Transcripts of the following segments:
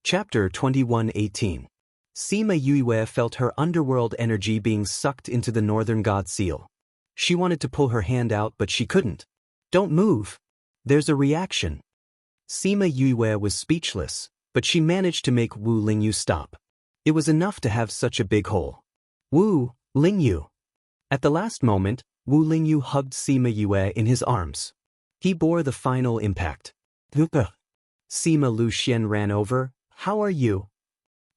Chapter 21:18. Sima Yue felt her underworld energy being sucked into the northern god seal. She wanted to pull her hand out but she couldn't. Don't move. There's a reaction. Sima Yue was speechless, but she managed to make Wu Lingyu stop. It was enough to have such a big hole. Wu Lingyu. At the last moment, Wu Lingyu hugged Sima Yue in his arms. He bore the final impact. Sima Lu Xian ran over. How are you?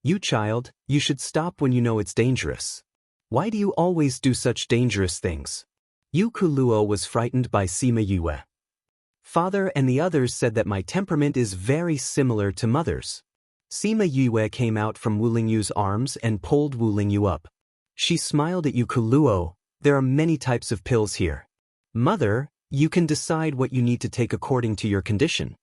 You child, you should stop when you know it's dangerous. Why do you always do such dangerous things? Yu Kuluo was frightened by Sima Yue. Father and the others said that my temperament is very similar to mother's. Sima Yue came out from Wu Lingyu's arms and pulled Wu Lingyu up. She smiled at Yu Kuluo. There are many types of pills here. Mother, you can decide what you need to take according to your condition.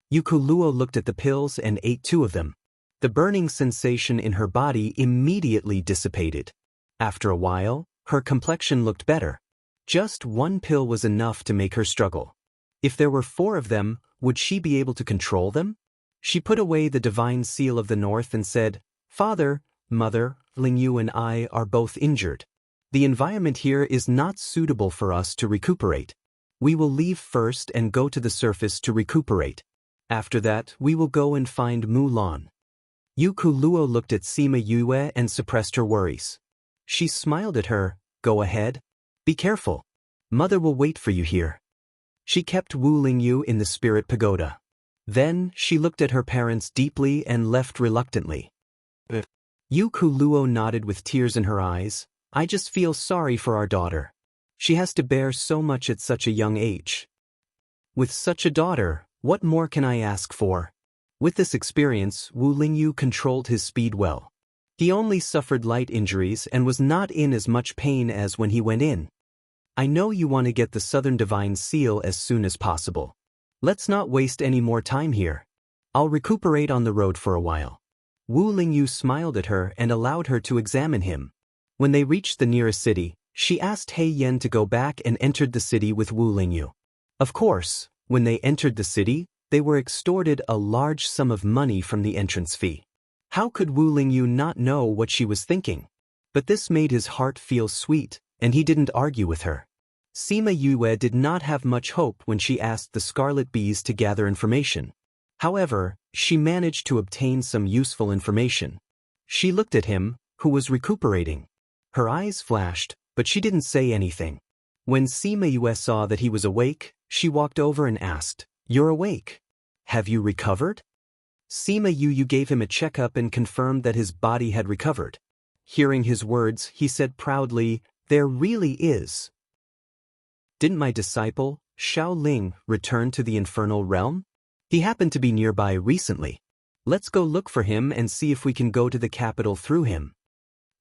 Yu Kuluo looked at the pills and ate 2 of them. The burning sensation in her body immediately dissipated. After a while, her complexion looked better. Just 1 pill was enough to make her struggle. If there were 4 of them, would she be able to control them? She put away the divine seal of the north and said, Father, Mother, Lingyu and I are both injured. The environment here is not suitable for us to recuperate. We will leave first and go to the surface to recuperate. After that, we will go and find Mulan. Yu Kuluo looked at Sima Yue and suppressed her worries. She smiled at her. Go ahead. Be careful. Mother will wait for you here. She kept Wu Lingyu in the spirit pagoda. Then, she looked at her parents deeply and left reluctantly. Yu Kuluo nodded with tears in her eyes. I just feel sorry for our daughter. She has to bear so much at such a young age. With such a daughter, what more can I ask for? With this experience, Wu Lingyu controlled his speed well. He only suffered light injuries and was not in as much pain as when he went in. I know you want to get the Southern Divine Seal as soon as possible. Let's not waste any more time here. I'll recuperate on the road for a while. Wu Lingyu smiled at her and allowed her to examine him. When they reached the nearest city, she asked He Yen to go back and entered the city with Wu Lingyu. Of course, when they entered the city, they were extorted a large sum of money from the entrance fee. How could Wu Lingyu not know what she was thinking? But this made his heart feel sweet, and he didn't argue with her. Sima Yue did not have much hope when she asked the Scarlet Bees to gather information. However, she managed to obtain some useful information. She looked at him, who was recuperating. Her eyes flashed, but she didn't say anything. When Sima Yue saw that he was awake, she walked over and asked, You're awake. Have you recovered? Sima Yue gave him a checkup and confirmed that his body had recovered. Hearing his words, he said proudly, There really is. Didn't my disciple, Xiao Ling, return to the infernal realm? He happened to be nearby recently. Let's go look for him and see if we can go to the capital through him.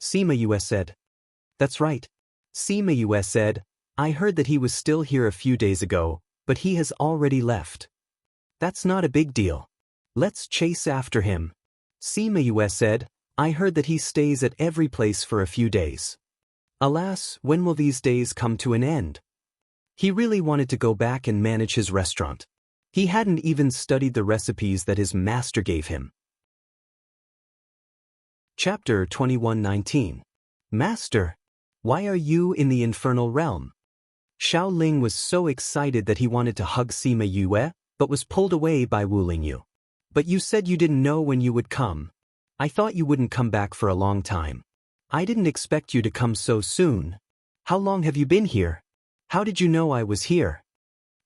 Sima Yue said. That's right. Sima Yue said, I heard that he was still here a few days ago, but he has already left. That's not a big deal. Let's chase after him. Sima Yue said, I heard that he stays at every place for a few days. Alas, when will these days come to an end? He really wanted to go back and manage his restaurant. He hadn't even studied the recipes that his master gave him. Chapter 21:19. Master, why are you in the infernal realm? Xiao Ling was so excited that he wanted to hug Sima Yue, but was pulled away by Wu Lingyu. But you said you didn't know when you would come. I thought you wouldn't come back for a long time. I didn't expect you to come so soon. How long have you been here? How did you know I was here?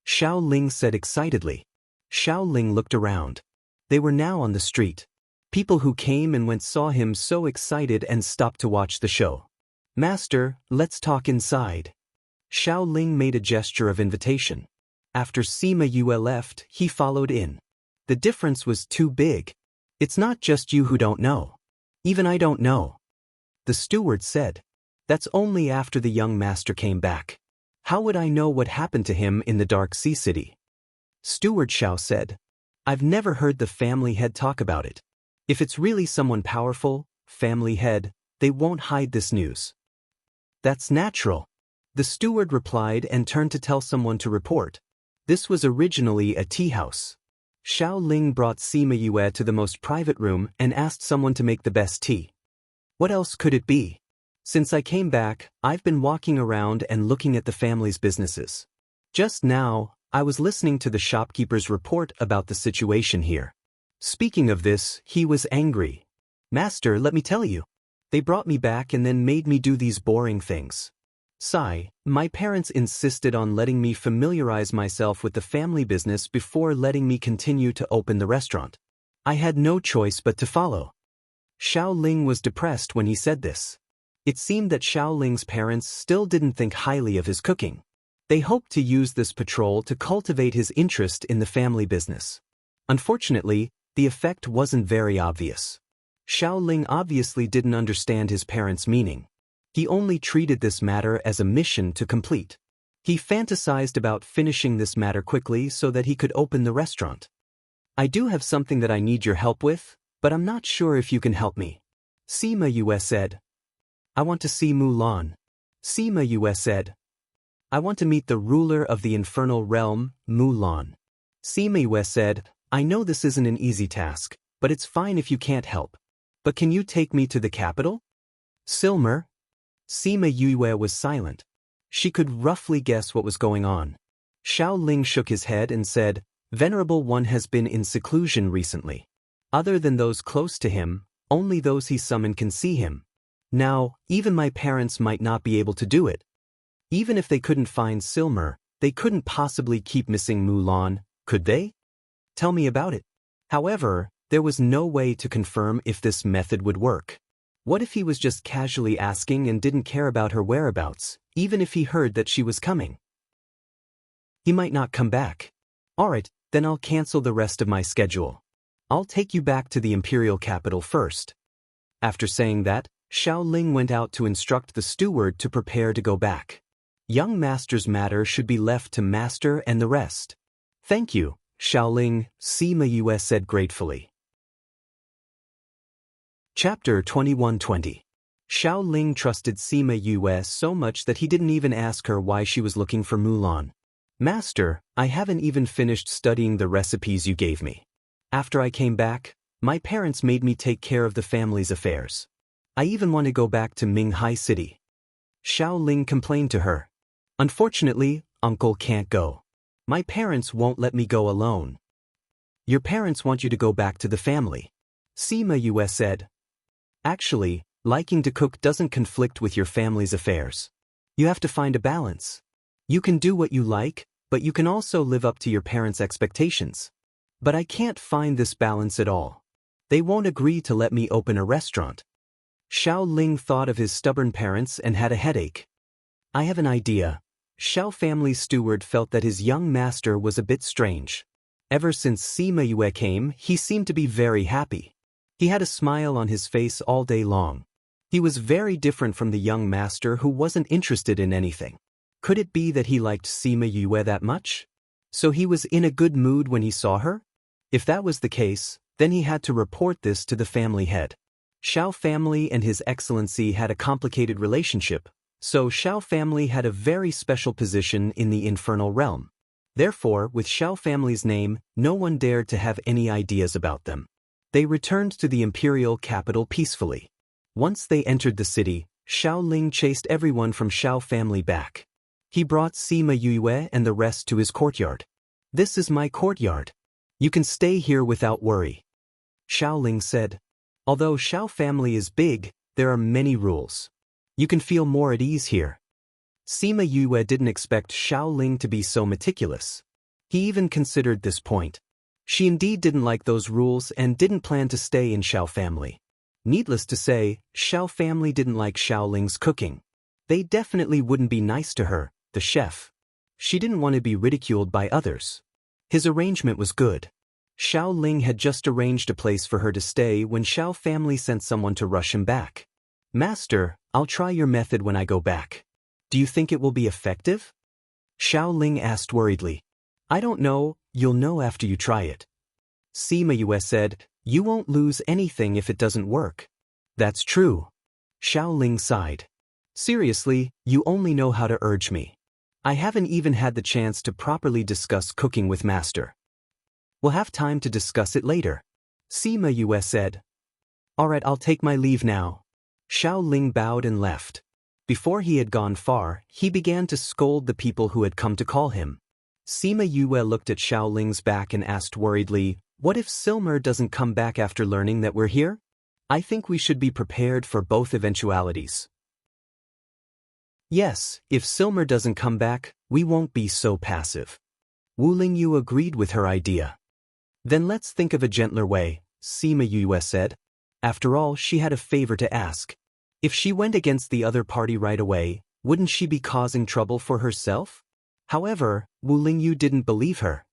Xiao Ling said excitedly. Xiao Ling looked around. They were now on the street. People who came and went saw him so excited and stopped to watch the show. Master, let's talk inside. Xiao Ling made a gesture of invitation. After Sima Yue left, he followed in. The difference was too big. It's not just you who don't know. Even I don't know. The steward said. That's only after the young master came back. How would I know what happened to him in the Dark Sea City? Steward Xiao said. I've never heard the family head talk about it. If it's really someone powerful, family head, they won't hide this news. That's natural. The steward replied and turned to tell someone to report. This was originally a tea house. Xiao Ling brought Sima Yue to the most private room and asked someone to make the best tea. What else could it be? Since I came back, I've been walking around and looking at the family's businesses. Just now, I was listening to the shopkeeper's report about the situation here. Speaking of this, he was angry. Master, let me tell you. They brought me back and then made me do these boring things. Sigh, my parents insisted on letting me familiarize myself with the family business before letting me continue to open the restaurant. I had no choice but to follow. Xiao Ling was depressed when he said this. It seemed that Xiao Ling's parents still didn't think highly of his cooking. They hoped to use this patrol to cultivate his interest in the family business. Unfortunately, the effect wasn't very obvious. Xiao Ling obviously didn't understand his parents' meaning. He only treated this matter as a mission to complete. He fantasized about finishing this matter quickly so that he could open the restaurant. I do have something that I need your help with, but I'm not sure if you can help me. Sima Yue said. I want to see Mulan. Sima Yue said. I want to meet the ruler of the infernal realm, Mulan. Sima Yue said, I know this isn't an easy task, but it's fine if you can't help. But can you take me to the capital? Silmer? Sima Yue was silent. She could roughly guess what was going on. Xiao Ling shook his head and said, Venerable One has been in seclusion recently. Other than those close to him, only those he summoned can see him. Now, even my parents might not be able to do it. Even if they couldn't find Silmer, they couldn't possibly keep missing Mulan, could they? Tell me about it. However, there was no way to confirm if this method would work. What if he was just casually asking and didn't care about her whereabouts, even if he heard that she was coming? He might not come back. Alright, then I'll cancel the rest of my schedule. I'll take you back to the imperial capital first. After saying that, Xiao Ling went out to instruct the steward to prepare to go back. Young master's matter should be left to master and the rest. Thank you, Xiao Ling, Sima Yue said gratefully. Chapter 2120. Xiao Ling trusted Sima Yue so much that he didn't even ask her why she was looking for Mulan. Master, I haven't even finished studying the recipes you gave me. After I came back, my parents made me take care of the family's affairs. I even want to go back to Minghai City. Xiao Ling complained to her. Unfortunately, Uncle can't go. My parents won't let me go alone. Your parents want you to go back to the family. Sima Yue said. Actually, liking to cook doesn't conflict with your family's affairs. You have to find a balance. You can do what you like, but you can also live up to your parents' expectations. But I can't find this balance at all. They won't agree to let me open a restaurant. Xiao Ling thought of his stubborn parents and had a headache. I have an idea. Xiao family's steward felt that his young master was a bit strange. Ever since Sima Yue came, he seemed to be very happy. He had a smile on his face all day long. He was very different from the young master who wasn't interested in anything. Could it be that he liked Sima Yue that much? So he was in a good mood when he saw her? If that was the case, then he had to report this to the family head. Xiao family and His Excellency had a complicated relationship, so Xiao family had a very special position in the infernal realm. Therefore, with Xiao family's name, no one dared to have any ideas about them. They returned to the imperial capital peacefully. Once they entered the city, Xiao Ling chased everyone from Xiao family back. He brought Sima Yue and the rest to his courtyard. This is my courtyard. You can stay here without worry. Xiao Ling said. Although Xiao family is big, there are many rules. You can feel more at ease here. Sima Yue didn't expect Xiao Ling to be so meticulous. He even considered this point. She indeed didn't like those rules and didn't plan to stay in Xiao family. Needless to say, Xiao family didn't like Xiao Ling's cooking. They definitely wouldn't be nice to her, the chef. She didn't want to be ridiculed by others. His arrangement was good. Xiao Ling had just arranged a place for her to stay when Xiao family sent someone to rush him back. Master, I'll try your method when I go back. Do you think it will be effective? Xiao Ling asked worriedly. I don't know, you'll know after you try it. Sima Yue said, you won't lose anything if it doesn't work. That's true. Xiao Ling sighed. Seriously, you only know how to urge me. I haven't even had the chance to properly discuss cooking with Master. We'll have time to discuss it later. Sima Yue said. Alright, I'll take my leave now. Xiao Ling bowed and left. Before he had gone far, he began to scold the people who had come to call him. Sima Yue looked at Xiao Ling's back and asked worriedly, what if Silmer doesn't come back after learning that we're here? I think we should be prepared for both eventualities. Yes, if Silmer doesn't come back, we won't be so passive. Wu Lingyu agreed with her idea. Then let's think of a gentler way, Sima Yue said. After all, she had a favor to ask. If she went against the other party right away, wouldn't she be causing trouble for herself? However, Wu Lingyu didn't believe her.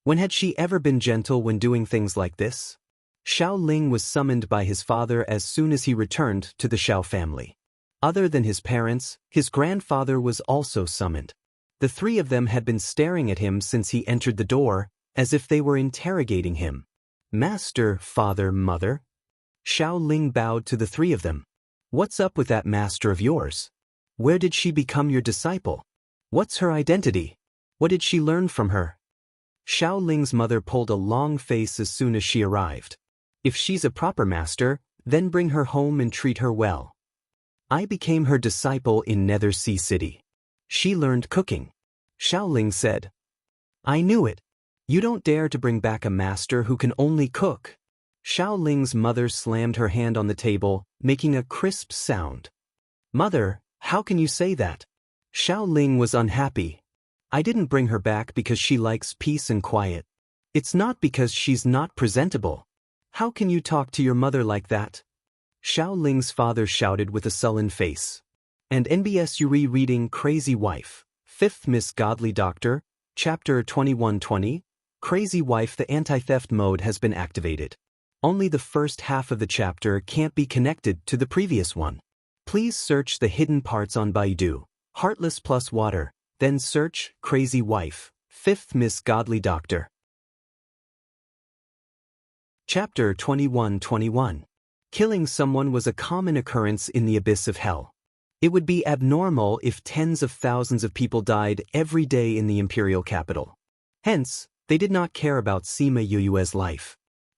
When had she ever been gentle when doing things like this? Xiao Ling was summoned by his father as soon as he returned to the Xiao family. Other than his parents, his grandfather was also summoned. The three of them had been staring at him since he entered the door, as if they were interrogating him. Master, father, mother? Xiao Ling bowed to the three of them. What's up with that master of yours? Where did she become your disciple? What's her identity? What did she learn from her? Xiao Ling's mother pulled a long face as soon as she arrived. If she's a proper master, then bring her home and treat her well. I became her disciple in Nether Sea City. She learned cooking. Xiao Ling said. I knew it. You don't dare to bring back a master who can only cook. Xiao Ling's mother slammed her hand on the table, making a crisp sound. Mother, how can you say that? Xiao Ling was unhappy. I didn't bring her back because she likes peace and quiet. It's not because she's not presentable. How can you talk to your mother like that? Xiao Ling's father shouted with a sullen face. And NBS Yuri reading Crazy Wife, 5th Miss Godly Doctor, Chapter 2120, Crazy Wife. The anti-theft mode has been activated. Only the first half of the chapter can't be connected to the previous one. Please search the hidden parts on Baidu, Heartless plus Water, then search Crazy Wife, 5th Miss Godly Doctor. Chapter 2121. Killing someone was a common occurrence in the abyss of hell. It would be abnormal if tens of thousands of people died every day in the imperial capital. Hence, they did not care about Sima Yue's life.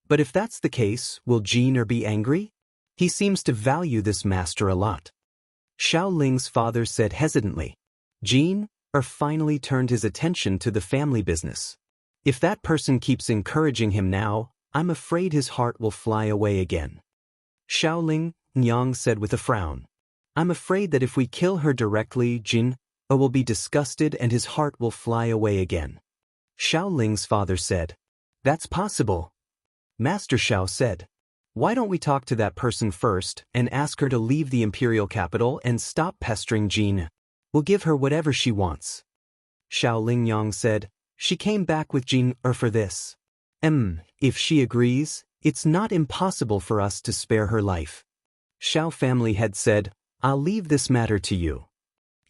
But if that's the case, will Jin be angry? He seems to value this master a lot. Xiao Ling's father said hesitantly. Jin finally turned his attention to the family business. If that person keeps encouraging him now, I'm afraid his heart will fly away again. Xiao Ling, Nyang said with a frown. I'm afraid that if we kill her directly, Jin will be disgusted and his heart will fly away again. Xiao Ling's father said. That's possible. Master Xiao said. Why don't we talk to that person first and ask her to leave the imperial capital and stop pestering Jin? We'll give her whatever she wants. Xiao Ling Yang said. She came back with Jin for this. If she agrees, it's not impossible for us to spare her life. Xiao family head said, I'll leave this matter to you.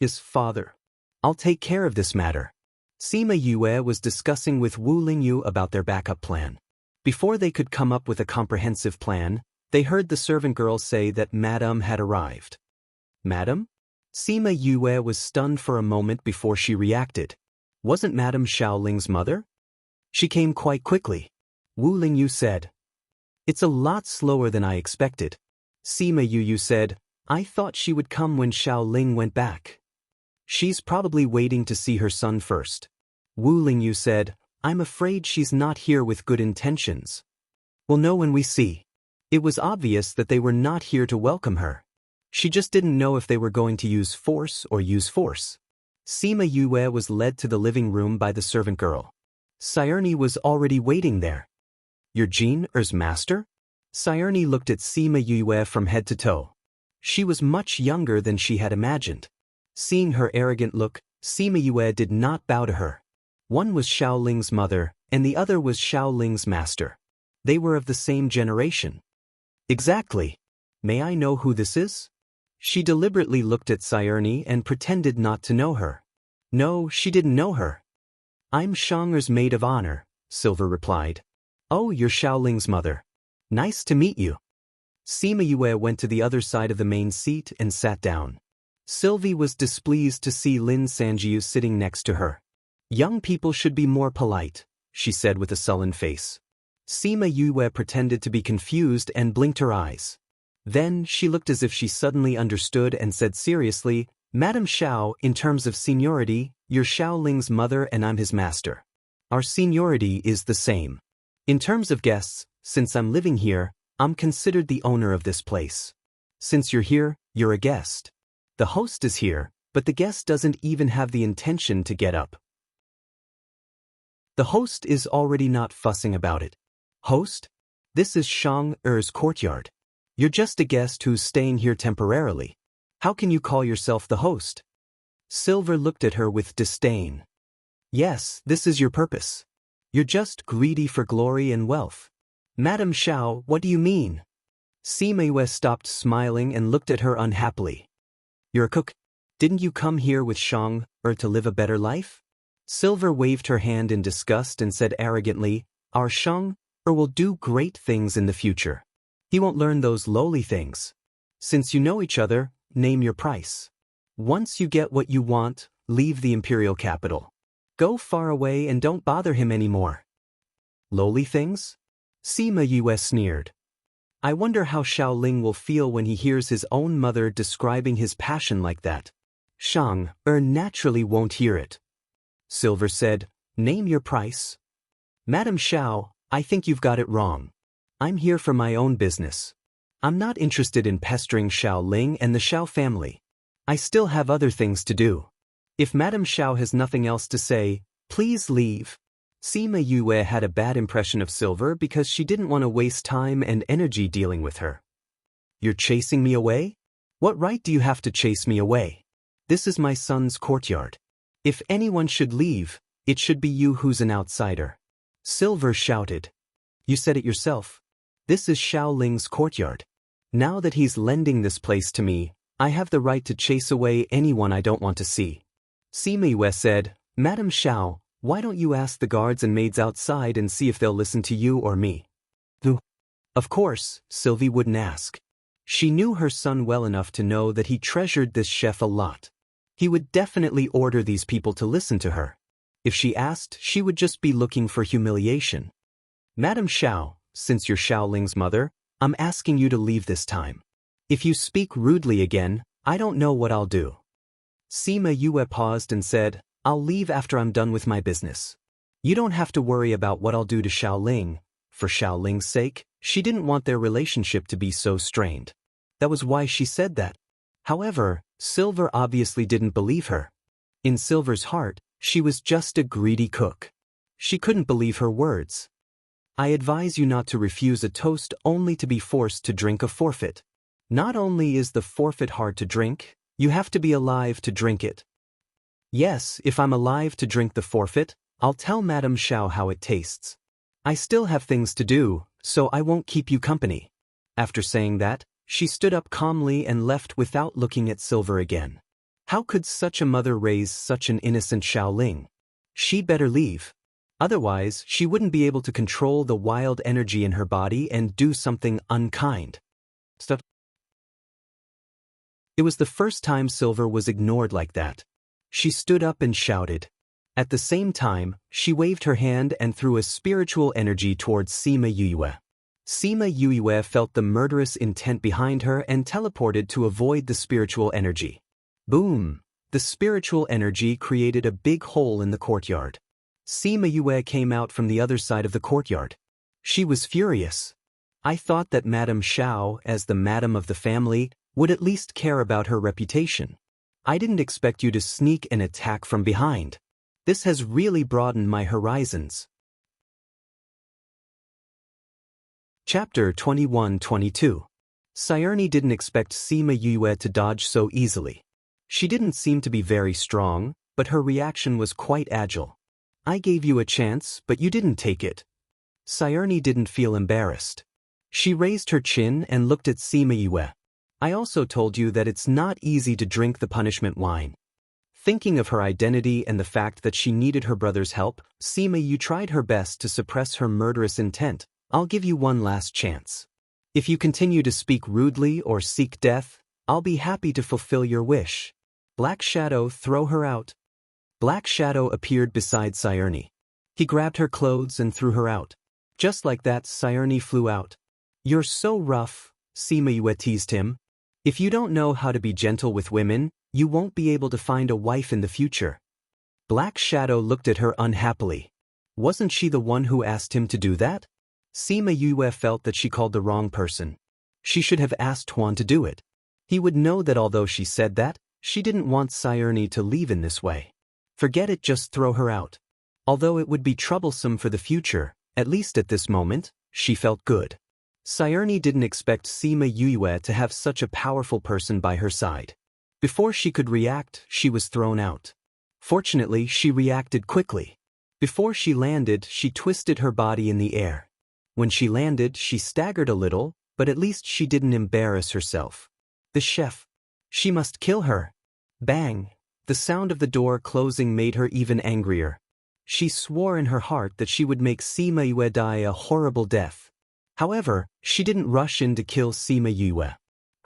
His father. I'll take care of this matter. Sima Yue was discussing with Wu Lingyu about their backup plan. Before they could come up with a comprehensive plan, they heard the servant girl say that Madame had arrived. Madame? Sima Yue was stunned for a moment before she reacted. Wasn't Madame Xiao Ling's mother? She came quite quickly. Wu Lingyu said. It's a lot slower than I expected. Sima Yue said, I thought she would come when Xiao Ling went back. She's probably waiting to see her son first. Wu Lingyu said, I'm afraid she's not here with good intentions. We'll know when we see. It was obvious that they were not here to welcome her. She just didn't know if they were going to use force or use force. Sima Yue was led to the living room by the servant girl. Sayerni was already waiting there. You're Jin's master? Sayerni looked at Sima Yue from head to toe. She was much younger than she had imagined. Seeing her arrogant look, Sima Yue did not bow to her. One was Xiao Ling's mother, and the other was Xiao Ling's master. They were of the same generation. Exactly. May I know who this is? She deliberately looked at Sayerni and pretended not to know her. No, she didn't know her. I'm Shang'er's maid of honor, Silver replied. Oh, you're Xiao Ling's mother. Nice to meet you. Sima Yue went to the other side of the main seat and sat down. Sylvie was displeased to see Lin Sanjiu sitting next to her. Young people should be more polite, she said with a sullen face. Sima Yue pretended to be confused and blinked her eyes. Then she looked as if she suddenly understood and said seriously, Madam Xiao, in terms of seniority, you're Xiao Ling's mother and I'm his master. Our seniority is the same. In terms of guests, since I'm living here, I'm considered the owner of this place. Since you're here, you're a guest. The host is here, but the guest doesn't even have the intention to get up. The host is already not fussing about it. Host? This is Shang Er's courtyard. You're just a guest who's staying here temporarily. How can you call yourself the host? Silver looked at her with disdain. Yes, this is your purpose. You're just greedy for glory and wealth. Madam Xiao, what do you mean? Sima Yue stopped smiling and looked at her unhappily. You're a cook. Didn't you come here with Shang to live a better life? Silver waved her hand in disgust and said arrogantly, our Shang will do great things in the future. He won't learn those lowly things. Since you know each other, name your price. Once you get what you want, leave the imperial capital. Go far away and don't bother him anymore. Lowly things? Sima Yue sneered. I wonder how Xiao Ling will feel when he hears his own mother describing his passion like that. Shang naturally won't hear it. Silver said, name your price. Madam Xiao, I think you've got it wrong. I'm here for my own business. I'm not interested in pestering Xiao Ling and the Xiao family. I still have other things to do. If Madam Xiao has nothing else to say, please leave. Sima Yue had a bad impression of Silver because she didn't want to waste time and energy dealing with her. You're chasing me away? What right do you have to chase me away? This is my son's courtyard. If anyone should leave, it should be you who's an outsider. Silver shouted. You said it yourself. This is Xiao Ling's courtyard. Now that he's lending this place to me, I have the right to chase away anyone I don't want to see. Sima Yue said, Madam Xiao, why don't you ask the guards and maids outside and see if they'll listen to you or me? Of course, Sylvie wouldn't ask. She knew her son well enough to know that he treasured this chef a lot. He would definitely order these people to listen to her. If she asked, she would just be looking for humiliation. Madam Xiao, since you're Xiao Ling's mother, I'm asking you to leave this time. If you speak rudely again, I don't know what I'll do. Sima Yue paused and said, I'll leave after I'm done with my business. You don't have to worry about what I'll do to Xiao Ling. For Xiao Ling's sake, she didn't want their relationship to be so strained. That was why she said that. However, Silver obviously didn't believe her. In Silver's heart, she was just a greedy cook. She couldn't believe her words. I advise you not to refuse a toast only to be forced to drink a forfeit. Not only is the forfeit hard to drink, you have to be alive to drink it. Yes, if I'm alive to drink the forfeit, I'll tell Madam Xiao how it tastes. I still have things to do, so I won't keep you company. After saying that, she stood up calmly and left without looking at Silver again. How could such a mother raise such an innocent Xiao Ling? She'd better leave. Otherwise, she wouldn't be able to control the wild energy in her body and do something unkind. It was the first time Silver was ignored like that. She stood up and shouted. At the same time, she waved her hand and threw a spiritual energy towards Sima Yue. Sima Yue felt the murderous intent behind her and teleported to avoid the spiritual energy. Boom! The spiritual energy created a big hole in the courtyard. Sima Yue came out from the other side of the courtyard. She was furious. I thought that Madam Xiao, as the madam of the family, would at least care about her reputation. I didn't expect you to sneak and attack from behind. This has really broadened my horizons. Chapter 21-22. Sayerny didn't expect Sima Yue to dodge so easily. She didn't seem to be very strong, but her reaction was quite agile. I gave you a chance, but you didn't take it. Sayerny didn't feel embarrassed. She raised her chin and looked at Sima Yue. I also told you that it's not easy to drink the punishment wine. Thinking of her identity and the fact that she needed her brother's help, Sima Yue tried her best to suppress her murderous intent. I'll give you one last chance. If you continue to speak rudely or seek death, I'll be happy to fulfill your wish. Black Shadow, throw her out. Black Shadow appeared beside Sayerny. He grabbed her clothes and threw her out. Just like that, Sayerni flew out. "You're so rough," Sima Yue teased him. "If you don't know how to be gentle with women, you won't be able to find a wife in the future." Black Shadow looked at her unhappily. Wasn't she the one who asked him to do that? Sima Yue felt that she called the wrong person. She should have asked Huan to do it. He would know that although she said that, she didn't want Sayerni to leave in this way. Forget it, just throw her out. Although it would be troublesome for the future, at least at this moment, she felt good. Sayerni didn't expect Sima Yue to have such a powerful person by her side. Before she could react, she was thrown out. Fortunately, she reacted quickly. Before she landed, she twisted her body in the air. When she landed, she staggered a little, but at least she didn't embarrass herself. The chef. She must kill her. Bang! The sound of the door closing made her even angrier. She swore in her heart that she would make Sima Yue die a horrible death. However, she didn't rush in to kill Sima Yue.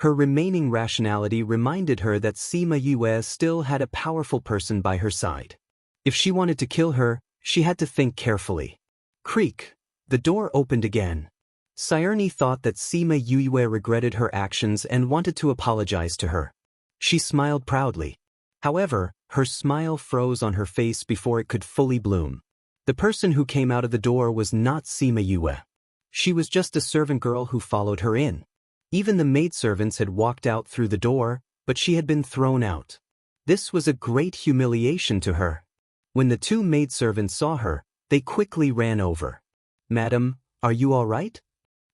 Her remaining rationality reminded her that Sima Yue still had a powerful person by her side. If she wanted to kill her, she had to think carefully. Creak! The door opened again. Sayerni thought that Sima Yue regretted her actions and wanted to apologize to her. She smiled proudly. However, her smile froze on her face before it could fully bloom. The person who came out of the door was not Sima Yue. She was just a servant girl who followed her in. Even the maidservants had walked out through the door, but she had been thrown out. This was a great humiliation to her. When the two maidservants saw her, they quickly ran over. "Madam, are you all right?"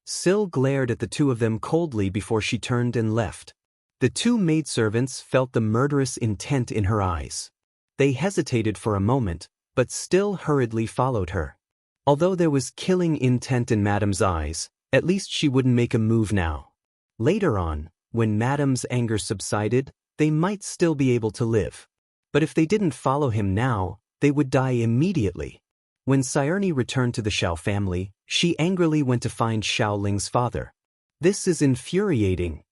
Sil glared at the two of them coldly before she turned and left. The two maidservants felt the murderous intent in her eyes. They hesitated for a moment, but still hurriedly followed her. Although there was killing intent in Madam's eyes, at least she wouldn't make a move now. Later on, when Madam's anger subsided, they might still be able to live. But if they didn't follow him now, they would die immediately. When Sayerni returned to the Xiao family, she angrily went to find Xiaoling's father. "This is infuriating.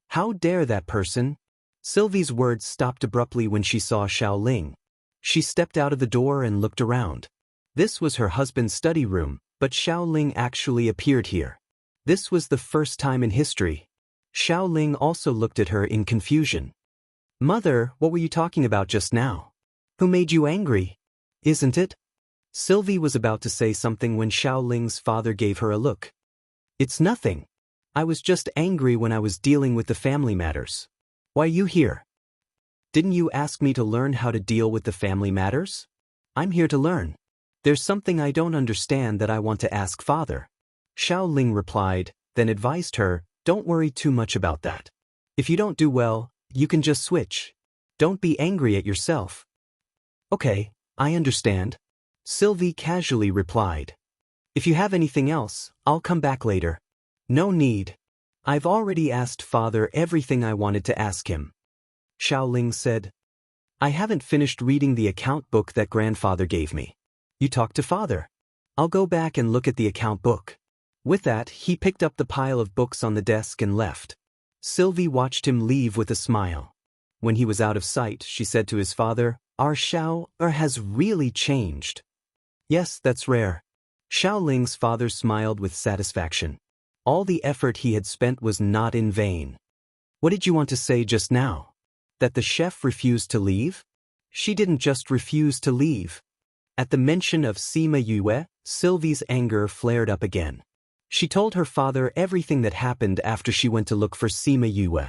How dare that person?" Sylvie's words stopped abruptly when she saw Xiaoling. She stepped out of the door and looked around. This was her husband's study room, but Xiaoling actually appeared here. This was the first time in history. Xiaoling also looked at her in confusion. "Mother, what were you talking about just now? Who made you angry? Isn't it?" Sylvie was about to say something when Xiaoling's father gave her a look. "It's nothing. I was just angry when I was dealing with the family matters. Why are you here? Didn't you ask me to learn how to deal with the family matters? I'm here to learn. There's something I don't understand that I want to ask father." Xiaoling replied, then advised her, "Don't worry too much about that. If you don't do well, you can just switch. Don't be angry at yourself." "Okay, I understand," Sylvie casually replied. "If you have anything else, I'll come back later." "No need. I've already asked father everything I wanted to ask him," Xiaoling said. "I haven't finished reading the account book that grandfather gave me." "You talked to father. I'll go back and look at the account book." With that, he picked up the pile of books on the desk and left. Sylvie watched him leave with a smile. When he was out of sight, she said to his father, "Our Xiao has really changed." "Yes, that's rare." Xiaoling's father smiled with satisfaction. All the effort he had spent was not in vain. "What did you want to say just now? That the chef refused to leave?" "She didn't just refuse to leave." At the mention of Sima Yue, Sylvie's anger flared up again. She told her father everything that happened after she went to look for Sima Yue.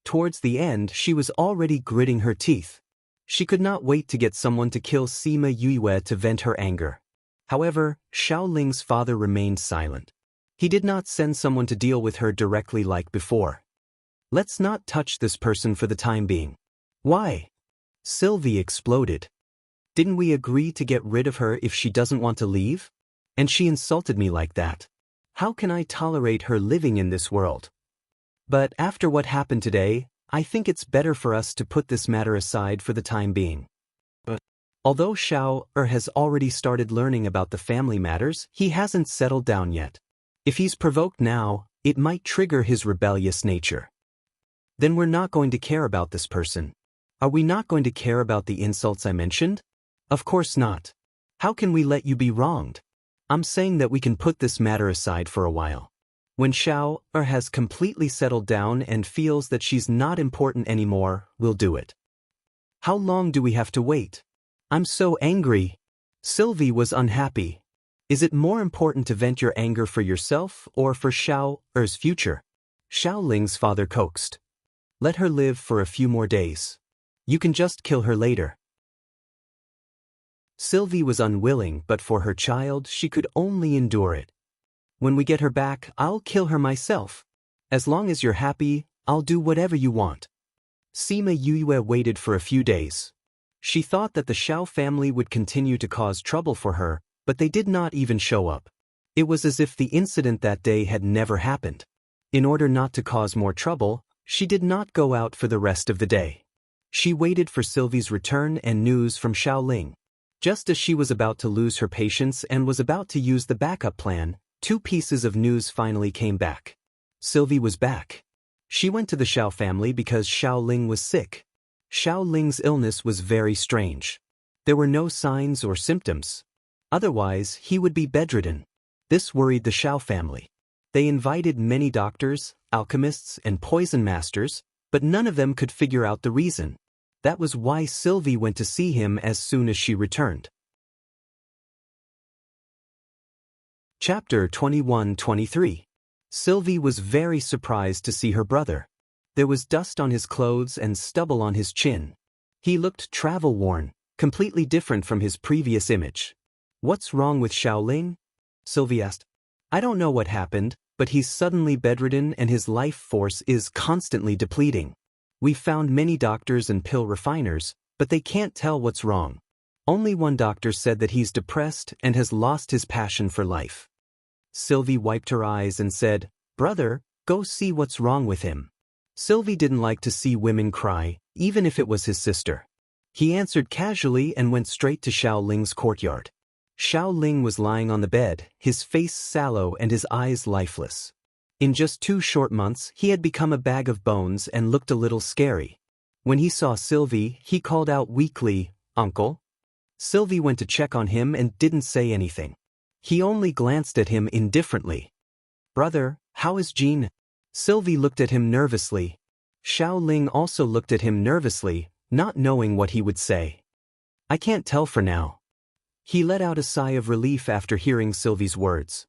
Towards the end, she was already gritting her teeth. She could not wait to get someone to kill Sima Yue to vent her anger. However, Xiaoling's father remained silent. He did not send someone to deal with her directly like before. "Let's not touch this person for the time being." "Why?" Sylvie exploded. "Didn't we agree to get rid of her if she doesn't want to leave? And she insulted me like that. How can I tolerate her living in this world? But after what happened today, I think it's better for us to put this matter aside for the time being." Although Xiao has already started learning about the family matters, he hasn't settled down yet. If he's provoked now, it might trigger his rebellious nature. Then we're not going to care about this person. Are we not going to care about the insults I mentioned? Of course not. How can we let you be wronged? I'm saying that we can put this matter aside for a while. When Xiao has completely settled down and feels that she's not important anymore, we'll do it. How long do we have to wait? I'm so angry. Sylvie was unhappy. Is it more important to vent your anger for yourself or for Xiao's future? Xiaoling's father coaxed. Let her live for a few more days. You can just kill her later. Sylvie was unwilling, but for her child she could only endure it. When we get her back, I'll kill her myself. As long as you're happy, I'll do whatever you want. Sima Yue waited for a few days. She thought that the Xiao family would continue to cause trouble for her, but they did not even show up. It was as if the incident that day had never happened. In order not to cause more trouble, she did not go out for the rest of the day. She waited for Sylvie's return and news from Xiaoling. Just as she was about to lose her patience and was about to use the backup plan, 2 pieces of news finally came back. Sylvie was back. She went to the Xiao family because Xiaoling was sick. Xiaoling's illness was very strange. There were no signs or symptoms. Otherwise, he would be bedridden. This worried the Xiao family. They invited many doctors, alchemists, and poison masters, but none of them could figure out the reason. That was why Sylvie went to see him as soon as she returned. Chapter 21-23. Sylvie was very surprised to see her brother. There was dust on his clothes and stubble on his chin. He looked travel-worn, completely different from his previous image. What's wrong with Xiaoling? Sylvie asked. I don't know what happened, but he's suddenly bedridden and his life force is constantly depleting. We've found many doctors and pill refiners, but they can't tell what's wrong. Only one doctor said that he's depressed and has lost his passion for life. Sylvie wiped her eyes and said, Brother, go see what's wrong with him. Sylvie didn't like to see women cry, even if it was his sister. He answered casually and went straight to Xiaoling's courtyard. Xiaoling was lying on the bed, his face sallow and his eyes lifeless. In just 2 short months, he had become a bag of bones and looked a little scary. When he saw Sylvie, he called out weakly, Uncle? Sylvie went to check on him and didn't say anything. He only glanced at him indifferently. Brother, how is Jean? Sylvie looked at him nervously. Xiaoling also looked at him nervously, not knowing what he would say. I can't tell for now. He let out a sigh of relief after hearing Sylvie's words.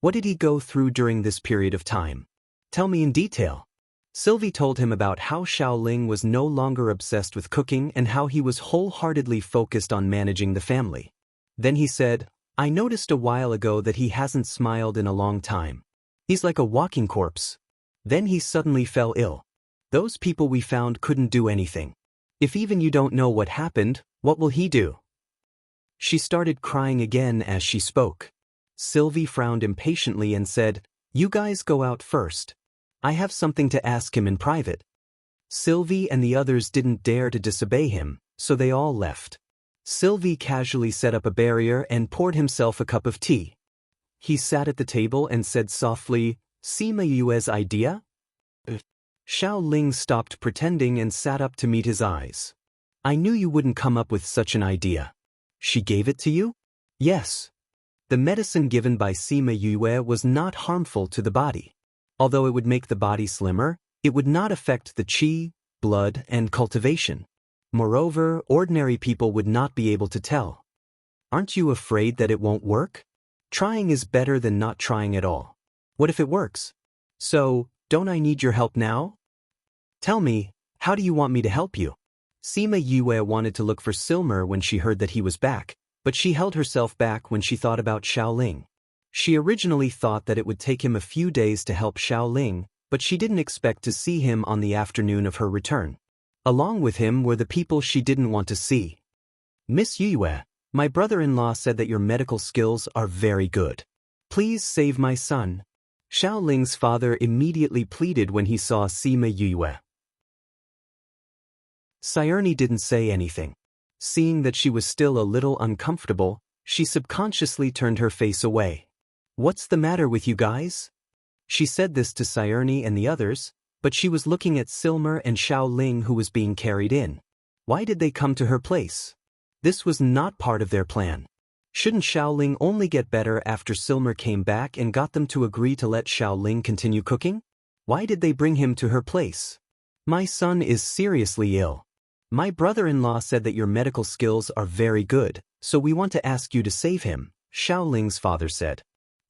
What did he go through during this period of time? Tell me in detail. Sylvie told him about how Xiaoling was no longer obsessed with cooking and how he was wholeheartedly focused on managing the family. Then he said, I noticed a while ago that he hasn't smiled in a long time. He's like a walking corpse. Then he suddenly fell ill. Those people we found couldn't do anything. If even you don't know what happened, what will he do? She started crying again as she spoke. Sylvie frowned impatiently and said, You guys go out first. I have something to ask him in private. Sylvie and the others didn't dare to disobey him, so they all left. Sylvie casually set up a barrier and poured himself a cup of tea. He sat at the table and said softly, Sima Yue's idea? Xiaoling stopped pretending and sat up to meet his eyes. I knew you wouldn't come up with such an idea. She gave it to you? Yes. The medicine given by Sima Yue was not harmful to the body. Although it would make the body slimmer, it would not affect the qi, blood, and cultivation. Moreover, ordinary people would not be able to tell. Aren't you afraid that it won't work? Trying is better than not trying at all. What if it works? So, don't I need your help now? Tell me, how do you want me to help you? Sima Yue wanted to look for Silmer when she heard that he was back, but she held herself back when she thought about Xiaoling. She originally thought that it would take him a few days to help Xiaoling, but she didn't expect to see him on the afternoon of her return. Along with him were the people she didn't want to see. Miss Yue, my brother-in-law said that your medical skills are very good. Please save my son. Xiaoling's father immediately pleaded when he saw Sima Yue. Sayerny didn't say anything. Seeing that she was still a little uncomfortable, she subconsciously turned her face away. What's the matter with you guys? She said this to Sayerny and the others, but she was looking at Silmer and Xiaoling who was being carried in. Why did they come to her place? This was not part of their plan. Shouldn't Xiaoling only get better after Silmer came back and got them to agree to let Xiaoling continue cooking? Why did they bring him to her place? My son is seriously ill. My brother-in-law said that your medical skills are very good, so we want to ask you to save him, Xiaoling's father said.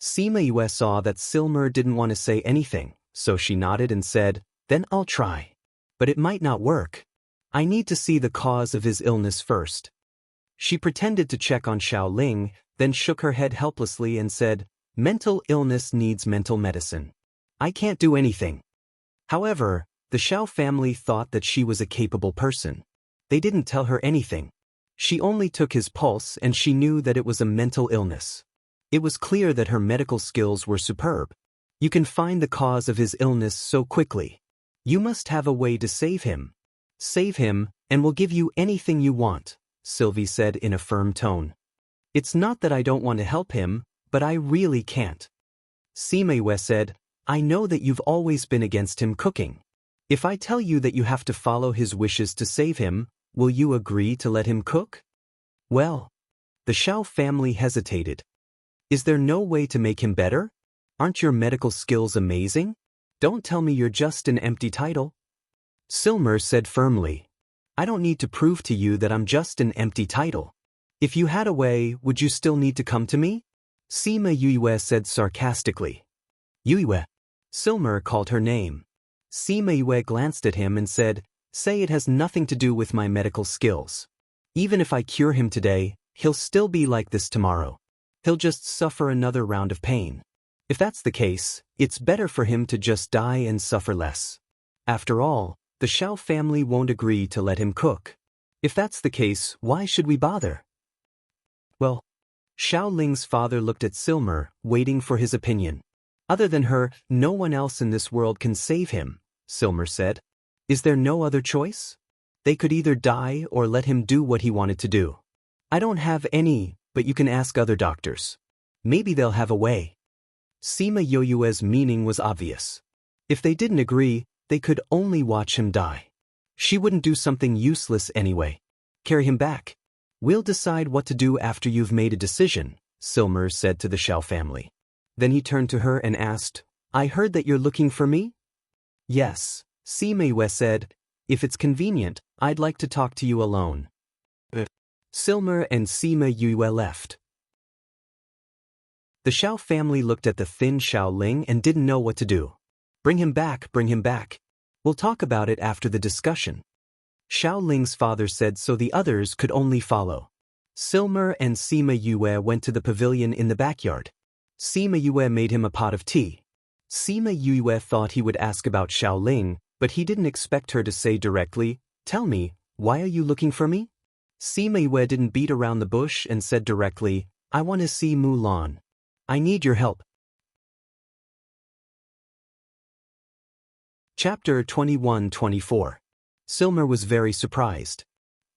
Sima Yue saw that Silmer didn't want to say anything, so she nodded and said, then I'll try. But it might not work. I need to see the cause of his illness first. She pretended to check on Xiaoling, then shook her head helplessly and said, mental illness needs mental medicine. I can't do anything. However, the Xiao family thought that she was a capable person. They didn't tell her anything. She only took his pulse and she knew that it was a mental illness. It was clear that her medical skills were superb. You can find the cause of his illness so quickly. You must have a way to save him. Save him, and we'll give you anything you want, Sylvie said in a firm tone. It's not that I don't want to help him, but I really can't. Sima Yue said, I know that you've always been against him cooking. If I tell you that you have to follow his wishes to save him, will you agree to let him cook? Well, the Xiao family hesitated. Is there no way to make him better? Aren't your medical skills amazing? Don't tell me you're just an empty title. Silmer said firmly, I don't need to prove to you that I'm just an empty title. If you had a way, would you still need to come to me? Sima Yue said sarcastically. Yue. Silmer called her name. Sima Yue glanced at him and said, say it has nothing to do with my medical skills. Even if I cure him today, he'll still be like this tomorrow. He'll just suffer another round of pain. If that's the case, it's better for him to just die and suffer less. After all, the Xiao family won't agree to let him cook. If that's the case, why should we bother? Well, Xiaoling's father looked at Silmer, waiting for his opinion. Other than her, no one else in this world can save him, Silmer said. Is there no other choice? They could either die or let him do what he wanted to do. I don't have any, but you can ask other doctors. Maybe they'll have a way. Sima Yue's meaning was obvious. If they didn't agree, they could only watch him die. She wouldn't do something useless anyway. Carry him back. We'll decide what to do after you've made a decision, Silmer said to the Xiao family. Then he turned to her and asked, I heard that you're looking for me? Yes, Sima Yue said. If it's convenient, I'd like to talk to you alone. Silmer and Sima Yue left. The Xiao family looked at the thin Xiaoling and didn't know what to do. Bring him back, bring him back. We'll talk about it after the discussion. Xiaoling's father said so the others could only follow. Silmer and Sima Yue went to the pavilion in the backyard. Sima Yue made him a pot of tea. Sima Yue thought he would ask about Xiaoling, but he didn't expect her to say directly, tell me, why are you looking for me? Sima Yue didn't beat around the bush and said directly, I want to see Mulan. I need your help. Chapter 21-24. Silmer was very surprised.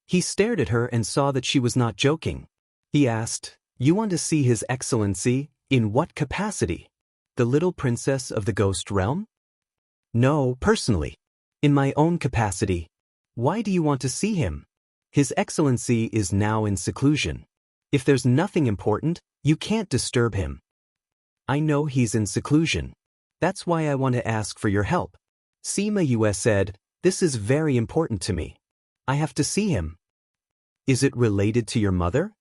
He stared at her and saw that she was not joking. He asked, you want to see His Excellency? In what capacity? The little princess of the ghost realm? No, personally. In my own capacity. Why do you want to see him? His Excellency is now in seclusion. If there's nothing important, you can't disturb him. I know he's in seclusion. That's why I want to ask for your help. Sima Yue said, this is very important to me. I have to see him. Is it related to your mother?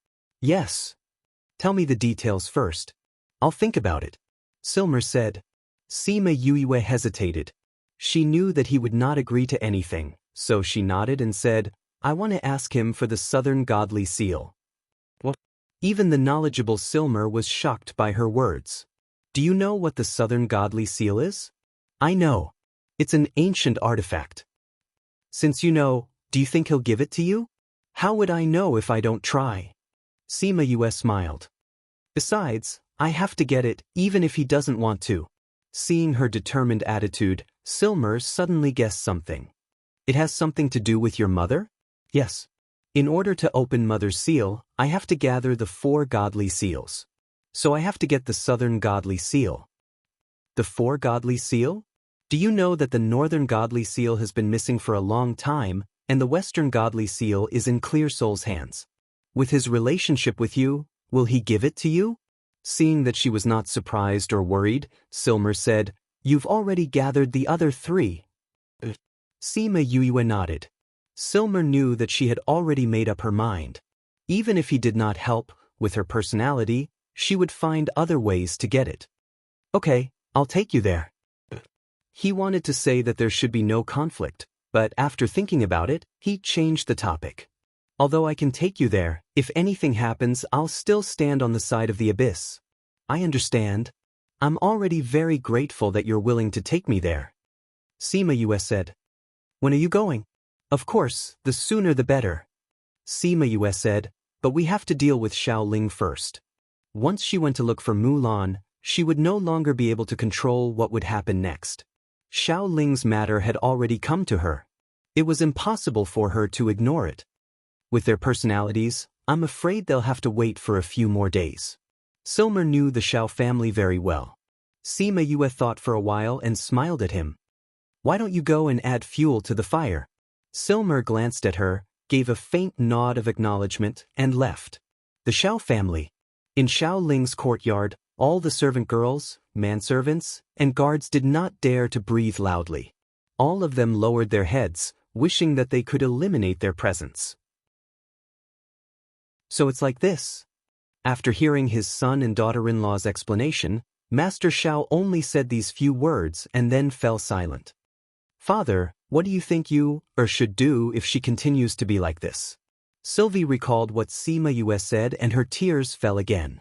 Yes. Tell me the details first. I'll think about it. Silmer said. Sima Yue hesitated. She knew that he would not agree to anything, so she nodded and said, I want to ask him for the Southern Godly Seal. What? Even the knowledgeable Silmer was shocked by her words. Do you know what the Southern Godly Seal is? I know. It's an ancient artifact. Since you know, do you think he'll give it to you? How would I know if I don't try? Sima Yue smiled. Besides, I have to get it, even if he doesn't want to. Seeing her determined attitude, Silmer suddenly guessed something. It has something to do with your mother? Yes. In order to open Mother's seal, I have to gather the 4 godly seals. So I have to get the Southern Godly Seal. The 4 Godly Seal? Do you know that the Northern Godly Seal has been missing for a long time, and the Western Godly Seal is in Clear Soul's hands? With his relationship with you, Will he give it to you? Seeing that she was not surprised or worried, Silmer said, You've already gathered the other 3. Sima Yue nodded. Silmer knew that she had already made up her mind. Even if he did not help, with her personality, she would find other ways to get it. Okay, I'll take you there. He wanted to say that there should be no conflict, but after thinking about it, he changed the topic. Although I can take you there, if anything happens, I'll still stand on the side of the abyss. I understand. I'm already very grateful that you're willing to take me there. Sima Yue said. When are you going? Of course, the sooner the better. Sima Yue said, but we have to deal with Xiaoling first. Once she went to look for Mulan, she would no longer be able to control what would happen next. Xiaoling's matter had already come to her. It was impossible for her to ignore it. With their personalities, I'm afraid they'll have to wait for a few more days. Silmer knew the Xiao family very well. Sima Yue thought for a while and smiled at him. Why don't you go and add fuel to the fire? Silmer glanced at her, gave a faint nod of acknowledgement, and left. The Xiao family. In Xiaoling's courtyard, all the servant girls, manservants, and guards did not dare to breathe loudly. All of them lowered their heads, wishing that they could eliminate their presence. So it's like this. After hearing his son and daughter-in-law's explanation, Master Xiao only said these few words and then fell silent. Father, what do you think you should do if she continues to be like this? Sylvie recalled what Sima Yue said and her tears fell again.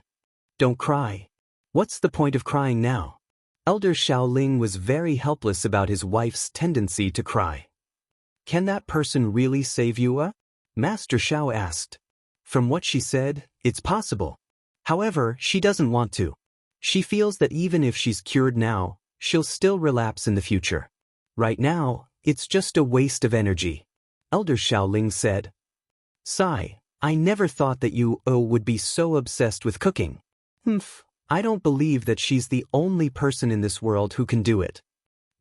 Don't cry. What's the point of crying now? Elder Xiaoling was very helpless about his wife's tendency to cry. Can that person really save you? Master Xiao asked. From what she said, it's possible. However, she doesn't want to. She feels that even if she's cured now, she'll still relapse in the future. Right now, it's just a waste of energy. Elder Xiaoling said. Sigh, I never thought that you would be so obsessed with cooking. I don't believe that she's the only person in this world who can do it.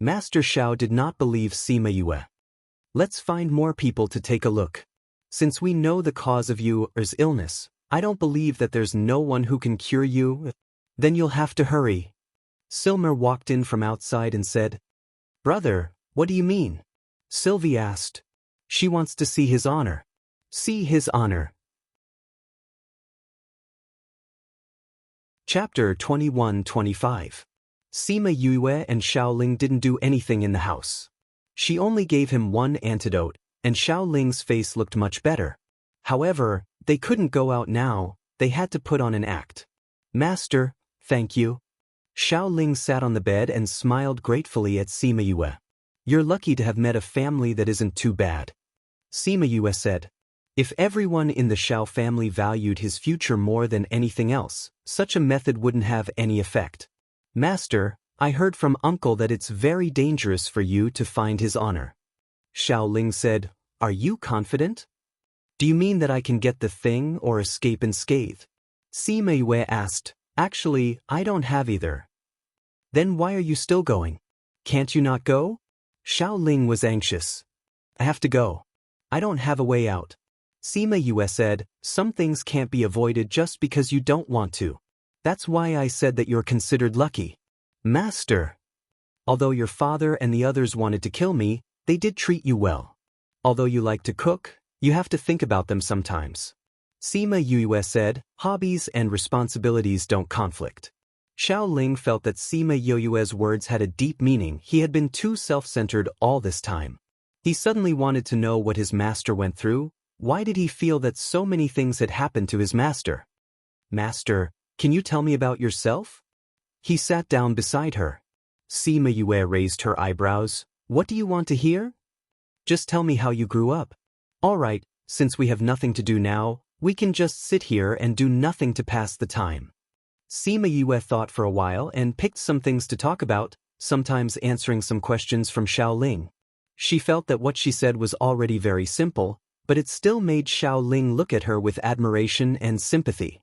Master Xiao did not believe Sima Yue. Let's find more people to take a look. Since we know the cause of Yu's illness, I don't believe that there's no one who can cure you. Then you'll have to hurry. Silmer walked in from outside and said, Brother, what do you mean? Sylvie asked. She wants to see his honor. See his honor. Chapter 21-25. Sima Yue and Xiaoling didn't do anything in the house. She only gave him one antidote, and Xiaoling's face looked much better. However, they couldn't go out now, they had to put on an act. Master, thank you. Xiaoling sat on the bed and smiled gratefully at Sima Yue. You're lucky to have met a family that isn't too bad. Sima Yue said. If everyone in the Xiao family valued his future more than anything else, such a method wouldn't have any effect. Master, I heard from Uncle that it's very dangerous for you to find his honor. Xiaoling said, Are you confident? Do you mean that I can get the thing or escape unscathed? Sima Yue asked, Actually, I don't have either. Then why are you still going? Can't you not go? Xiaoling was anxious. I have to go. I don't have a way out. Sima Yue said, Some things can't be avoided just because you don't want to. That's why I said that you're considered lucky. Master. Although your father and the others wanted to kill me, they did treat you well. Although you like to cook, you have to think about them sometimes. Sima Yue said, Hobbies and responsibilities don't conflict. Xiaoling felt that Sima Yue's words had a deep meaning. He had been too self-centered all this time. He suddenly wanted to know what his master went through. Why did he feel that so many things had happened to his master? Master, can you tell me about yourself? He sat down beside her. Sima Yue raised her eyebrows. What do you want to hear? Just tell me how you grew up. All right, since we have nothing to do now, we can just sit here and do nothing to pass the time. Sima Yue thought for a while and picked some things to talk about, sometimes answering some questions from Xiaoling. She felt that what she said was already very simple, but it still made Xiaoling look at her with admiration and sympathy.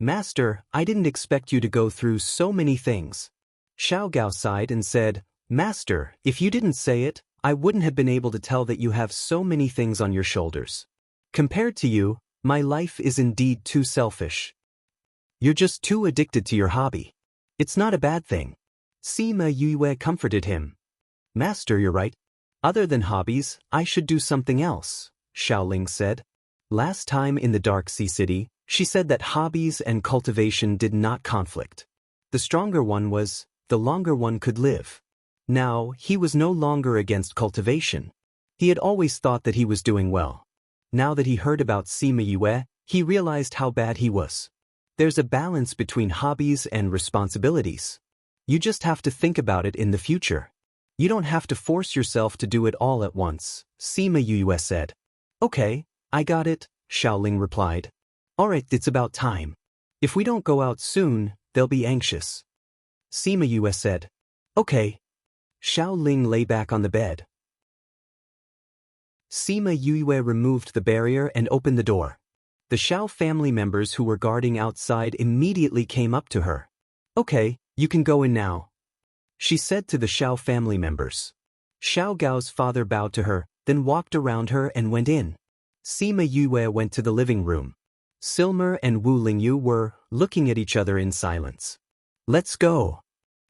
Master, I didn't expect you to go through so many things. Xiao Gao sighed and said, Master, if you didn't say it, I wouldn't have been able to tell that you have so many things on your shoulders. Compared to you, my life is indeed too selfish. You're just too addicted to your hobby. It's not a bad thing. Sima Yue comforted him. Master, you're right. Other than hobbies, I should do something else, Xiaoling said. Last time in the Dark Sea City, she said that hobbies and cultivation did not conflict. The stronger one was, the longer one could live. Now, he was no longer against cultivation. He had always thought that he was doing well. Now that he heard about Sima Yue, he realized how bad he was. There's a balance between hobbies and responsibilities. You just have to think about it in the future. You don't have to force yourself to do it all at once, Sima Yue said. Okay, I got it, Xiaoling replied. Alright, it's about time. If we don't go out soon, they'll be anxious. Sima Yue said. Okay. Xiaoling lay back on the bed. Sima Yue removed the barrier and opened the door. The Xiao family members who were guarding outside immediately came up to her. Okay, you can go in now, she said to the Xiao family members. Xiao Gao's father bowed to her, then walked around her and went in. Sima Yue went to the living room. Silmer and Wu Lingyu were looking at each other in silence. Let's go,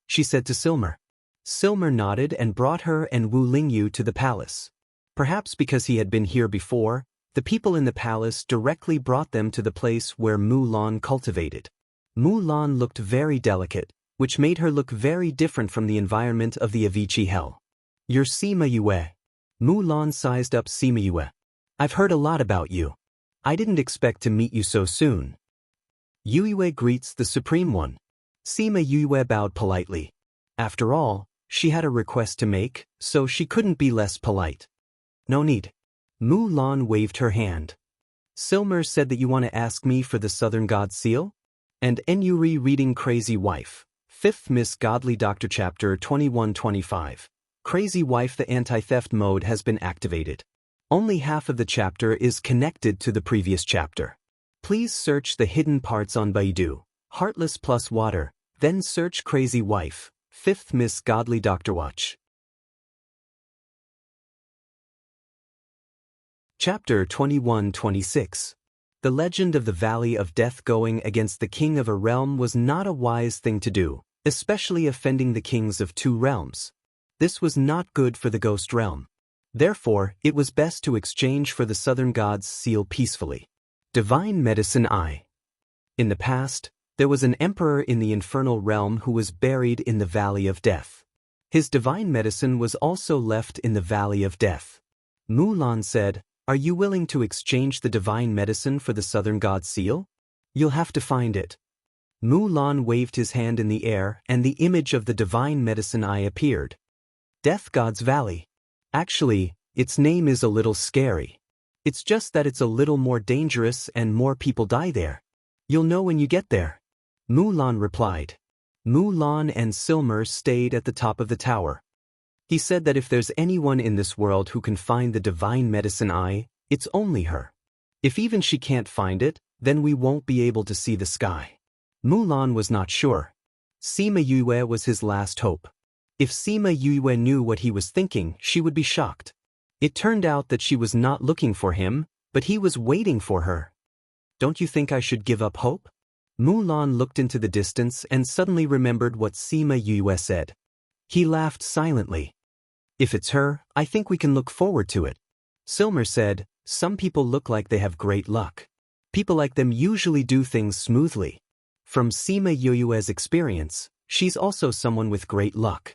she said to Silmer. Silmer nodded and brought her and Wu Lingyu to the palace. Perhaps because he had been here before, the people in the palace directly brought them to the place where Mulan cultivated. Mulan looked very delicate, which made her look very different from the environment of the Avicii Hell. You're Sima Yue. Mulan sized up Sima Yue. I've heard a lot about you. I didn't expect to meet you so soon. Yue greets the Supreme One. Sima Yue bowed politely. After all, she had a request to make, so she couldn't be less polite. No need. Mulan waved her hand. Silmer said that you want to ask me for the Southern God Seal? And Enuri reading Crazy Wife. 5th Miss Godly Doctor Chapter 2125. Crazy Wife. The anti-theft mode has been activated. Only half of the chapter is connected to the previous chapter. Please search the hidden parts on Baidu. Heartless plus water, then search Crazy Wife. 5th Miss Godly Doctor Watch. Chapter 2126. The legend of the Valley of Death. Going against the king of a realm was not a wise thing to do, especially offending the kings of two realms. This was not good for the ghost realm. Therefore, it was best to exchange for the Southern God's seal peacefully. Divine Medicine Eye. In the past, there was an emperor in the infernal realm who was buried in the Valley of Death. His divine medicine was also left in the Valley of Death. Mulan said, "Are you willing to exchange the divine medicine for the Southern God seal? You'll have to find it." Mulan waved his hand in the air and the image of the divine medicine eye appeared. Death God's Valley. Actually, its name is a little scary. It's just that it's a little more dangerous and more people die there. You'll know when you get there. Mulan replied. Mulan and Silmer stayed at the top of the tower. He said that if there's anyone in this world who can find the divine medicine eye, it's only her. If even she can't find it, then we won't be able to see the sky. Mulan was not sure. Sima Yue was his last hope. If Sima Yue knew what he was thinking, she would be shocked. It turned out that she was not looking for him, but he was waiting for her. Don't you think I should give up hope? Mulan looked into the distance and suddenly remembered what Sima Yue said. He laughed silently. If it's her, I think we can look forward to it. Silmer said, some people look like they have great luck. People like them usually do things smoothly. From Sima Yue's experience, she's also someone with great luck.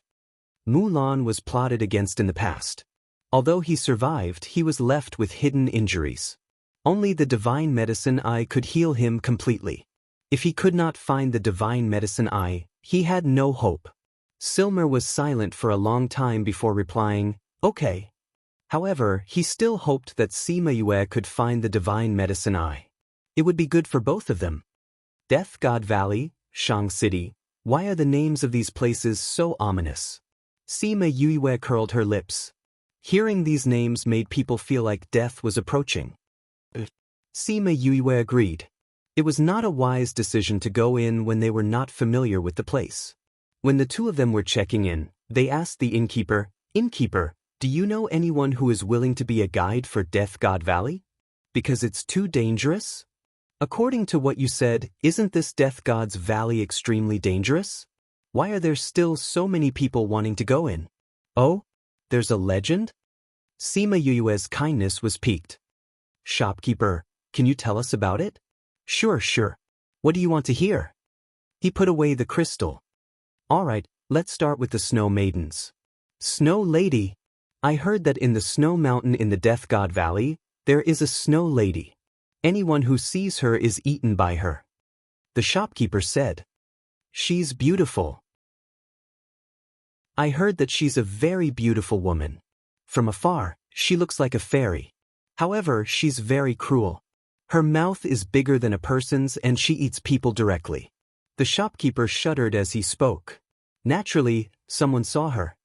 Mulan was plotted against in the past. Although he survived, he was left with hidden injuries. Only the divine medicine eye could heal him completely. If he could not find the divine medicine eye, he had no hope. Silmer was silent for a long time before replying, okay. However, he still hoped that Sima Yue could find the divine medicine eye. It would be good for both of them. Death God Valley, Shang City, why are the names of these places so ominous? Sima Yue curled her lips. Hearing these names made people feel like death was approaching. Sima Yue agreed. It was not a wise decision to go in when they were not familiar with the place. When the two of them were checking in, they asked the innkeeper, "Innkeeper, do you know anyone who is willing to be a guide for Death God Valley? Because it's too dangerous?" According to what you said, isn't this Death God's Valley extremely dangerous? Why are there still so many people wanting to go in? Oh? There's a legend? Sima Yue's kindness was piqued. Shopkeeper, can you tell us about it? Sure. What do you want to hear? He put away the crystal. Alright, let's start with the Snow Maidens. Snow Lady. I heard that in the Snow Mountain in the Death God Valley, there is a Snow Lady. Anyone who sees her is eaten by her. The shopkeeper said. She's beautiful. I heard that she's a very beautiful woman. From afar, she looks like a fairy. However, she's very cruel. Her mouth is bigger than a person's and she eats people directly. The shopkeeper shuddered as he spoke. Naturally, someone saw her.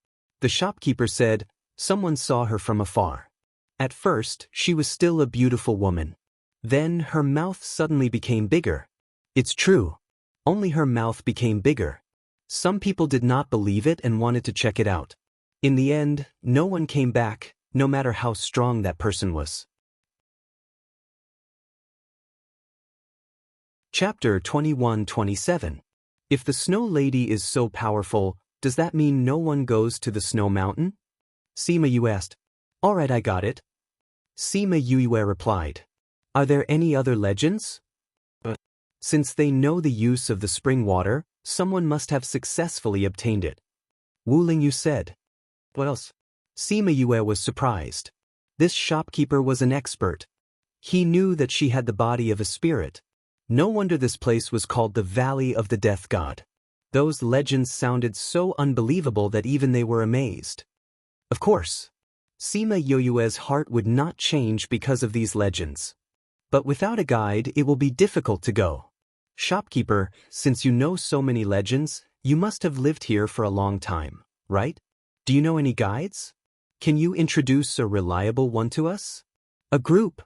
The shopkeeper said, someone saw her from afar. At first, she was still a beautiful woman. Then her mouth suddenly became bigger. It's true. Only her mouth became bigger. Some people did not believe it and wanted to check it out. In the end, no one came back, no matter how strong that person was. Chapter 21-27. If the Snow Lady is so powerful, does that mean no one goes to the Snow Mountain? Sima Yue asked. Alright, I got it. Sima Yue replied. Are there any other legends? Since they know the use of the spring water, someone must have successfully obtained it. Wu Lingyu said. What else? Sima Yue was surprised. This shopkeeper was an expert. He knew that she had the body of a spirit. No wonder this place was called the Valley of the Death God. Those legends sounded so unbelievable that even they were amazed. Of course, Sima Yue's heart would not change because of these legends. But without a guide, it will be difficult to go. Shopkeeper, since you know so many legends, you must have lived here for a long time, right? Do you know any guides? Can you introduce a reliable one to us? A group.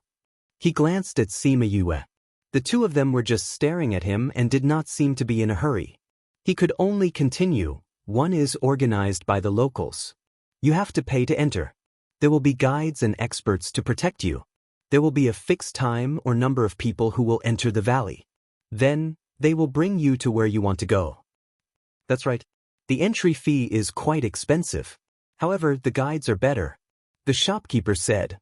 He glanced at Sima Yue. The two of them were just staring at him and did not seem to be in a hurry. He could only continue. One is organized by the locals. You have to pay to enter. There will be guides and experts to protect you. There will be a fixed time or number of people who will enter the valley. Then, they will bring you to where you want to go. That's right. The entry fee is quite expensive. However, the guides are better. The shopkeeper said.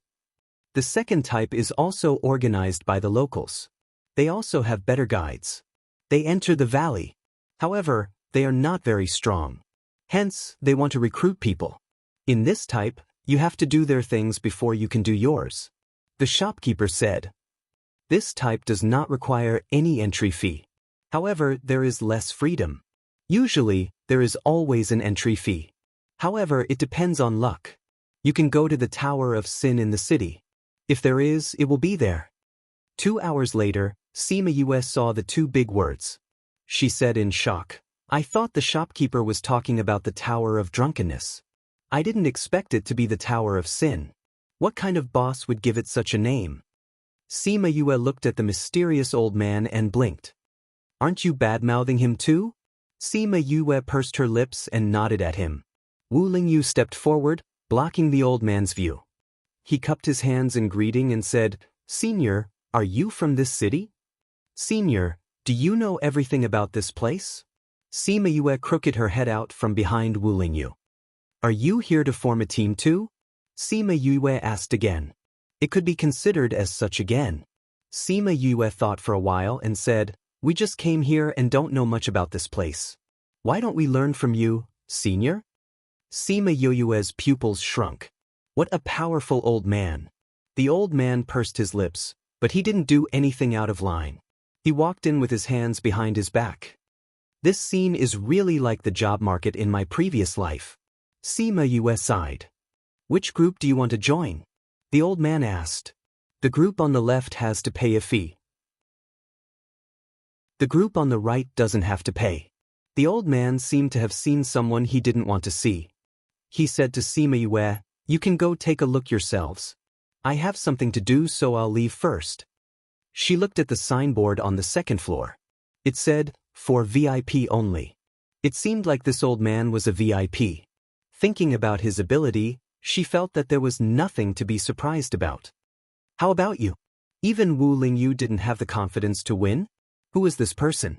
The second type is also organized by the locals. They also have better guides. They enter the valley. However, they are not very strong. Hence, they want to recruit people. In this type, you have to do their things before you can do yours. The shopkeeper said. This type does not require any entry fee. However, there is less freedom. Usually, there is always an entry fee. However, it depends on luck. You can go to the Tower of Sin in the city. If there is, it will be there. 2 hours later, Sima Yue saw the two big words. She said in shock, I thought the shopkeeper was talking about the Tower of Drunkenness. I didn't expect it to be the Tower of Sin. What kind of boss would give it such a name? Sima Yue looked at the mysterious old man and blinked. Aren't you bad-mouthing him too? Sima Yue pursed her lips and nodded at him. Wu Lingyu stepped forward, blocking the old man's view. He cupped his hands in greeting and said, Senior, are you from this city? Senior, do you know everything about this place? Sima Yue crooked her head out from behind Wu Lingyu. Are you here to form a team too? Sima Yue asked again. It could be considered as such again. Sima Yue thought for a while and said, We just came here and don't know much about this place. Why don't we learn from you, Senior? Sima Yue's pupils shrunk. What a powerful old man. The old man pursed his lips, but he didn't do anything out of line. He walked in with his hands behind his back. This scene is really like the job market in my previous life. Sima Yue sighed. Which group do you want to join? The old man asked. The group on the left has to pay a fee. The group on the right doesn't have to pay. The old man seemed to have seen someone he didn't want to see. He said to Sima Yue, You can go take a look yourselves. I have something to do, so I'll leave first. She looked at the signboard on the second floor. It said, For VIP only. It seemed like this old man was a VIP. Thinking about his ability, she felt that there was nothing to be surprised about. How about you? Even Wu Lingyu didn't have the confidence to win? Who is this person?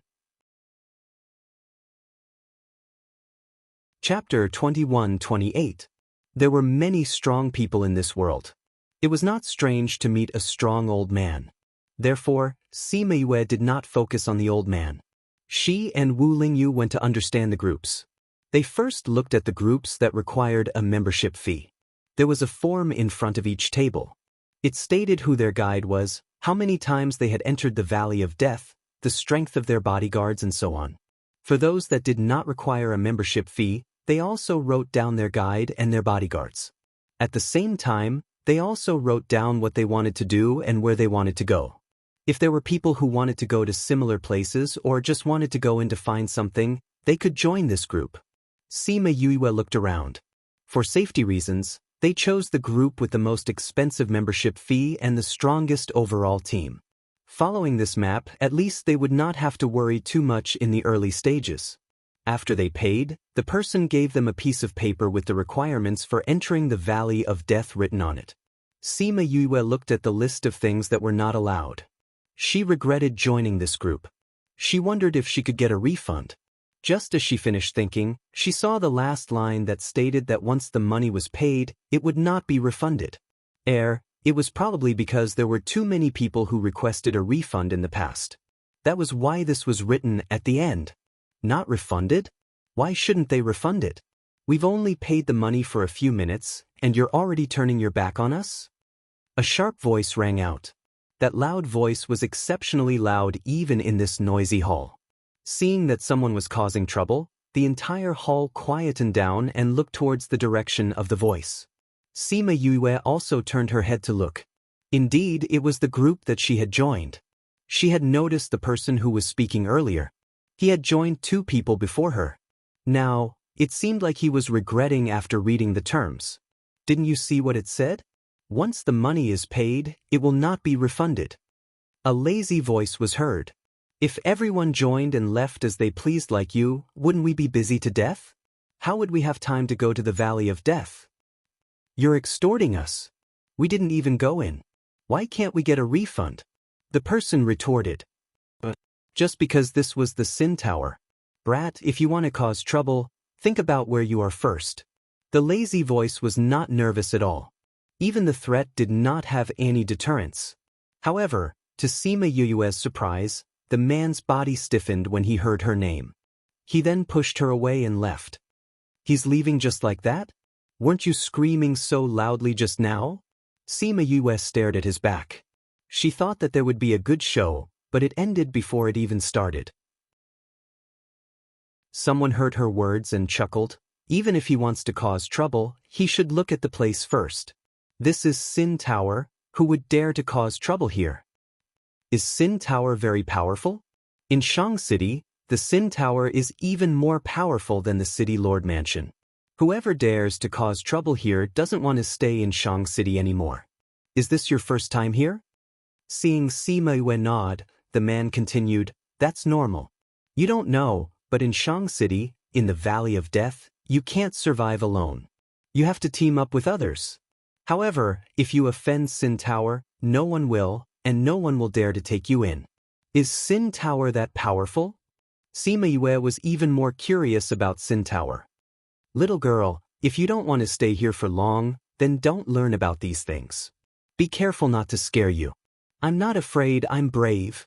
Chapter 21-28. There were many strong people in this world. It was not strange to meet a strong old man. Therefore, Sima Yue did not focus on the old man. She and Wu Lingyu went to understand the groups. They first looked at the groups that required a membership fee. There was a form in front of each table. It stated who their guide was, how many times they had entered the Valley of Death, the strength of their bodyguards, and so on. For those that did not require a membership fee, they also wrote down their guide and their bodyguards. At the same time, they also wrote down what they wanted to do and where they wanted to go. If there were people who wanted to go to similar places or just wanted to go in to find something, they could join this group. Sima Yue looked around. For safety reasons, they chose the group with the most expensive membership fee and the strongest overall team. Following this map, at least they would not have to worry too much in the early stages. After they paid, the person gave them a piece of paper with the requirements for entering the Valley of Death written on it. Sima Yue looked at the list of things that were not allowed. She regretted joining this group. She wondered if she could get a refund. Just as she finished thinking, she saw the last line that stated that once the money was paid, it would not be refunded. It was probably because there were too many people who requested a refund in the past. That was why this was written at the end. Not refunded? Why shouldn't they refund it? We've only paid the money for a few minutes, and you're already turning your back on us? A sharp voice rang out. That loud voice was exceptionally loud even in this noisy hall. Seeing that someone was causing trouble, the entire hall quietened down and looked towards the direction of the voice. Sima Yue also turned her head to look. Indeed, it was the group that she had joined. She had noticed the person who was speaking earlier. He had joined 2 people before her. Now, it seemed like he was regretting after reading the terms. Didn't you see what it said? Once the money is paid, it will not be refunded. A lazy voice was heard. If everyone joined and left as they pleased like you, wouldn't we be busy to death? How would we have time to go to the Valley of Death? You're extorting us. We didn't even go in. Why can't we get a refund? The person retorted. But just because this was the Sin Tower. Brat, if you want to cause trouble, think about where you are first. The lazy voice was not nervous at all. Even the threat did not have any deterrence. However, to Sima Yue's surprise, the man's body stiffened when he heard her name. He then pushed her away and left. He's leaving just like that? Weren't you screaming so loudly just now? Sima Yue stared at his back. She thought that there would be a good show, but it ended before it even started. Someone heard her words and chuckled. Even if he wants to cause trouble, he should look at the place first. This is Sin Tower. Who would dare to cause trouble here? Is Sin Tower very powerful? In Shang City, the Sin Tower is even more powerful than the City Lord Mansion. Whoever dares to cause trouble here doesn't want to stay in Shang City anymore. Is this your first time here? Seeing Sima Yue nod, the man continued, that's normal. You don't know, but in Shang City, in the Valley of Death, you can't survive alone. You have to team up with others. However, if you offend Sin Tower, no one will, and no one will dare to take you in. Is Sin Tower that powerful? Sima Yue was even more curious about Sin Tower. Little girl, if you don't want to stay here for long, then don't learn about these things. Be careful not to scare you. I'm not afraid, I'm brave.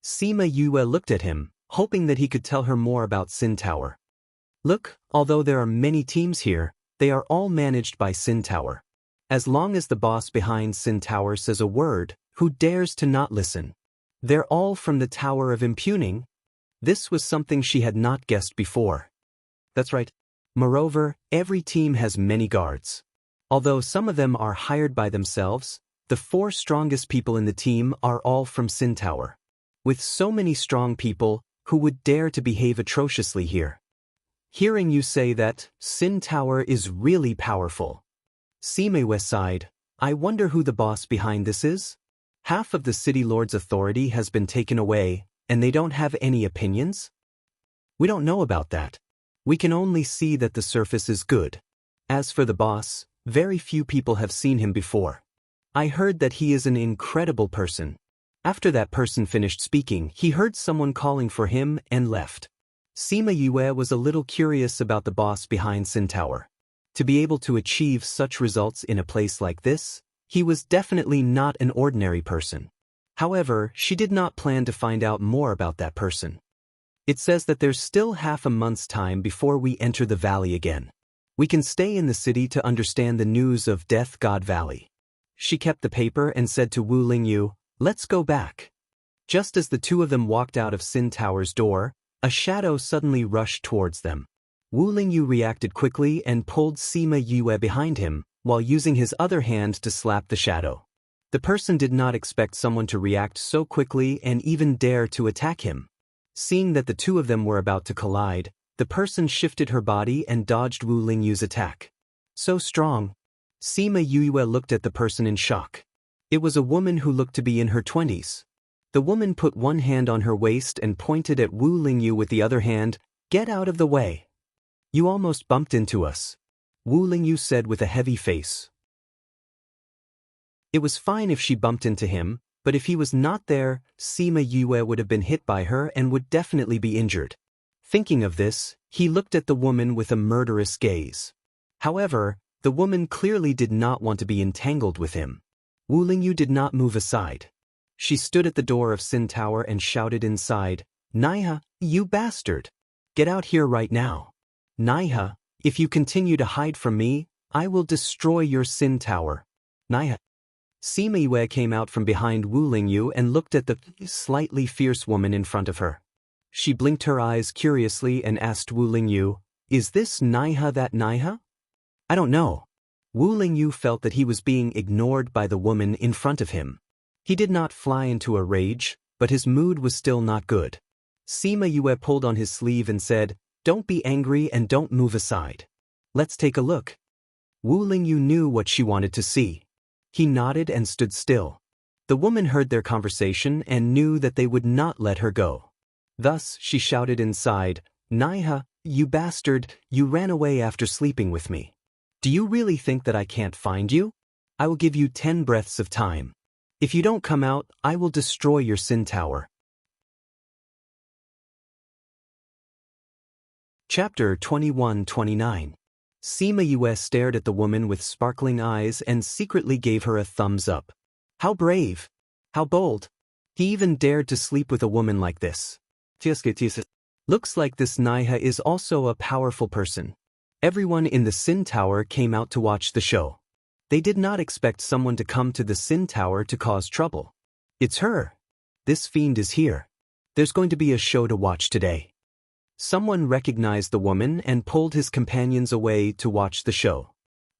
Sima Yue looked at him, hoping that he could tell her more about Sin Tower. Look, although there are many teams here, they are all managed by Sin Tower. As long as the boss behind Sin Tower says a word, who dares to not listen? They're all from the Tower of Impugning. This was something she had not guessed before. That's right. Moreover, every team has many guards. Although some of them are hired by themselves, the 4 strongest people in the team are all from Sin Tower. With so many strong people, who would dare to behave atrociously here? Hearing you say that, Sin Tower is really powerful. Sima Yue sighed. I wonder who the boss behind this is? Half of the City Lord's authority has been taken away, and they don't have any opinions? We don't know about that. We can only see that the surface is good. As for the boss, very few people have seen him before. I heard that he is an incredible person. After that person finished speaking, he heard someone calling for him and left. Sima Yue was a little curious about the boss behind Sin Tower. To be able to achieve such results in a place like this, he was definitely not an ordinary person. However, she did not plan to find out more about that person. It says that there's still half a month's time before we enter the valley again. We can stay in the city to understand the news of Death God Valley. She kept the paper and said to Wu Lingyu, "Let's go back." Just as the two of them walked out of Sin Tower's door, a shadow suddenly rushed towards them. Wu Lingyu reacted quickly and pulled Sima Yue behind him, while using his other hand to slap the shadow. The person did not expect someone to react so quickly and even dare to attack him. Seeing that the two of them were about to collide, the person shifted her body and dodged Wu Lingyu's attack. So strong. Sima Yue looked at the person in shock. It was a woman who looked to be in her 20s. The woman put one hand on her waist and pointed at Wu Lingyu with the other hand. "Get out of the way. You almost bumped into us," Wu Lingyu said with a heavy face. It was fine if she bumped into him, but if he was not there, Sima Yue would have been hit by her and would definitely be injured. Thinking of this, he looked at the woman with a murderous gaze. However, the woman clearly did not want to be entangled with him. Wu Lingyu did not move aside. She stood at the door of Sin Tower and shouted inside, "Naiha, you bastard! Get out here right now. Naiha, if you continue to hide from me, I will destroy your Sin Tower. Naiha." Sima Yue came out from behind Wu Lingyu and looked at the slightly fierce woman in front of her. She blinked her eyes curiously and asked Wu Lingyu, "Is this Naiha that Naiha?" "I don't know." Wu Lingyu felt that he was being ignored by the woman in front of him. He did not fly into a rage, but his mood was still not good. Sima Yue pulled on his sleeve and said, "Don't be angry and don't move aside. Let's take a look." Wu Lingyu knew what she wanted to see. He nodded and stood still. The woman heard their conversation and knew that they would not let her go. Thus, she shouted inside, "Naiha, you bastard, you ran away after sleeping with me. Do you really think that I can't find you? I will give you 10 breaths of time. If you don't come out, I will destroy your Sin Tower." Chapter 21-29. Sima Yue stared at the woman with sparkling eyes and secretly gave her a thumbs up. How brave! How bold! He even dared to sleep with a woman like this. Looks like this Naiha is also a powerful person. Everyone in the Sin Tower came out to watch the show. They did not expect someone to come to the Sin Tower to cause trouble. It's her. This fiend is here. There's going to be a show to watch today. Someone recognized the woman and pulled his companions away to watch the show.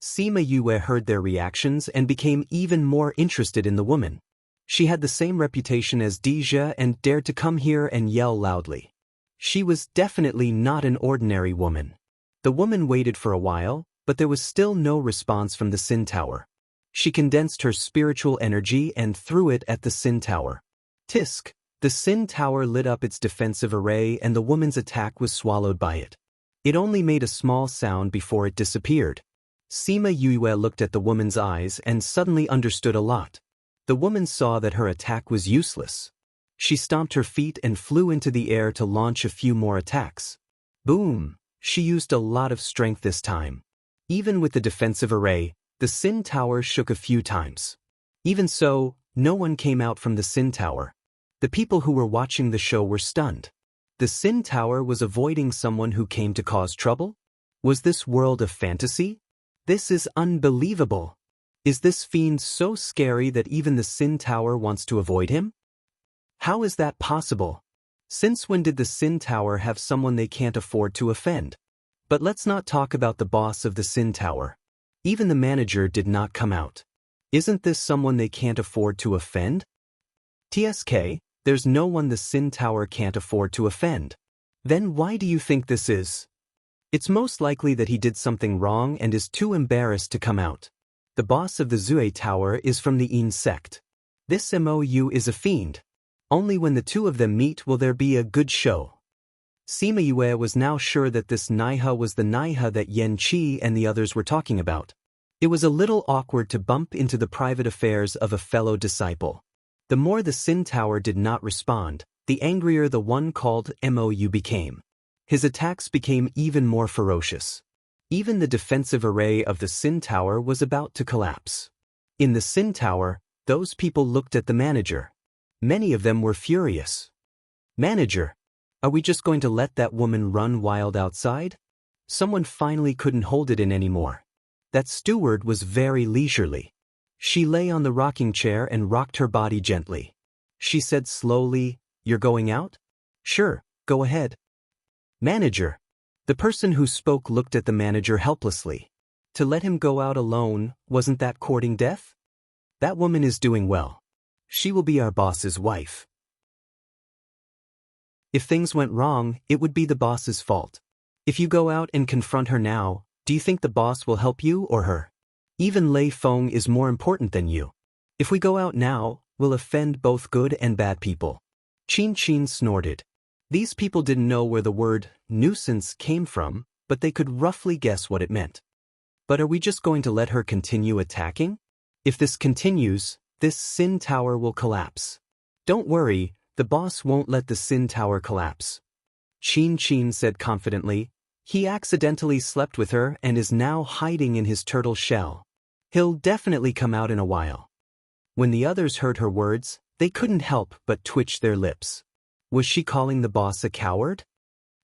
Sima Yue heard their reactions and became even more interested in the woman. She had the same reputation as Deja and dared to come here and yell loudly. She was definitely not an ordinary woman. The woman waited for a while, but there was still no response from the Sin Tower. She condensed her spiritual energy and threw it at the Sin Tower. Tisk! The Sin Tower lit up its defensive array and the woman's attack was swallowed by it. It only made a small sound before it disappeared. Sima Yue looked at the woman's eyes and suddenly understood a lot. The woman saw that her attack was useless. She stomped her feet and flew into the air to launch a few more attacks. Boom! She used a lot of strength this time. Even with the defensive array, the Sin Tower shook a few times. Even so, no one came out from the Sin Tower. The people who were watching the show were stunned. The Sin Tower was avoiding someone who came to cause trouble? Was this world a fantasy? This is unbelievable. Is this fiend so scary that even the Sin Tower wants to avoid him? How is that possible? Since when did the Sin Tower have someone they can't afford to offend? But let's not talk about the boss of the Sin Tower. Even the manager did not come out. Isn't this someone they can't afford to offend? TSK, there's no one the Sin Tower can't afford to offend. Then why do you think this is? It's most likely that he did something wrong and is too embarrassed to come out. The boss of the Zue Tower is from the Yin sect. This MOU is a fiend. Only when the two of them meet will there be a good show. Sima Yue was now sure that this Naiha was the Naiha that Yan Qi and the others were talking about. It was a little awkward to bump into the private affairs of a fellow disciple. The more the Sin Tower did not respond, the angrier the one called Mou became. His attacks became even more ferocious. Even the defensive array of the Sin Tower was about to collapse. In the Sin Tower, those people looked at the manager. Many of them were furious. "Manager, are we just going to let that woman run wild outside?" Someone finally couldn't hold it in anymore. That steward was very leisurely. She lay on the rocking chair and rocked her body gently. She said slowly, "You're going out?" "Sure, go ahead." "Manager." The person who spoke looked at the manager helplessly. To let him go out alone, wasn't that courting death? "That woman is doing well. She will be our boss's wife. If things went wrong, it would be the boss's fault. If you go out and confront her now, do you think the boss will help you or her? Even Lei Feng is more important than you. If we go out now, we'll offend both good and bad people." Qin Qin snorted. These people didn't know where the word nuisance came from, but they could roughly guess what it meant. "But are we just going to let her continue attacking? If this continues, this Sin Tower will collapse." "Don't worry, the boss won't let the Sin Tower collapse," Qin Qin said confidently. "He accidentally slept with her and is now hiding in his turtle shell. He'll definitely come out in a while." When the others heard her words, they couldn't help but twitch their lips. Was she calling the boss a coward?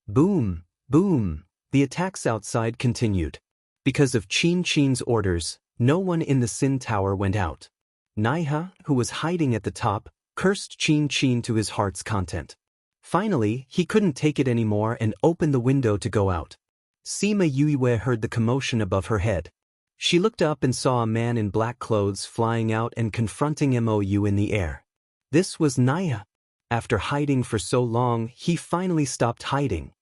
Boom, boom, the attacks outside continued. Because of Qin Qin's orders, no one in the Sin Tower went out. Naiha, who was hiding at the top, cursed Qin Qin to his heart's content. Finally, he couldn't take it anymore and opened the window to go out. Sima Yuiwei heard the commotion above her head. She looked up and saw a man in black clothes flying out and confronting Mou in the air. This was Naiha. After hiding for so long, he finally stopped hiding.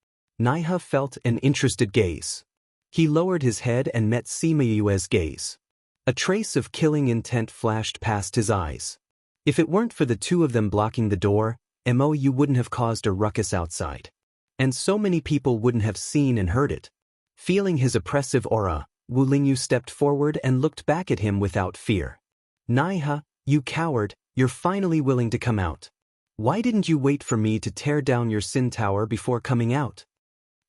Naiha felt an interested gaze. He lowered his head and met Sima Yuiwei's gaze. A trace of killing intent flashed past his eyes. If it weren't for the two of them blocking the door, Mou wouldn't have caused a ruckus outside. And so many people wouldn't have seen and heard it. Feeling his oppressive aura, Wu Lingyu stepped forward and looked back at him without fear. "Naiha, you coward, you're finally willing to come out. Why didn't you wait for me to tear down your Sin Tower before coming out?"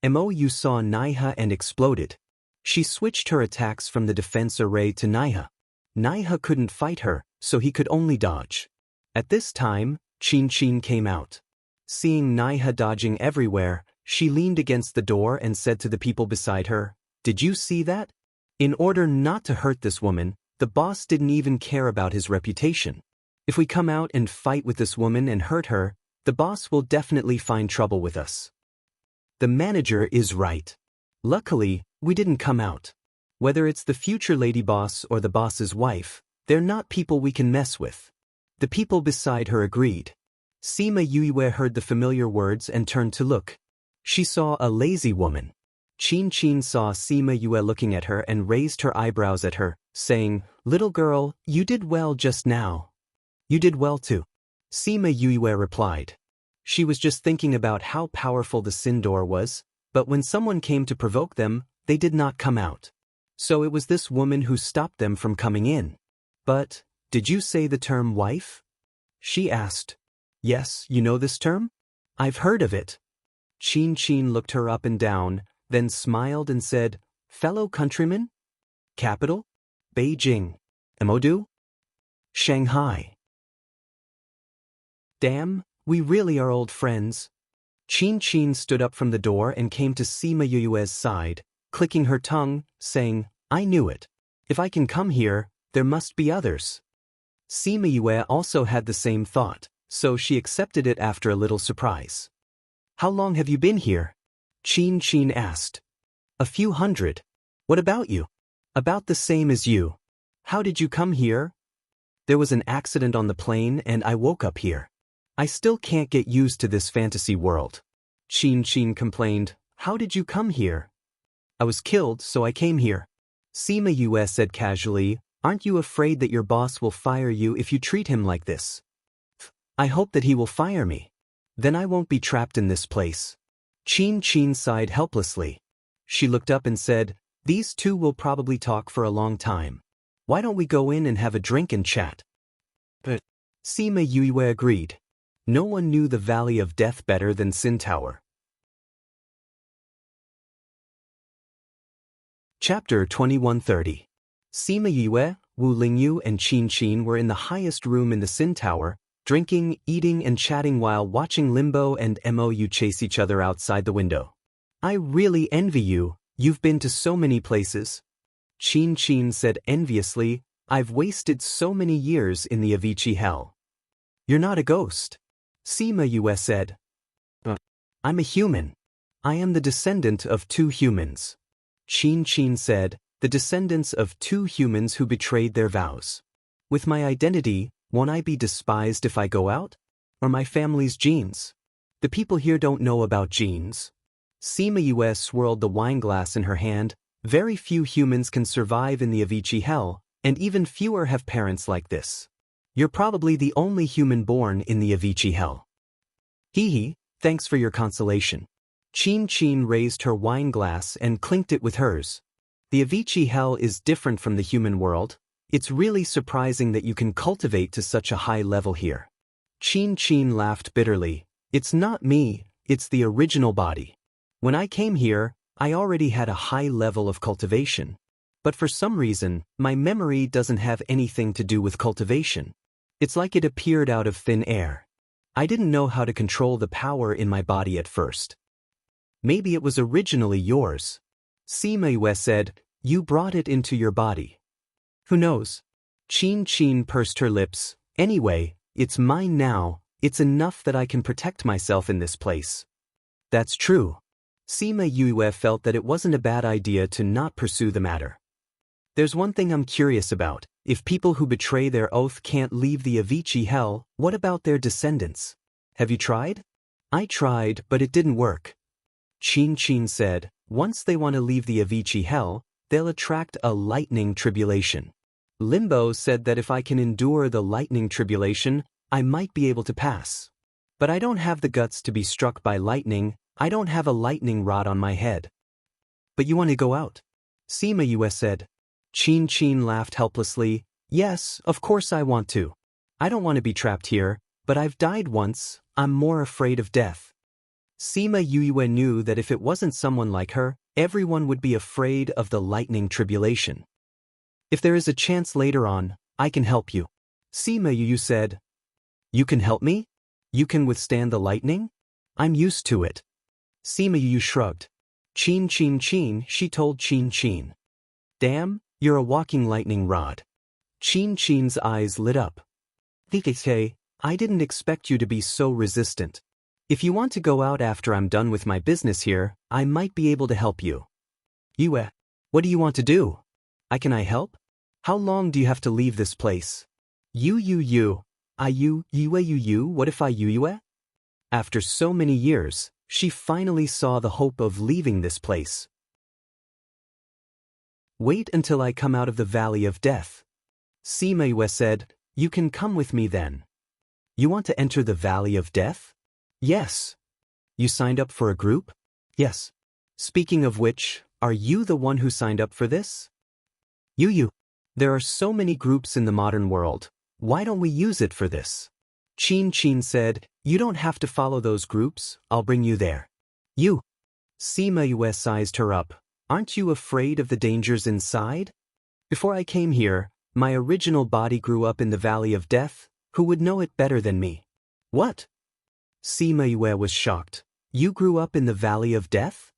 Mou saw Naiha and exploded. She switched her attacks from the defense array to Naiha. Naiha couldn't fight her, so he could only dodge. At this time, Qin Qin came out. Seeing Naiha dodging everywhere, she leaned against the door and said to the people beside her, "Did you see that?" In order not to hurt this woman, the boss didn't even care about his reputation. If we come out and fight with this woman and hurt her, the boss will definitely find trouble with us. The manager is right. Luckily, we didn't come out. Whether it's the future lady boss or the boss's wife, they're not people we can mess with. The people beside her agreed. Sima Yuiwei heard the familiar words and turned to look. She saw a lazy woman. Qin Qin saw Sima Yue looking at her and raised her eyebrows at her, saying, "Little girl, you did well just now." "You did well too," Sima Yuiwei replied. She was just thinking about how powerful the Sin Door was, but when someone came to provoke them, they did not come out. So it was this woman who stopped them from coming in. "But, did you say the term wife?" she asked. "Yes, you know this term? I've heard of it." Qin Qin looked her up and down, then smiled and said, "Fellow countrymen? Capital? Beijing. Emodu? Shanghai. Damn, we really are old friends." Qin Qin stood up from the door and came to Sima Yuiwei's side, clicking her tongue, saying, "I knew it. If I can come here, there must be others." Sima Yue also had the same thought, so she accepted it after a little surprise. "How long have you been here?" Qin Qin asked. "A few hundred. What about you?" "About the same as you. How did you come here?" "There was an accident on the plane and I woke up here. I still can't get used to this fantasy world." Qin Qin complained, "How did you come here?" "I was killed, so I came here." Sima Yue said casually, "Aren't you afraid that your boss will fire you if you treat him like this?" "I hope that he will fire me. Then I won't be trapped in this place." Qin Qin sighed helplessly. She looked up and said, These two will probably talk for a long time. Why don't we go in and have a drink and chat? But Sima Yuiwei agreed. No one knew the Valley of Death better than Sin Tower. Chapter 2130. Sima Yuiwei, Wu Lingyu and Qin Qin were in the highest room in the Sin Tower, drinking, eating and chatting while watching Limbo and Mou chase each other outside the window. I really envy you, you've been to so many places. Qin Qin said enviously, I've wasted so many years in the Avicii hell. You're not a ghost. Sima Yuiwei said. I'm a human. I am the descendant of two humans. Qin Qin said, the descendants of two humans who betrayed their vows. With my identity, won't I be despised if I go out? Or my family's genes? The people here don't know about genes. Sima Yuiwei swirled the wine glass in her hand. Very few humans can survive in the Avicii hell, and even fewer have parents like this. You're probably the only human born in the Avicii hell. Hee hee, thanks for your consolation. Qin Qin raised her wine glass and clinked it with hers. The Avicii hell is different from the human world. It's really surprising that you can cultivate to such a high level here. Qin Qin laughed bitterly. It's not me, it's the original body. When I came here, I already had a high level of cultivation. But for some reason, my memory doesn't have anything to do with cultivation. It's like it appeared out of thin air. I didn't know how to control the power in my body at first. Maybe it was originally yours. Sima Yuiwei said, you brought it into your body. Who knows? Qin Qin pursed her lips. Anyway, it's mine now, it's enough that I can protect myself in this place. That's true. Sima Yuiwei felt that it wasn't a bad idea to not pursue the matter. There's one thing I'm curious about. If people who betray their oath can't leave the Avicii hell, what about their descendants? Have you tried? I tried, but it didn't work. Qin Qin said, once they want to leave the Avicii hell, they'll attract a lightning tribulation. Limbo said that if I can endure the lightning tribulation, I might be able to pass. But I don't have the guts to be struck by lightning. I don't have a lightning rod on my head. But you want to go out? Sima Yuiwei said. Qin Qin laughed helplessly. Yes, of course I want to. I don't want to be trapped here, but I've died once, I'm more afraid of death. Sima Yuiwei knew that if it wasn't someone like her, everyone would be afraid of the lightning tribulation. If there is a chance later on, I can help you. Sima Yuiwei said. You can help me? You can withstand the lightning? I'm used to it. Sima Yuiwei shrugged. Qin Qin Qin, she told Qin Qin. Damn, you're a walking lightning rod. Qin Qin's eyes lit up. Hey, I didn't expect you to be so resistant. If you want to go out after I'm done with my business here, I might be able to help you. Yuiwei, what do you want to do? Can I help? How long do you have to leave this place? Yuiwei, what if I Yuiwei? After so many years, she finally saw the hope of leaving this place. Wait until I come out of the Valley of Death. Sima Yuiwei said, you can come with me then. You want to enter the Valley of Death? Yes. You signed up for a group? Yes. Speaking of which, are you the one who signed up for this? Yuiwei. There are so many groups in the modern world. Why don't we use it for this? Qin Qin said, you don't have to follow those groups, I'll bring you there. You. Sima Yuiwei sized her up. Aren't you afraid of the dangers inside? Before I came here, my original body grew up in the Valley of Death. Who would know it better than me? What? Sima Yuiwei was shocked. You grew up in the Valley of Death?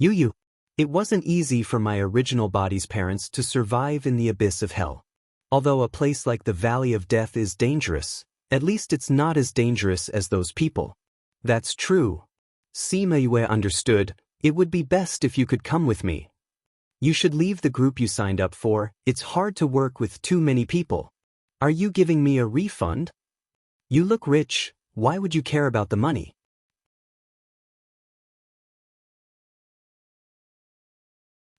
Yuiwei. It wasn't easy for my original body's parents to survive in the abyss of hell. Although a place like the Valley of Death is dangerous, at least it's not as dangerous as those people. That's true. Sima Yuiwei understood. It would be best if you could come with me. You should leave the group you signed up for. It's hard to work with too many people. Are you giving me a refund? You look rich. Why would you care about the money?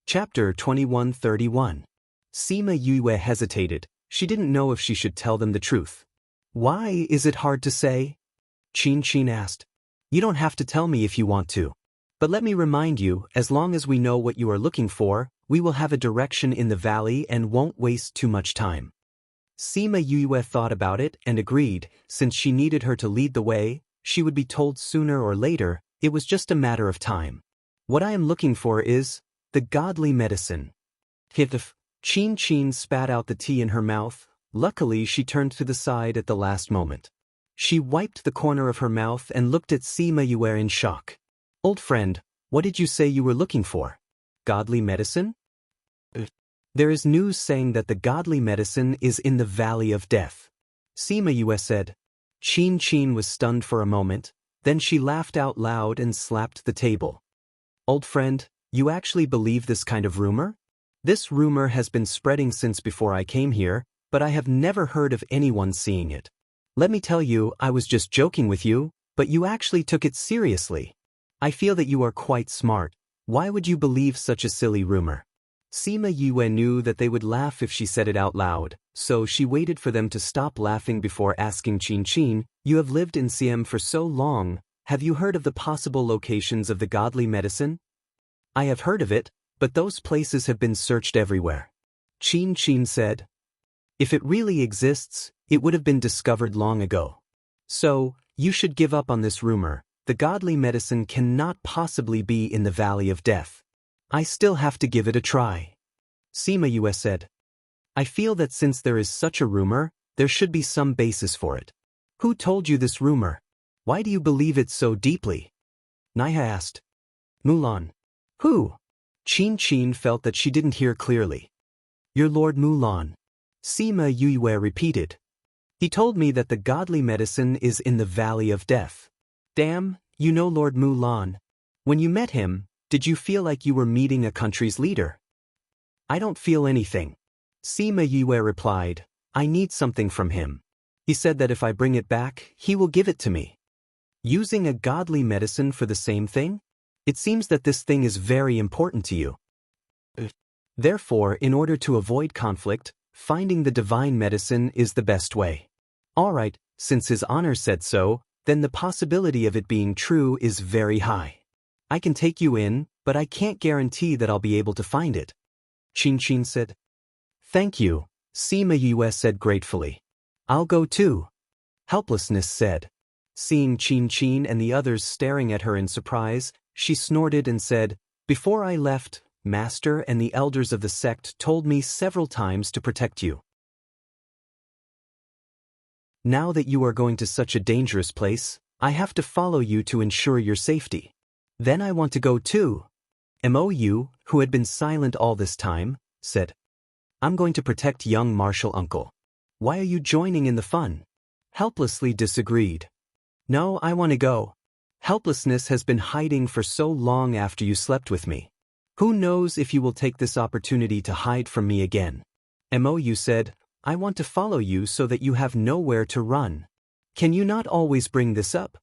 Chapter 2131. Sima Yuiwei hesitated. She didn't know if she should tell them the truth. Why is it hard to say? Qin Qin asked. You don't have to tell me if you want to. But let me remind you, as long as we know what you are looking for, We will have a direction in the valley and won't waste too much time. Sima Yue thought about it and agreed, since she needed her to lead the way, she would be told sooner or later, it was just a matter of time. What I am looking for is the godly medicine. Hithif. Chin spat out the tea in her mouth. Luckily she turned to the side at the last moment. She wiped the corner of her mouth and looked at Sima Yue in shock. Old friend, what did you say you were looking for? Godly medicine? There is news saying that the godly medicine is in the Valley of Death. Sima Yue said. Chin was stunned for a moment, then she laughed out loud and slapped the table. Old friend, you actually believe this kind of rumor? This rumor has been spreading since before I came here, but I have never heard of anyone seeing it. Let me tell you, I was just joking with you, but you actually took it seriously. I feel that you are quite smart. Why would you believe such a silly rumor? Sima Yue knew that they would laugh if she said it out loud, so she waited for them to stop laughing before asking Chin, you have lived in Siam for so long, have you heard of the possible locations of the godly medicine? I have heard of it, but those places have been searched everywhere. Chin said. If it really exists, it would have been discovered long ago. So, you should give up on this rumor. The godly medicine cannot possibly be in the Valley of Death. I still have to give it a try. Sima Yue said. I feel that since there is such a rumor, there should be some basis for it. Who told you this rumor? Why do you believe it so deeply? Naiha asked. Mulan. Who? Chin felt that she didn't hear clearly. Your Lord Mulan. Sima Yue repeated. He told me that the godly medicine is in the Valley of Death. Damn, you know Lord Mulan. When you met him, did you feel like you were meeting a country's leader? I don't feel anything. Sima Yue replied. I need something from him. He said that if I bring it back, he will give it to me. Using a godly medicine for the same thing? It seems that this thing is very important to you. Therefore, in order to avoid conflict, finding the divine medicine is the best way. Alright, since His Honor said so, then the possibility of it being true is very high. I can take you in, but I can't guarantee that I'll be able to find it. Chin said. Thank you, Sima Yue said gratefully. I'll go too. Helplessness said. Seeing Chin and the others staring at her in surprise, she snorted and said, Before I left, Master and the elders of the sect told me several times to protect you. Now that you are going to such a dangerous place, I have to follow you to ensure your safety. Then I want to go too. Mou, who had been silent all this time, said. I'm going to protect young Marshal Uncle. Why are you joining in the fun? Helplessly disagreed. No, I want to go. Helplessness has been hiding for so long after you slept with me. Who knows if you will take this opportunity to hide from me again? Mou said, I want to follow you so that you have nowhere to run. Can you not always bring this up?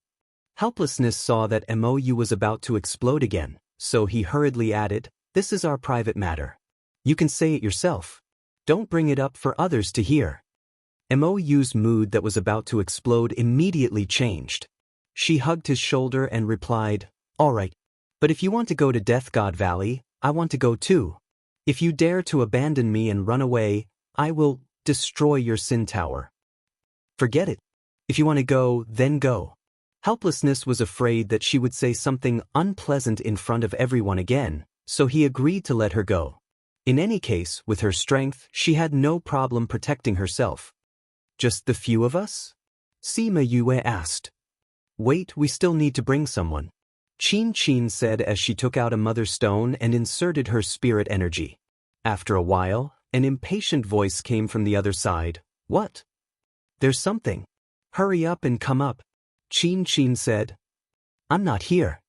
Helplessness saw that Mou was about to explode again, so he hurriedly added, This is our private matter. You can say it yourself. Don't bring it up for others to hear. Mou's mood that was about to explode immediately changed. She hugged his shoulder and replied, All right, but if you want to go to Death God Valley, I want to go too. If you dare to abandon me and run away, I will destroy your Sin Tower. Forget it. If you want to go, then go. Helplessness was afraid that she would say something unpleasant in front of everyone again, so he agreed to let her go. In any case, with her strength, she had no problem protecting herself. Just the few of us? Sima Yue asked. Wait, we still need to bring someone. Chin said as she took out a mother stone and inserted her spirit energy. After a while, an impatient voice came from the other side. What? There's something. Hurry up and come up. Chin said. I'm not here.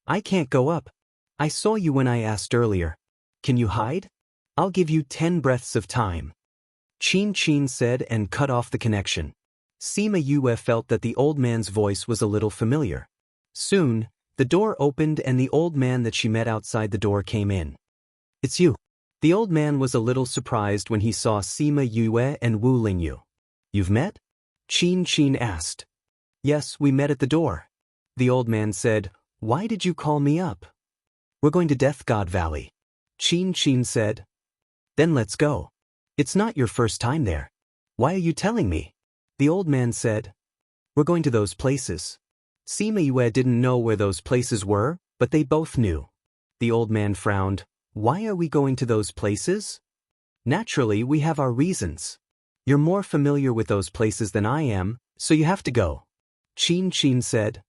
I can't go up. I saw you when I asked earlier. Can you hide? I'll give you 10 breaths of time. Chin said and cut off the connection. Sima Yue felt that the old man's voice was a little familiar. Soon, the door opened and the old man that she met outside the door came in. It's you. The old man was a little surprised when he saw Sima Yue and Wu Lingyu. You've met? Chin asked. Yes, we met at the door. The old man said, Why did you call me up? We're going to Death God Valley. Chin said. Then let's go. It's not your first time there. Why are you telling me? The old man said. We're going to those places. Sima Yue didn't know where those places were, but they both knew. The old man frowned. Why are we going to those places? Naturally, we have our reasons. You're more familiar with those places than I am, so you have to go. Chin said.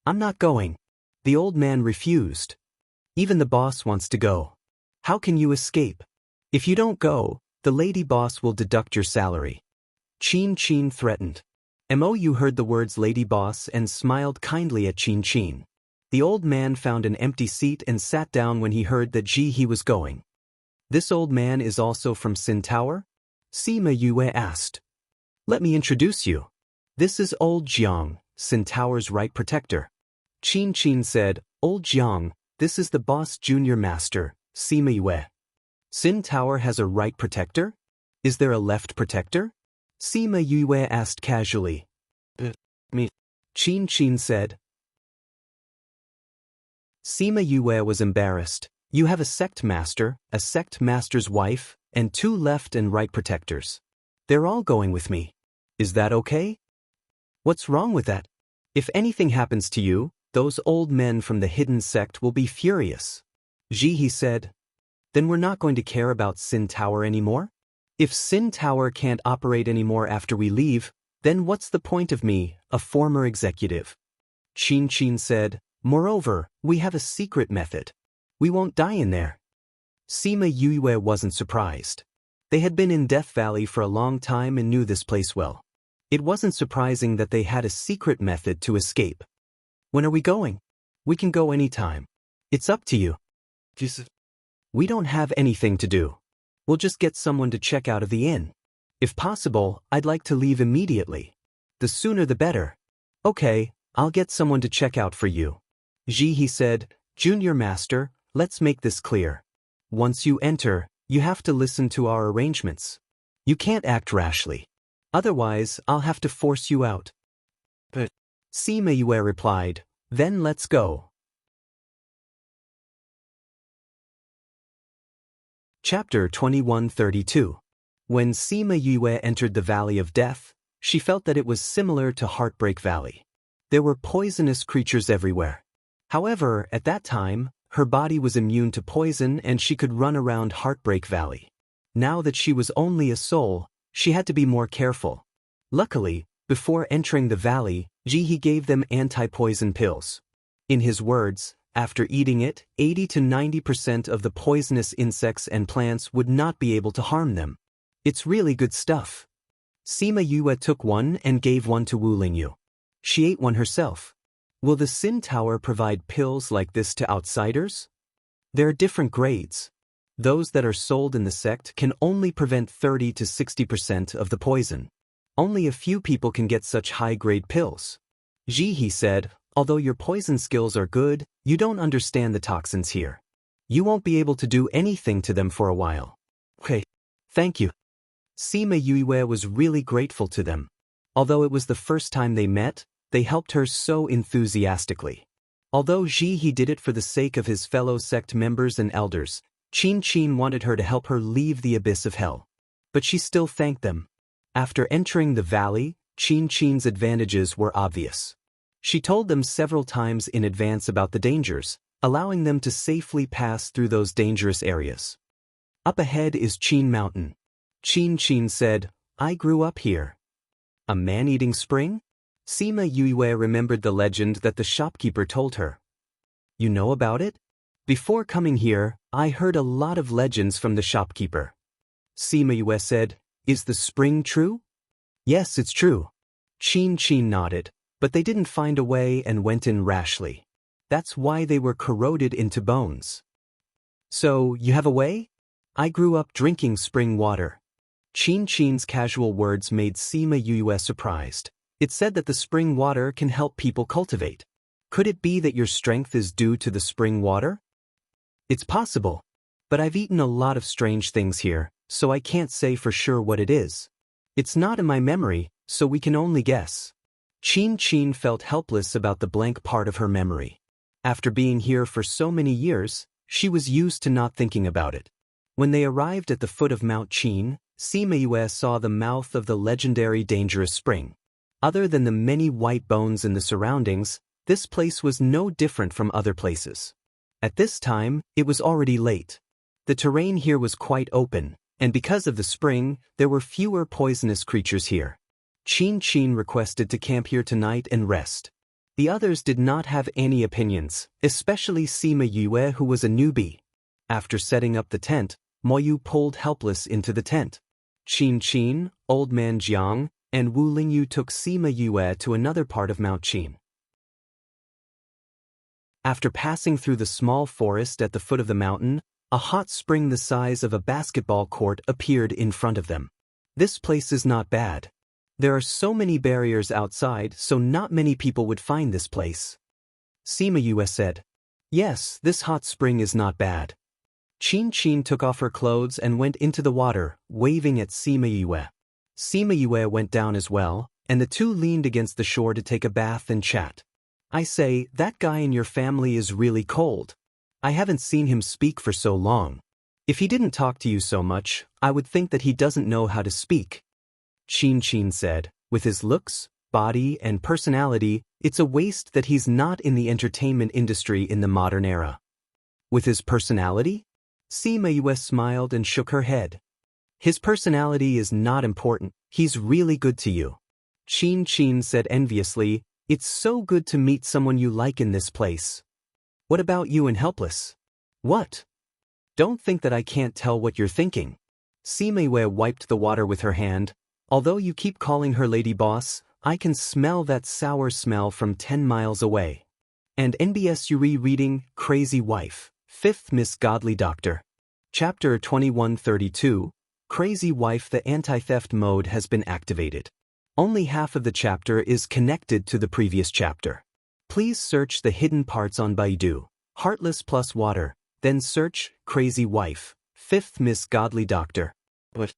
I'm not going. The old man refused. Even the boss wants to go. How can you escape? If you don't go, the lady boss will deduct your salary. Chin threatened. Mo heard the words lady boss and smiled kindly at Chin. The old man found an empty seat and sat down when he heard that he was going. This old man is also from Sin Tower? Sima Yue asked. Let me introduce you. This is Old Jiang, Sin Tower's right protector. Chin said, Old Jiang, this is the boss junior master, Sima Yue. Sin Tower has a right protector? Is there a left protector? Sima Yue asked casually. Me. Chin said. Sima Yue was embarrassed. You have a sect master, a sect master's wife, and 2 left and right protectors. They're all going with me. Is that okay? What's wrong with that? If anything happens to you, those old men from the hidden sect will be furious. He said. Then we're not going to care about Sin Tower anymore? If Sin Tower can't operate anymore after we leave, then what's the point of me, a former executive? Chin said. Moreover, we have a secret method. We won't die in there. Sima Yue wasn't surprised. They had been in Death Valley for a long time and knew this place well. It wasn't surprising that they had a secret method to escape. When are we going? We can go anytime. It's up to you. We don't have anything to do. We'll just get someone to check out of the inn. If possible, I'd like to leave immediately. The sooner the better. Okay, I'll get someone to check out for you. He said, Junior Master, let's make this clear. Once you enter, you have to listen to our arrangements. You can't act rashly. Otherwise, I'll have to force you out. But Sima Yue replied, Then let's go. Chapter 2132. When Sima Yue entered the Valley of Death, she felt that it was similar to Heartbreak Valley. There were poisonous creatures everywhere. However, at that time, her body was immune to poison and she could run around Heartbreak Valley. Now that she was only a soul, she had to be more careful. Luckily, before entering the valley, he gave them anti-poison pills. In his words, after eating it, 80 to 90% of the poisonous insects and plants would not be able to harm them. It's really good stuff. Sima Yue took one and gave one to Wu Lingyu. She ate one herself. Will the Sin Tower provide pills like this to outsiders? There are different grades. Those that are sold in the sect can only prevent 30 to 60% of the poison. Only a few people can get such high-grade pills. He said, although your poison skills are good, you don't understand the toxins here. You won't be able to do anything to them for a while. Okay, thank you. Sima Yue was really grateful to them. Although it was the first time they met, they helped her so enthusiastically. Although he did it for the sake of his fellow sect members and elders, Chin wanted her to help her leave the abyss of hell. But she still thanked them. After entering the valley, Chin's advantages were obvious. She told them several times in advance about the dangers, allowing them to safely pass through those dangerous areas. Up ahead is Qin Mountain. Chin said, I grew up here. A man-eating spring? Sima Yue remembered the legend that the shopkeeper told her. You know about it? Before coming here, I heard a lot of legends from the shopkeeper. Sima Yue said, Is the spring true? Yes, it's true. Chin nodded, but they didn't find a way and went in rashly. That's why they were corroded into bones. So, you have a way? I grew up drinking spring water. Chin's casual words made Sima Yue surprised. It said that the spring water can help people cultivate. Could it be that your strength is due to the spring water? It's possible. But I've eaten a lot of strange things here, so I can't say for sure what it is. It's not in my memory, so we can only guess. Chin felt helpless about the blank part of her memory. After being here for so many years, She was used to not thinking about it. When they arrived at the foot of Mount Qin, Sima Yue saw the mouth of the legendary dangerous spring. Other than the many white bones in the surroundings, this place was no different from other places. At this time, it was already late. The terrain here was quite open, and because of the spring, there were fewer poisonous creatures here. Qin requested to camp here tonight and rest. The others did not have any opinions, especially Sima Yue, who was a newbie. After setting up the tent, Moyu pulled helpless into the tent. Qin, Old Man Jiang, and Wu Lingyu took Sima Yue to another part of Mount Qin. After passing through the small forest at the foot of the mountain, a hot spring the size of a basketball court appeared in front of them. This place is not bad. There are so many barriers outside, so not many people would find this place. Sima Yue said. Yes, this hot spring is not bad. Qin took off her clothes and went into the water, waving at Sima Yue. Sima Yue went down as well, and the two leaned against the shore to take a bath and chat. I say, that guy in your family is really cold. I haven't seen him speak for so long. If he didn't talk to you so much, I would think that he doesn't know how to speak. Qin said, with his looks, body, and personality, it's a waste that he's not in the entertainment industry in the modern era. With his personality? Sima Yue smiled and shook her head. His personality is not important, he's really good to you. Qin said enviously, it's so good to meet someone you like in this place. What about you and Helpless? What? Don't think that I can't tell what you're thinking. Sima Yue wiped the water with her hand. Although you keep calling her Lady Boss, I can smell that sour smell from 10 miles away. And NBS Yuri reading, Crazy Wife, 5th Miss Godly Doctor. Chapter 2132, Crazy Wife. The anti-theft mode has been activated. Only half of the chapter is connected to the previous chapter. Please search the hidden parts on Baidu, Heartless plus Water, then search, Crazy Wife, 5th Miss Godly Doctor. What?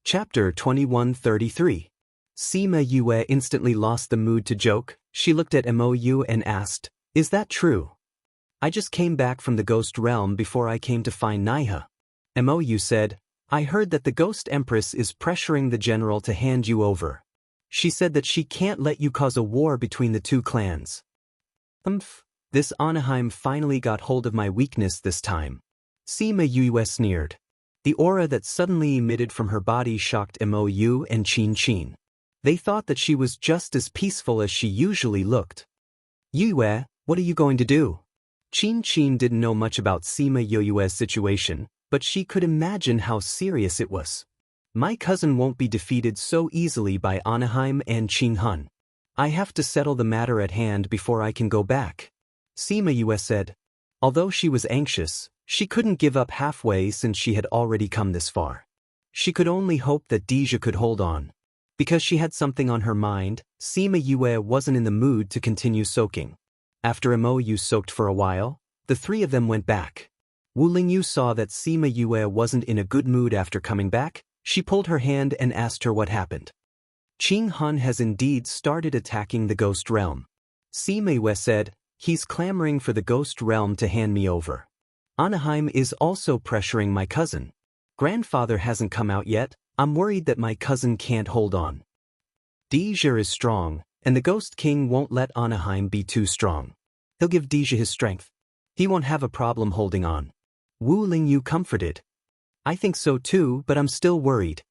Chapter 2133. Sima Yue instantly lost the mood to joke. She looked at Mou and asked, is that true? I just came back from the ghost realm before I came to find Naiha. Mou said, I heard that the ghost Empress is pressuring the general to hand you over. She said that she can't let you cause a war between the two clans. This Anaheim finally got hold of my weakness this time. Sima Yue sneered. The aura that suddenly emitted from her body shocked Mou and Qin. They thought that she was just as peaceful as she usually looked. Yue, what are you going to do? Qin didn't know much about Sima Yue's situation, but she could imagine how serious it was. My cousin won't be defeated so easily by Anaheim and Qinghun. I have to settle the matter at hand before I can go back. Sima Yue said. Although she was anxious, she couldn't give up halfway since she had already come this far. She could only hope that Deja could hold on. Because she had something on her mind, Sima Yue wasn't in the mood to continue soaking. After Mou soaked for a while, the three of them went back. Wu Lingyu saw that Sima Yue wasn't in a good mood after coming back. She pulled her hand and asked her what happened. Qinghun has indeed started attacking the ghost realm. Sima Yue said, he's clamoring for the ghost realm to hand me over. Anaheim is also pressuring my cousin. Grandfather hasn't come out yet, I'm worried that my cousin can't hold on. Deja is strong, and the Ghost King won't let Anaheim be too strong. He'll give Deja his strength. He won't have a problem holding on. Wu Lingyu comforted. I think so too, but I'm still worried.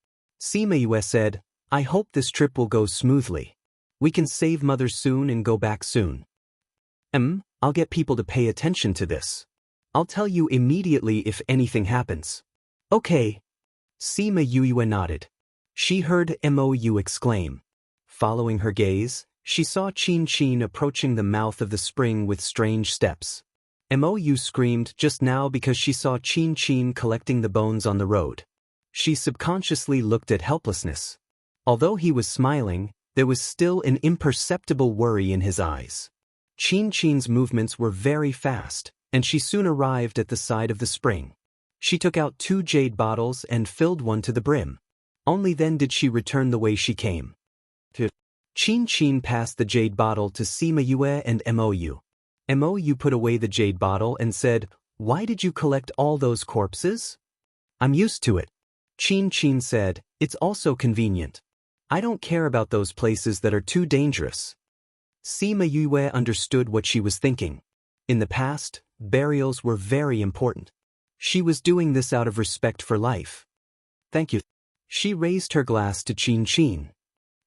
Sima Yue said, I hope this trip will go smoothly. We can save Mother soon and go back soon. I'll get people to pay attention to this. I'll tell you immediately if anything happens. Okay. Sima Yue nodded. She heard Mou exclaim. Following her gaze, she saw Qin approaching the mouth of the spring with strange steps. Mou screamed just now because she saw Qin collecting the bones on the road. She subconsciously looked at helplessness. Although he was smiling, there was still an imperceptible worry in his eyes. Qin's movements were very fast, and she soon arrived at the side of the spring. She took out 2 jade bottles and filled one to the brim. Only then did she return the way she came. Chin Chin passed the jade bottle to Sima Yue and Mou. Mou put away the jade bottle and said, "Why did you collect all those corpses?" "I'm used to it." Chin Chin said, "It's also convenient. I don't care about those places that are too dangerous." Sima Yue understood what she was thinking. In the past, burials were very important. She was doing this out of respect for life. "Thank you." She raised her glass to Chin Chin.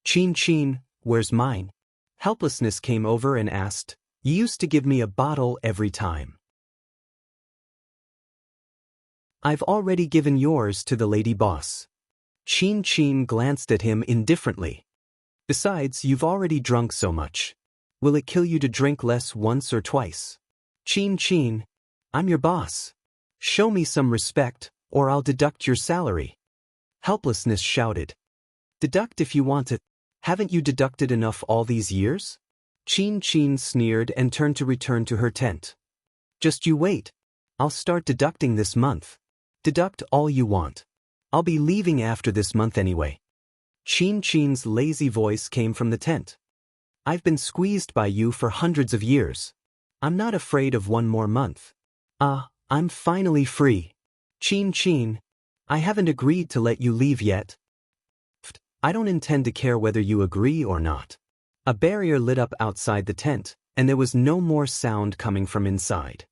"Chin Chin, where's mine?" Helplessness came over and asked, "You used to give me a bottle every time." "I've already given yours to the lady boss." Chin Chin glanced at him indifferently. "Besides, you've already drunk so much. Will it kill you to drink less once or twice?" "Chin Chin, I'm your boss. Show me some respect, or I'll deduct your salary." Helplessness shouted. "Deduct if you want it. Haven't you deducted enough all these years?" Chin Chin sneered and turned to return to her tent. "Just you wait. I'll start deducting this month. Deduct all you want. I'll be leaving after this month anyway." Chin Chin's lazy voice came from the tent. "I've been squeezed by you for hundreds of years. I'm not afraid of one more month. I'm finally free. Chin Chin, I haven't agreed to let you leave yet. I don't intend to care whether you agree or not." A barrier lit up outside the tent, and there was no more sound coming from inside.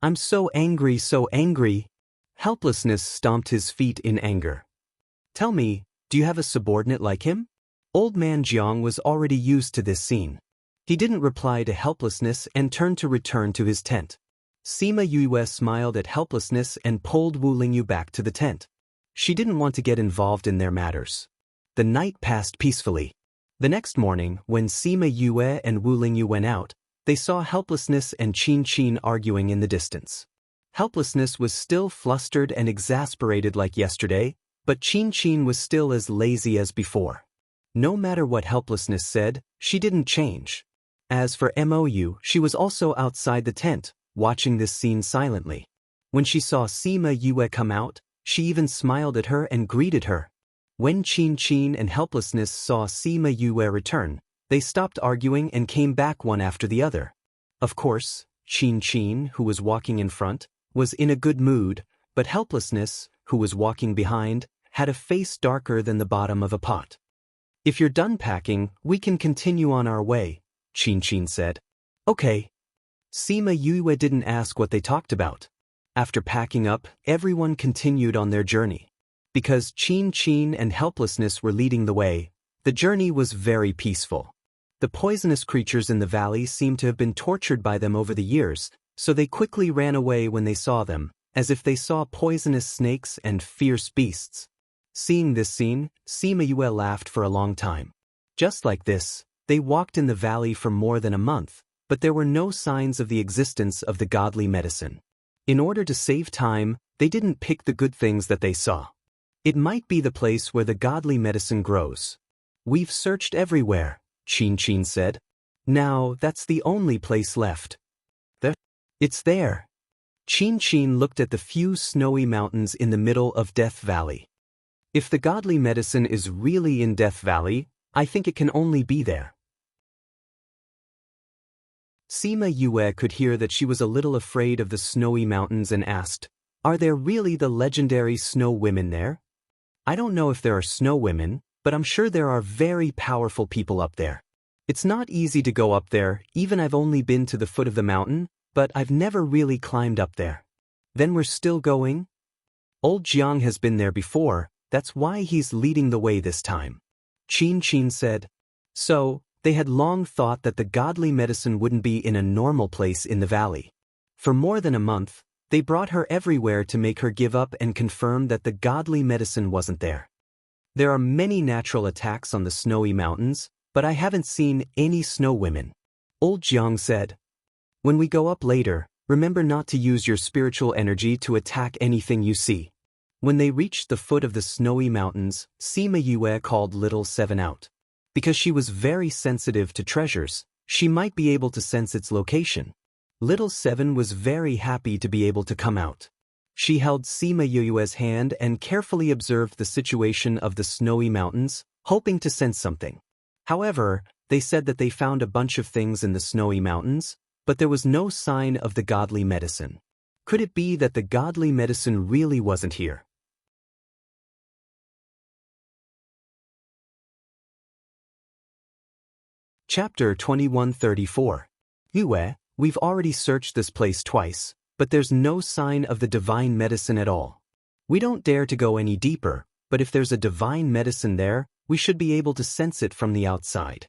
"I'm so angry, so angry." Helplessness stomped his feet in anger. "Tell me, do you have a subordinate like him?" Old Man Jiang was already used to this scene. He didn't reply to Helplessness and turned to return to his tent. Sima Yue smiled at Helplessness and pulled Wu Lingyu back to the tent. She didn't want to get involved in their matters. The night passed peacefully. The next morning, when Sima Yue and Wu Lingyu went out, they saw Helplessness and Chin Chin arguing in the distance. Helplessness was still flustered and exasperated like yesterday, but Chin Chin was still as lazy as before. No matter what Helplessness said, she didn't change. As for Mou, she was also outside the tent, watching this scene silently. When she saw Sima Yue come out, she even smiled at her and greeted her. When Chin Chin and Helplessness saw Sima Yue return, they stopped arguing and came back one after the other. Of course, Chin Chin, who was walking in front, was in a good mood, but Helplessness, who was walking behind, had a face darker than the bottom of a pot. "If you're done packing, we can continue on our way," Chin Chin said. "Okay." Sima Yue didn't ask what they talked about. After packing up, everyone continued on their journey. Because Chin Chin and Helplessness were leading the way, the journey was very peaceful. The poisonous creatures in the valley seemed to have been tortured by them over the years, so they quickly ran away when they saw them, as if they saw poisonous snakes and fierce beasts. Seeing this scene, Sima Yue laughed for a long time. Just like this, they walked in the valley for more than a month, but there were no signs of the existence of the godly medicine. In order to save time, they didn't pick the good things that they saw. It might be the place where the godly medicine grows. "We've searched everywhere," Chin Chin said. "Now that's the only place left." It's there." Chin Chin looked at the few snowy mountains in the middle of Death Valley. "If the godly medicine is really in Death Valley, I think it can only be there." Sima Yue could hear that she was a little afraid of the snowy mountains and asked, "Are there really the legendary snow women there?" "I don't know if there are snow women, but I'm sure there are very powerful people up there. It's not easy to go up there, even I've only been to the foot of the mountain, but I've never really climbed up there." "Then we're still going?" "Old Jiang has been there before, that's why he's leading the way this time," Chin Chin said. So, they had long thought that the godly medicine wouldn't be in a normal place in the valley. For more than a month, they brought her everywhere to make her give up and confirm that the godly medicine wasn't there. "There are many natural attacks on the snowy mountains, but I haven't seen any snow women," Old Jiang said. "When we go up later, remember not to use your spiritual energy to attack anything you see." When they reached the foot of the snowy mountains, Sima Yue called Little Seven out. Because she was very sensitive to treasures, she might be able to sense its location. Little Seven was very happy to be able to come out. She held Sima Yue's hand and carefully observed the situation of the snowy mountains, hoping to sense something. However, they said that they found a bunch of things in the snowy mountains, but there was no sign of the godly medicine. Could it be that the godly medicine really wasn't here? Chapter 2134. Yue, we've already searched this place twice, but there's no sign of the divine medicine at all. We don't dare to go any deeper, but if there's a divine medicine there, we should be able to sense it from the outside.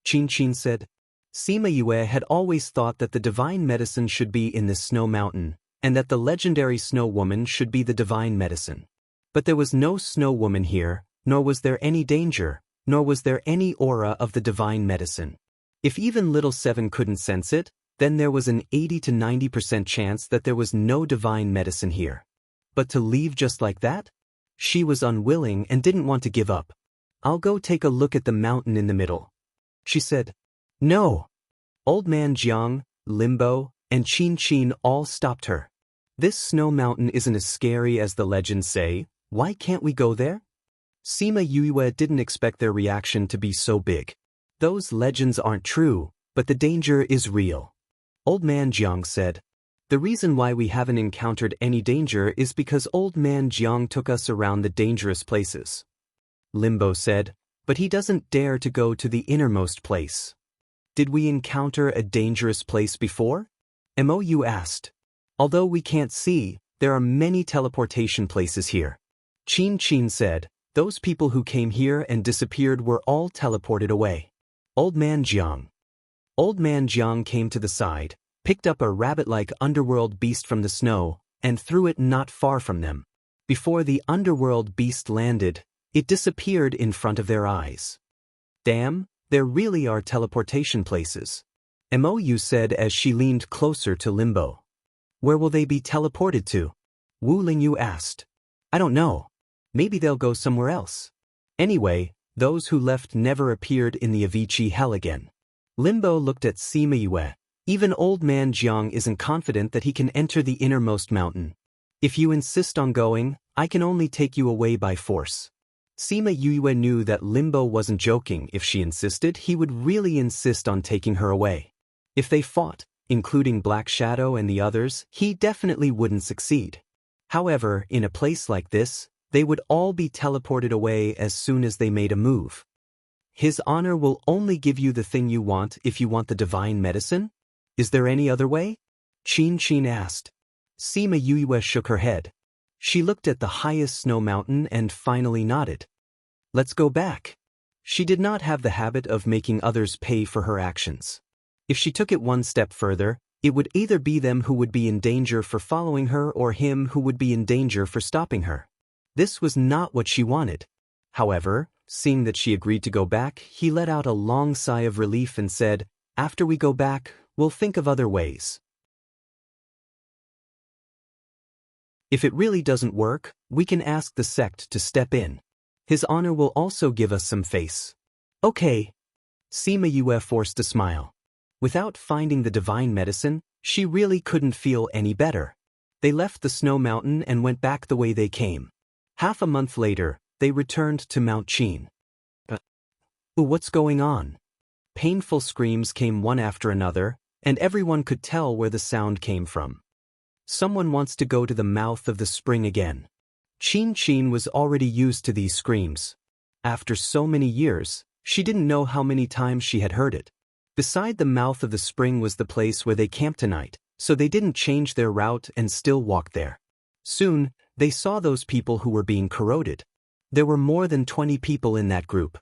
Qin said. Sima Yue had always thought that the divine medicine should be in this snow mountain, and that the legendary snow woman should be the divine medicine. But there was no snow woman here, nor was there any danger, nor was there any aura of the divine medicine. If even little Seven couldn't sense it, then there was an 80 to 90% chance that there was no divine medicine here. But to leave just like that? She was unwilling and didn't want to give up. I'll go take a look at the mountain in the middle, she said. No! Old Man Jiang, Limbo, and Qin all stopped her. This snow mountain isn't as scary as the legends say. Why can't we go there? Sima Yue didn't expect their reaction to be so big. Those legends aren't true, but the danger is real. Old Man Jiang said. The reason why we haven't encountered any danger is because Old Man Jiang took us around the dangerous places. Limbo said, but he doesn't dare to go to the innermost place. Did we encounter a dangerous place before? Mou asked. Although we can't see, there are many teleportation places here. Qin said, those people who came here and disappeared were all teleported away. Old Man Jiang. Old Man Jiang came to the side, picked up a rabbit-like underworld beast from the snow, and threw it not far from them. Before the underworld beast landed, it disappeared in front of their eyes. Damn, there really are teleportation places. Mou said as she leaned closer to Limbo. Where will they be teleported to? Wu Lingyu asked. I don't know. Maybe they'll go somewhere else. Anyway, those who left never appeared in the Avicii hell again. Limbo looked at Sima Yue. Even Old Man Jiang isn't confident that he can enter the innermost mountain. If you insist on going, I can only take you away by force. Sima Yue knew that Limbo wasn't joking. If she insisted, he would really insist on taking her away. If they fought, including Black Shadow and the others, he definitely wouldn't succeed. However, in a place like this, they would all be teleported away as soon as they made a move. His honor will only give you the thing you want if you want the divine medicine? Is there any other way? Qin asked. Sima Yue shook her head. She looked at the highest snow mountain and finally nodded. Let's go back. She did not have the habit of making others pay for her actions. If she took it one step further, it would either be them who would be in danger for following her or him who would be in danger for stopping her. This was not what she wanted. However, seeing that she agreed to go back, he let out a long sigh of relief and said, after we go back, we'll think of other ways. If it really doesn't work, we can ask the sect to step in. His honor will also give us some face. Okay. Sima Yue forced a smile. Without finding the divine medicine, she really couldn't feel any better. They left the snow mountain and went back the way they came. Half a month later, they returned to Mount Qin. What's going on? Painful screams came one after another, and everyone could tell where the sound came from. Someone wants to go to the mouth of the spring again. Qin was already used to these screams. After so many years, she didn't know how many times she had heard it. Beside the mouth of the spring was the place where they camped tonight, so they didn't change their route and still walked there. Soon, they saw those people who were being corroded. There were more than 20 people in that group.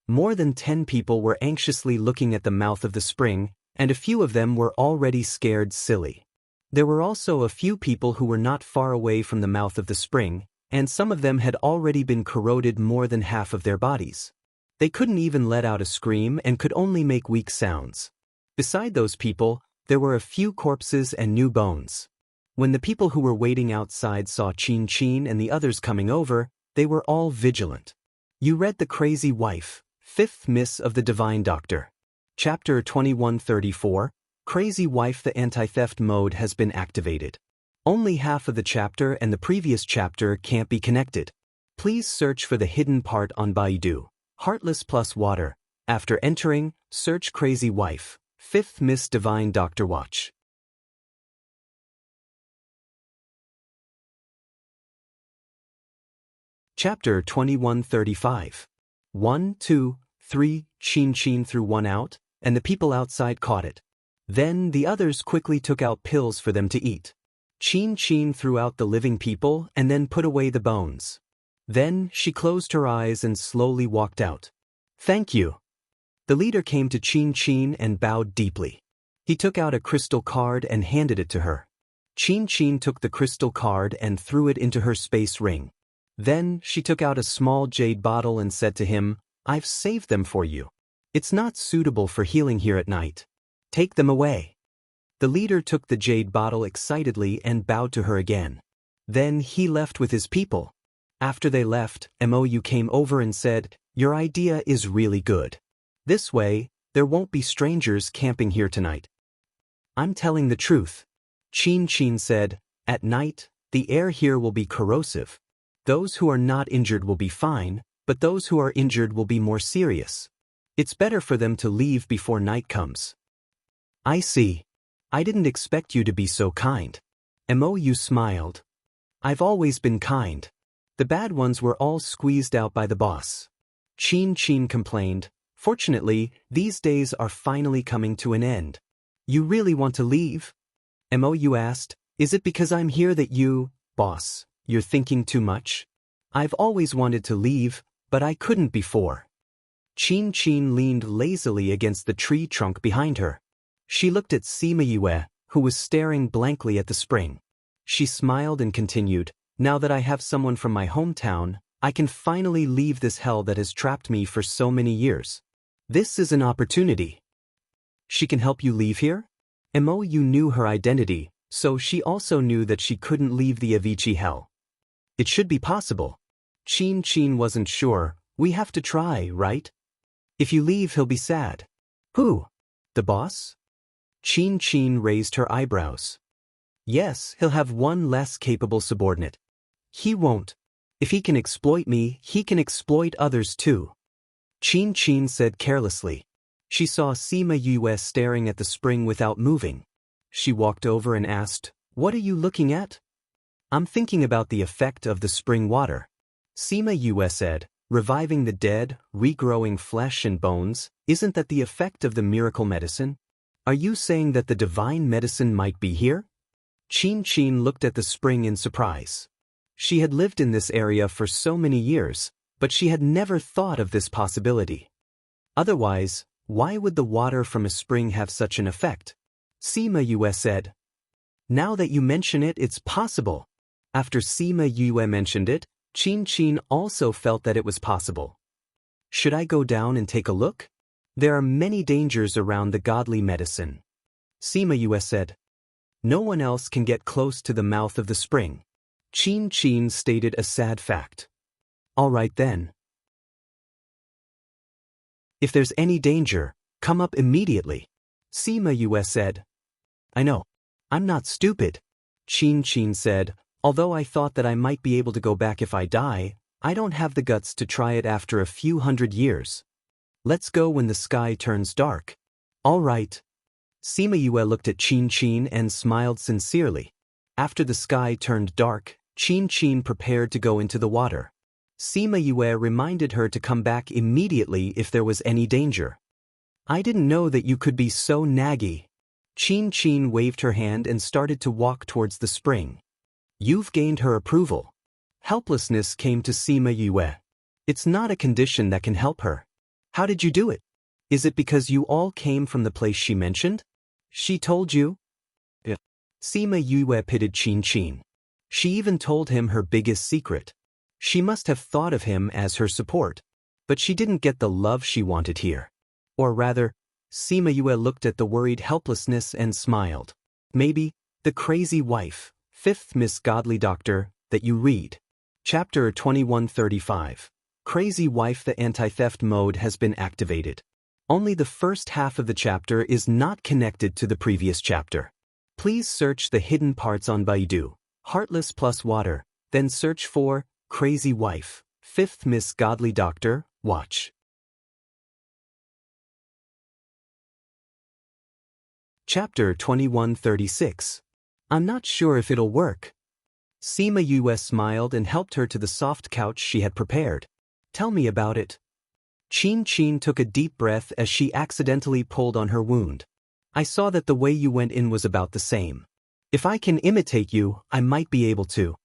More than 10 people were anxiously looking at the mouth of the spring, and a few of them were already scared silly. There were also a few people who were not far away from the mouth of the spring, and some of them had already been corroded more than half of their bodies. They couldn't even let out a scream and could only make weak sounds. Beside those people, there were a few corpses and new bones. When the people who were waiting outside saw Qin and the others coming over, they were all vigilant. You read The Crazy Wife, 5th Miss of the Divine Doctor. Chapter 2134, Crazy Wife. The anti-theft mode has been activated. Only half of the chapter and the previous chapter can't be connected. Please search for the hidden part on Baidu. Heartless plus water. After entering, search Crazy Wife, 5th Miss Divine Doctor Watch. Chapter 2135. 1, 2, 3, Chin threw one out, and the people outside caught it. Then the others quickly took out pills for them to eat. Chin threw out the living people and then put away the bones. Then she closed her eyes and slowly walked out. Thank you. The leader came to Chin and bowed deeply. He took out a crystal card and handed it to her. Chin took the crystal card and threw it into her space ring. Then she took out a small jade bottle and said to him, I've saved them for you. It's not suitable for healing here at night. Take them away. The leader took the jade bottle excitedly and bowed to her again. Then he left with his people. After they left, Mou came over and said, Your idea is really good. This way, there won't be strangers camping here tonight. I'm telling the truth. Chin said, At night, the air here will be corrosive. Those who are not injured will be fine, but those who are injured will be more serious. It's better for them to leave before night comes. I see. I didn't expect you to be so kind. Mou smiled. I've always been kind. The bad ones were all squeezed out by the boss. Chin complained, Fortunately, these days are finally coming to an end. You really want to leave? Mou asked, Is it because I'm here that you, boss, you're thinking too much? I've always wanted to leave, but I couldn't before. Chin leaned lazily against the tree trunk behind her. She looked at Sima Yue, who was staring blankly at the spring. She smiled and continued, Now that I have someone from my hometown, I can finally leave this hell that has trapped me for so many years. This is an opportunity. She can help you leave here? Mou knew her identity, so she also knew that she couldn't leave the Avicii hell. It should be possible. Chin wasn't sure. We have to try, right? If you leave, he'll be sad. Who? The boss? Chin raised her eyebrows. Yes, he'll have one less capable subordinate. He won't. If he can exploit me, he can exploit others too. Chin said carelessly. She saw Sima Yue staring at the spring without moving. She walked over and asked, What are you looking at? I'm thinking about the effect of the spring water. Sima Yue said, Reviving the dead, regrowing flesh and bones, isn't that the effect of the miracle medicine? Are you saying that the divine medicine might be here? Chin looked at the spring in surprise. She had lived in this area for so many years, but she had never thought of this possibility. Otherwise, why would the water from a spring have such an effect? Sima Yue said. Now that you mention it, it's possible. After Sima Yue mentioned it, Chin also felt that it was possible. Should I go down and take a look? There are many dangers around the godly medicine. Sima Yue said. No one else can get close to the mouth of the spring. Chin stated a sad fact. All right then. If there's any danger, come up immediately. Sima Yue said. I know. I'm not stupid. Chin said, Although I thought that I might be able to go back if I die, I don't have the guts to try it after a few hundred years. Let's go when the sky turns dark. All right. Sima Yue looked at Chin and smiled sincerely. After the sky turned dark, Chin prepared to go into the water. Sima Yue reminded her to come back immediately if there was any danger. I didn't know that you could be so naggy. Chin waved her hand and started to walk towards the spring. You've gained her approval. Helplessness came to Sima Yue. It's not a condition that can help her. How did you do it? Is it because you all came from the place she mentioned? She told you? Yeah. Sima Yue pitied Chin. She even told him her biggest secret. She must have thought of him as her support. But she didn't get the love she wanted here. Or rather, Sima Yue looked at the worried helplessness and smiled. Maybe, the crazy wife, 5th Miss Godly Doctor, that you read. Chapter 2135. Crazy Wife. The anti-theft mode has been activated. Only the first half of the chapter is not connected to the previous chapter. Please search the hidden parts on Baidu, Heartless plus Water, then search for Crazy Wife, 5th Miss Godly Doctor, watch. Chapter 2136. I'm not sure if it'll work. Sima Yue smiled and helped her to the soft couch she had prepared. Tell me about it. Qin Qin took a deep breath as she accidentally pulled on her wound. I saw that the way you went in was about the same. If I can imitate you, I might be able to.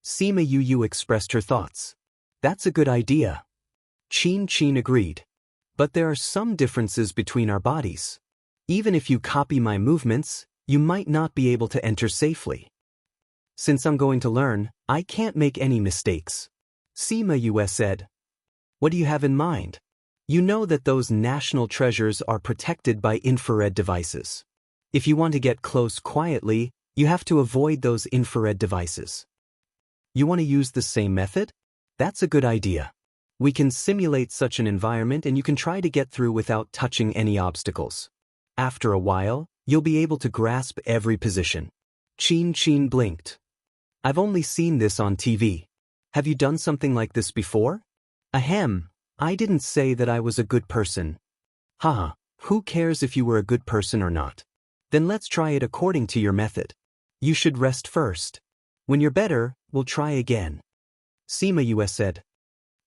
Sima Yue expressed her thoughts. That's a good idea. Qin Qin agreed. But there are some differences between our bodies. Even if you copy my movements, you might not be able to enter safely. Since I'm going to learn, I can't make any mistakes. Sima Yue said. What do you have in mind? You know that those national treasures are protected by infrared devices. If you want to get close quietly, you have to avoid those infrared devices. You want to use the same method? That's a good idea. We can simulate such an environment and you can try to get through without touching any obstacles. After a while, you'll be able to grasp every position. Qin Qin blinked. I've only seen this on TV. Have you done something like this before? Ahem, I didn't say that I was a good person. Haha, who cares if you were a good person or not? Then let's try it according to your method. You should rest first. When you're better, we'll try again. Sima Yue said.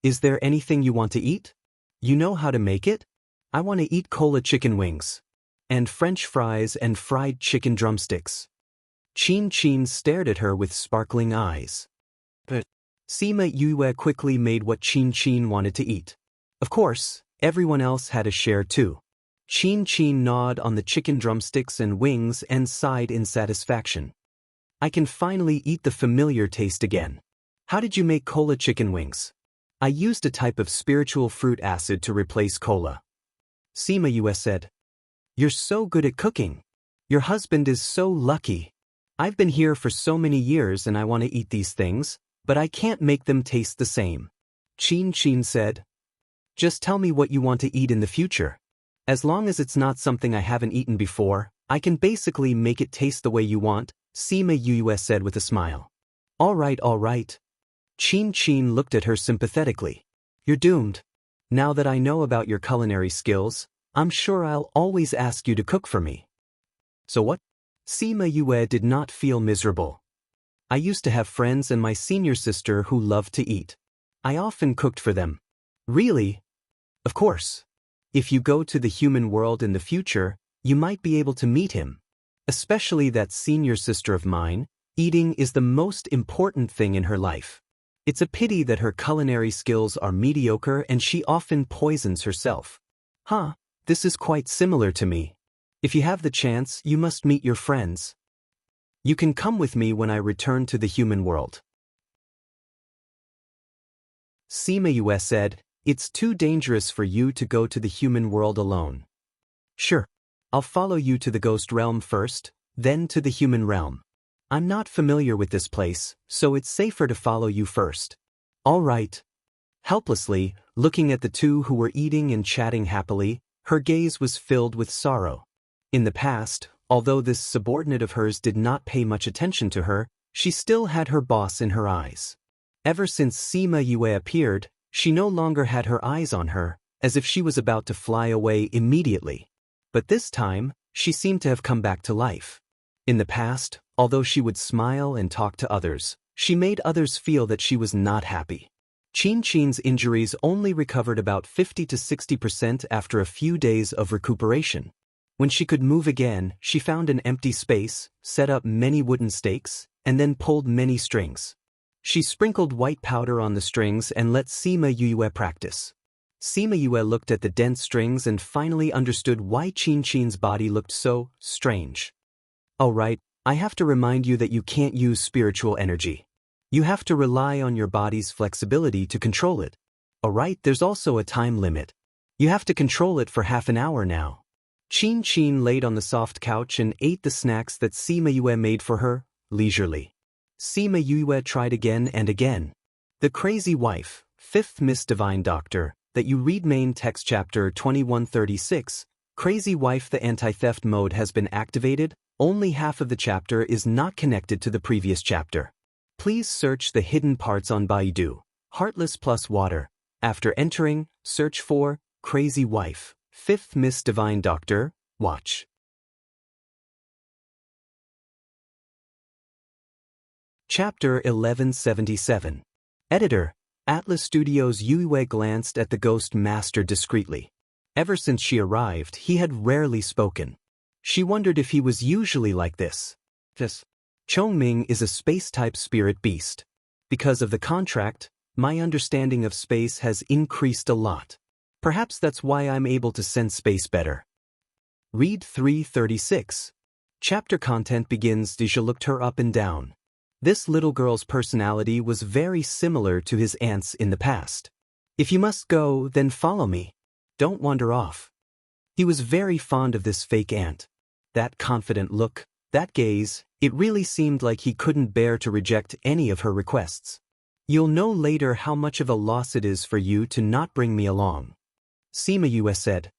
Is there anything you want to eat? You know how to make it? I want to eat cola chicken wings. And French fries and fried chicken drumsticks. Qin Qin stared at her with sparkling eyes. But Sima Yue quickly made what Qin Qin wanted to eat. Of course, everyone else had a share too. Qin Qin gnawed on the chicken drumsticks and wings and sighed in satisfaction. I can finally eat the familiar taste again. How did you make cola chicken wings? I used a type of spiritual fruit acid to replace cola. Sima Yue said. You're so good at cooking. Your husband is so lucky. I've been here for so many years and I want to eat these things, but I can't make them taste the same. Qin Qin said. Just tell me what you want to eat in the future. As long as it's not something I haven't eaten before, I can basically make it taste the way you want, Sima Yue said with a smile. All right. Qin Qin looked at her sympathetically. You're doomed. Now that I know about your culinary skills, I'm sure I'll always ask you to cook for me. So what? Sima Yue did not feel miserable. I used to have friends and my senior sister who loved to eat. I often cooked for them. Really? Of course. If you go to the human world in the future, you might be able to meet him. Especially that senior sister of mine, eating is the most important thing in her life. It's a pity that her culinary skills are mediocre and she often poisons herself. This is quite similar to me. If you have the chance, you must meet your friends. You can come with me when I return to the human world. Sima Yue said, it's too dangerous for you to go to the human world alone. Sure. I'll follow you to the ghost realm first, then to the human realm. I'm not familiar with this place, so it's safer to follow you first. All right. Helplessly, looking at the two who were eating and chatting happily, her gaze was filled with sorrow. In the past, although this subordinate of hers did not pay much attention to her, she still had her boss in her eyes. Ever since Sima Yue appeared, she no longer had her eyes on her, as if she was about to fly away immediately. But this time, she seemed to have come back to life. In the past, although she would smile and talk to others, she made others feel that she was not happy. Qin Qin's injuries only recovered about 50 to 60% after a few days of recuperation. When she could move again, she found an empty space, set up many wooden stakes, and then pulled many strings. She sprinkled white powder on the strings and let Sima Yue practice. Sima Yue looked at the dense strings and finally understood why Qin Qin's body looked so strange. All right, I have to remind you that you can't use spiritual energy. You have to rely on your body's flexibility to control it. All right, there's also a time limit. You have to control it for half an hour now. Qin Qin laid on the soft couch and ate the snacks that Sima Yue made for her, leisurely. Sima Yue tried again and again. The Crazy Wife, 5th Miss Divine Doctor, that you read main text chapter 2136, Crazy Wife the anti-theft mode has been activated, only half of the chapter is not connected to the previous chapter. Please search the hidden parts on Baidu, Heartless plus Water. After entering, search for Crazy Wife, 5th Miss Divine Doctor, watch. Chapter 1177. Editor, Atlas Studios. Yue glanced at the ghost master discreetly. Ever since she arrived, he had rarely spoken. She wondered if he was usually like this. Chongming is a space-type spirit beast. Because of the contract, my understanding of space has increased a lot. Perhaps that's why I'm able to sense space better. Read 336. Chapter content begins. Deja looked her up and down. This little girl's personality was very similar to his aunt's in the past. If you must go, then follow me. Don't wander off. He was very fond of this fake aunt. That confident look, that gaze, it really seemed like he couldn't bear to reject any of her requests. You'll know later how much of a loss it is for you to not bring me along. Sima Yue said.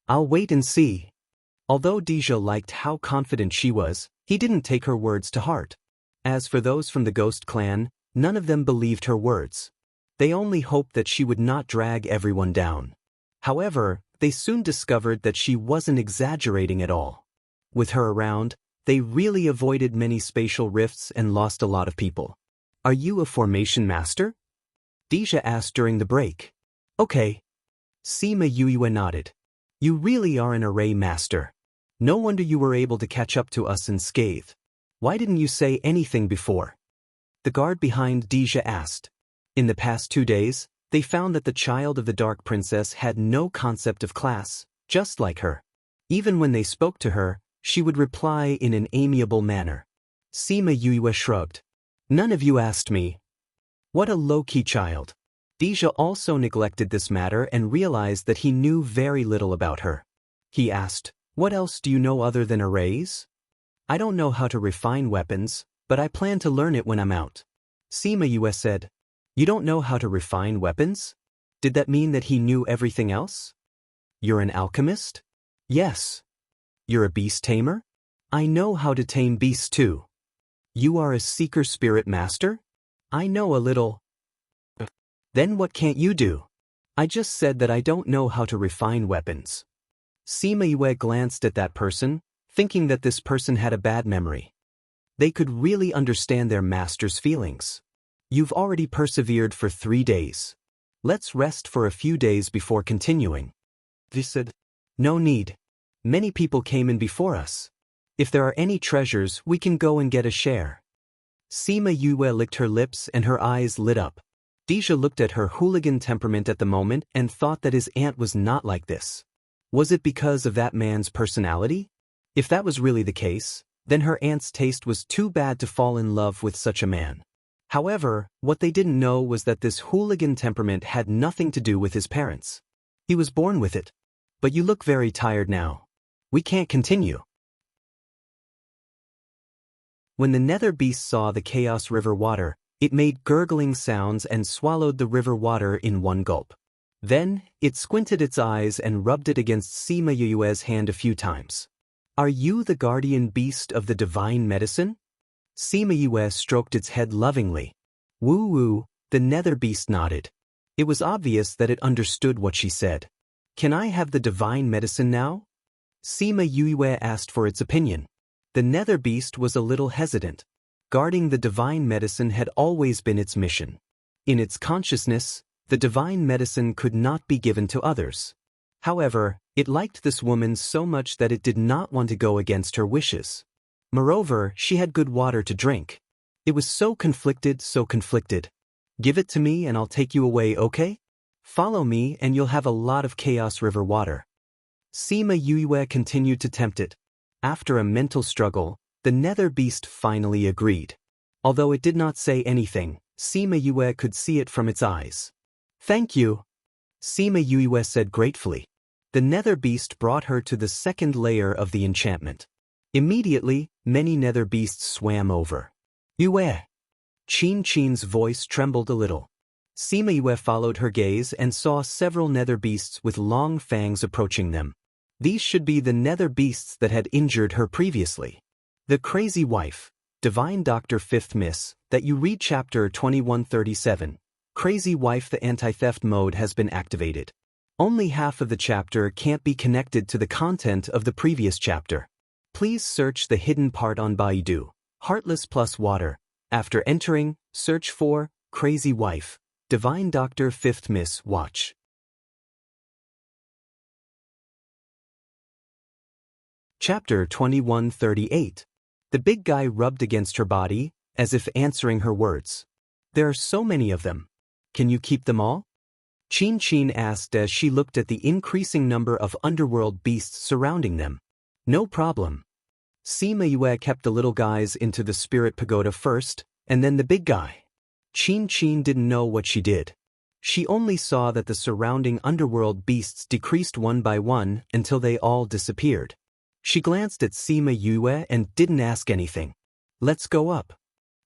I'll wait and see. Although Deja liked how confident she was, he didn't take her words to heart. As for those from the Ghost clan, none of them believed her words. They only hoped that she would not drag everyone down. However, they soon discovered that she wasn't exaggerating at all. With her around, they really avoided many spatial rifts and lost a lot of people. Are you a formation master? Deja asked during the break. Okay. Sima Yue nodded. You really are an array master. No wonder you were able to catch up to us unscathed. Why didn't you say anything before? The guard behind Deja asked. In the past 2 days, they found that the child of the Dark Princess had no concept of class, just like her. Even when they spoke to her, she would reply in an amiable manner. Sima Yue shrugged. None of you asked me. What a low-key child. Deja also neglected this matter and realized that he knew very little about her. He asked, what else do you know other than arrays? I don't know how to refine weapons, but I plan to learn it when I'm out. Sima Yue said. You don't know how to refine weapons? Did that mean that he knew everything else? You're an alchemist? Yes. You're a beast tamer? I know how to tame beasts too. You are a seeker spirit master? I know a little. Then what can't you do? I just said that I don't know how to refine weapons. Sima Yue glanced at that person, thinking that this person had a bad memory. They could really understand their master's feelings. You've already persevered for 3 days. Let's rest for a few days before continuing. They said. No need. Many people came in before us. If there are any treasures, we can go and get a share. Sima Yue licked her lips and her eyes lit up. Deja looked at her hooligan temperament at the moment and thought that his aunt was not like this. Was it because of that man's personality? If that was really the case, then her aunt's taste was too bad to fall in love with such a man. However, what they didn't know was that this hooligan temperament had nothing to do with his parents. He was born with it. But you look very tired now. We can't continue. When the nether beast saw the Chaos River water, it made gurgling sounds and swallowed the river water in one gulp. Then, it squinted its eyes and rubbed it against Sima Yue's hand a few times. Are you the guardian beast of the divine medicine? Sima Yue stroked its head lovingly. Woo-woo, the nether beast nodded. It was obvious that it understood what she said. Can I have the divine medicine now? Sima Yue asked for its opinion. The nether beast was a little hesitant. Guarding the divine medicine had always been its mission. In its consciousness, the divine medicine could not be given to others. However, it liked this woman so much that it did not want to go against her wishes. Moreover, she had good water to drink. It was so conflicted. Give it to me and I'll take you away, okay? Follow me and you'll have a lot of Chaos River water. Sima Yue continued to tempt it. After a mental struggle, the nether beast finally agreed. Although it did not say anything, Sima Yue could see it from its eyes. Thank you. Sima Yue said gratefully. The nether beast brought her to the second layer of the enchantment. Immediately, many nether beasts swam over. Yue. Chin's voice trembled a little. Sima Yue followed her gaze and saw several nether beasts with long fangs approaching them. These should be the nether beasts that had injured her previously. The Crazy Wife, Divine Doctor 5th Miss, that you read chapter 2137. Crazy Wife, the anti-theft mode has been activated. Only half of the chapter can't be connected to the content of the previous chapter. Please search the hidden part on Baidu, Heartless plus Water, After entering, search for Crazy Wife, Divine Doctor 5th Miss Watch. Chapter 2138. The big guy rubbed against her body, as if answering her words. There are so many of them. Can you keep them all? Chin Chin asked as she looked at the increasing number of underworld beasts surrounding them. No problem. Sima Yue kept the little guys into the spirit pagoda first, and then the big guy. Chin Chin didn't know what she did. She only saw that the surrounding underworld beasts decreased one by one until they all disappeared. She glanced at Sima Yue and didn't ask anything. Let's go up.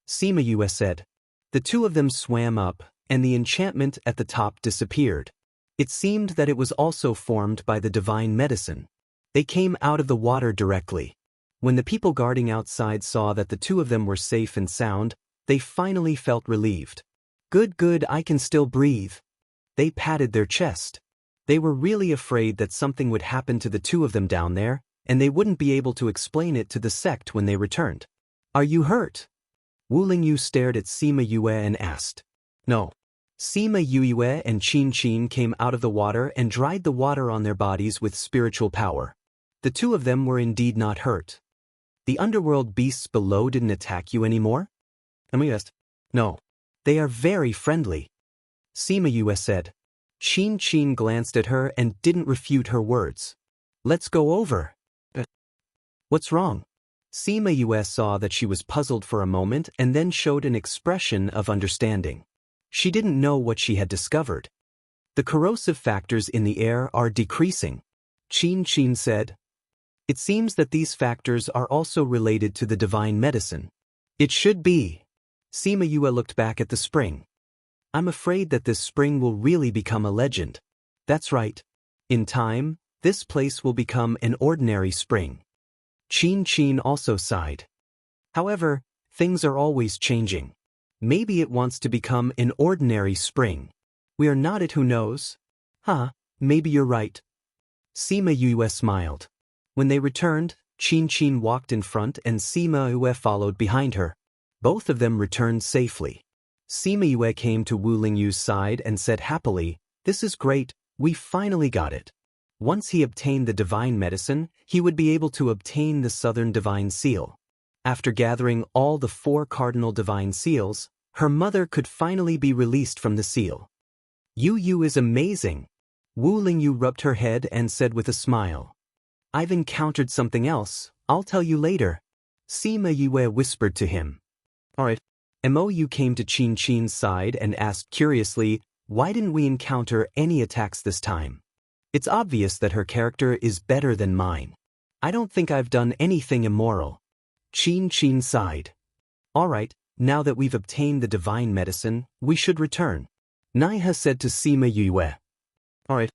Sima Yue said. The two of them swam up, and the enchantment at the top disappeared. It seemed that it was also formed by the divine medicine. They came out of the water directly. When the people guarding outside saw that the two of them were safe and sound, they finally felt relieved. Good, I can still breathe. They patted their chest. They were really afraid that something would happen to the two of them down there, and they wouldn't be able to explain it to the sect when they returned. Are you hurt? Wu Lingyu stared at Sima Yue and asked. No. Sima Yue and Chin Chin came out of the water and dried the water on their bodies with spiritual power. The two of them were indeed not hurt. The underworld beasts below didn't attack you anymore? Emma asked. No. They are very friendly. Sima Yue said. Chin Chin glanced at her and didn't refute her words. Let's go over. What's wrong? Sima Yue saw that she was puzzled for a moment and then showed an expression of understanding. She didn't know what she had discovered. The corrosive factors in the air are decreasing. Chin Chin said. It seems that these factors are also related to the divine medicine. It should be. Sima Yue looked back at the spring. I'm afraid that this spring will really become a legend. That's right. In time, this place will become an ordinary spring. Chin Chin also sighed. However, things are always changing. Maybe it wants to become an ordinary spring. We are not it, who knows? Maybe you're right. Sima Yue smiled. When they returned, Chin Chin walked in front and Sima Yue followed behind her. Both of them returned safely. Sima Yue came to Wu Lingyu's side and said happily, "This is great, we finally got it." Once he obtained the divine medicine, he would be able to obtain the Southern Divine Seal. After gathering all the 4 cardinal divine seals, her mother could finally be released from the seal. Yu is amazing. Wu Lingyu rubbed her head and said with a smile. I've encountered something else, I'll tell you later. Sima Yue whispered to him. Alright. Mou came to Chin Chin's side and asked curiously, why didn't we encounter any attacks this time? It's obvious that her character is better than mine. I don't think I've done anything immoral. Chin Chin sighed. Alright, now that we've obtained the divine medicine, we should return. Naiha said to Sima Yue. Alright.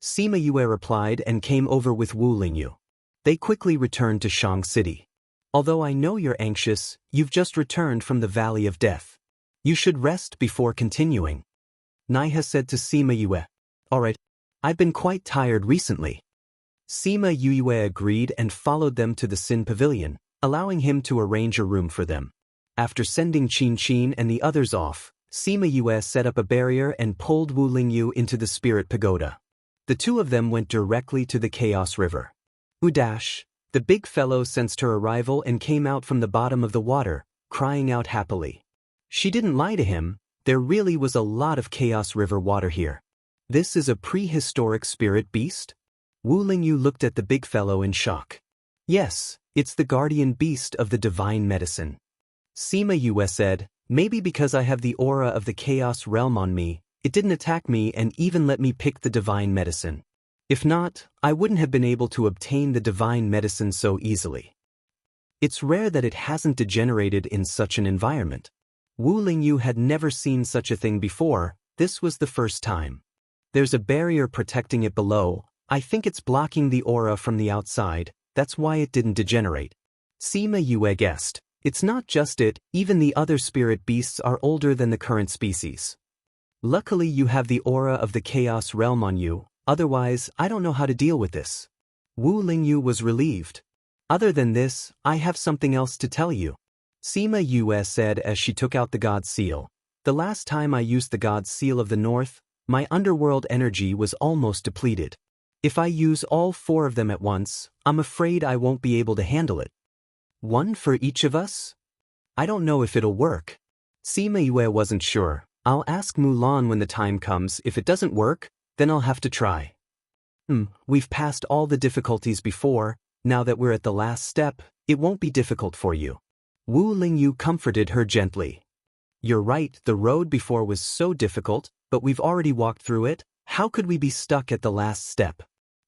Sima Yue replied and came over with Wu Lingyu. They quickly returned to Shang City. Although I know you're anxious, you've just returned from the Valley of Death. You should rest before continuing. Naiha said to Sima Yue. Alright, I've been quite tired recently. Sima Yue agreed and followed them to the Sin Pavilion, allowing him to arrange a room for them. After sending Chin Chin and the others off, Sima Yue set up a barrier and pulled Wu Lingyu into the Spirit Pagoda. The two of them went directly to the Chaos River. Udash, the big fellow, sensed her arrival and came out from the bottom of the water, crying out happily. She didn't lie to him, there really was a lot of Chaos River water here. This is a prehistoric spirit beast? Wu Lingyu looked at the big fellow in shock. Yes, it's the guardian beast of the divine medicine. Sima Yue said, maybe because I have the aura of the chaos realm on me, it didn't attack me and even let me pick the divine medicine. If not, I wouldn't have been able to obtain the divine medicine so easily. It's rare that it hasn't degenerated in such an environment. Wu Lingyu had never seen such a thing before, this was the first time. There's a barrier protecting it below, I think it's blocking the aura from the outside, that's why it didn't degenerate. Sima Yue guessed. It's not just it, even the other spirit beasts are older than the current species. Luckily you have the aura of the chaos realm on you, otherwise I don't know how to deal with this. Wu Lingyu was relieved. Other than this, I have something else to tell you. Sima Yue said as she took out the God Seal. The last time I used the God Seal of the North, my underworld energy was almost depleted. If I use all 4 of them at once, I'm afraid I won't be able to handle it. One for each of us? I don't know if it'll work. Sima Yue wasn't sure. I'll ask Mulan when the time comes. If it doesn't work, then I'll have to try. We've passed all the difficulties before. Now that we're at the last step, it won't be difficult for you. Wu Lingyu comforted her gently. You're right, the road before was so difficult, but we've already walked through it. How could we be stuck at the last step?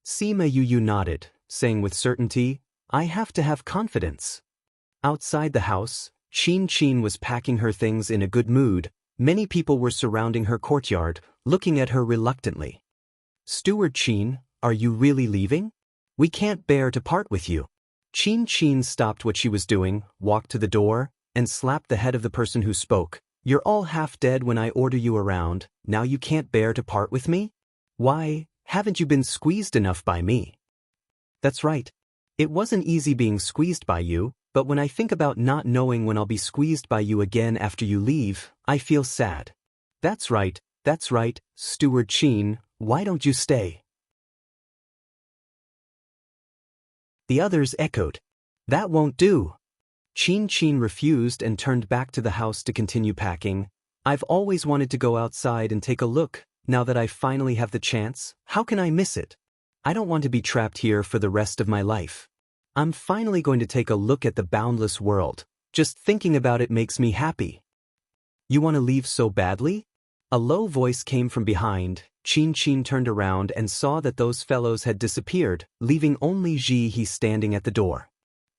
Sima Yu nodded, saying with certainty, I have to have confidence. Outside the house, Qin was packing her things in a good mood. Many people were surrounding her courtyard, looking at her reluctantly. Steward Qin, are you really leaving? We can't bear to part with you. Qin stopped what she was doing, walked to the door, and slapped the head of the person who spoke. You're all half dead when I order you around, now you can't bear to part with me? Why, haven't you been squeezed enough by me? That's right. It wasn't easy being squeezed by you, but when I think about not knowing when I'll be squeezed by you again after you leave, I feel sad. That's right, Steward Qin, why don't you stay? The others echoed. That won't do. Qin refused and turned back to the house to continue packing. I've always wanted to go outside and take a look. Now that I finally have the chance, how can I miss it? I don't want to be trapped here for the rest of my life. I'm finally going to take a look at the boundless world. Just thinking about it makes me happy. You want to leave so badly? A low voice came from behind. Qin turned around and saw that those fellows had disappeared, leaving only Ji He standing at the door.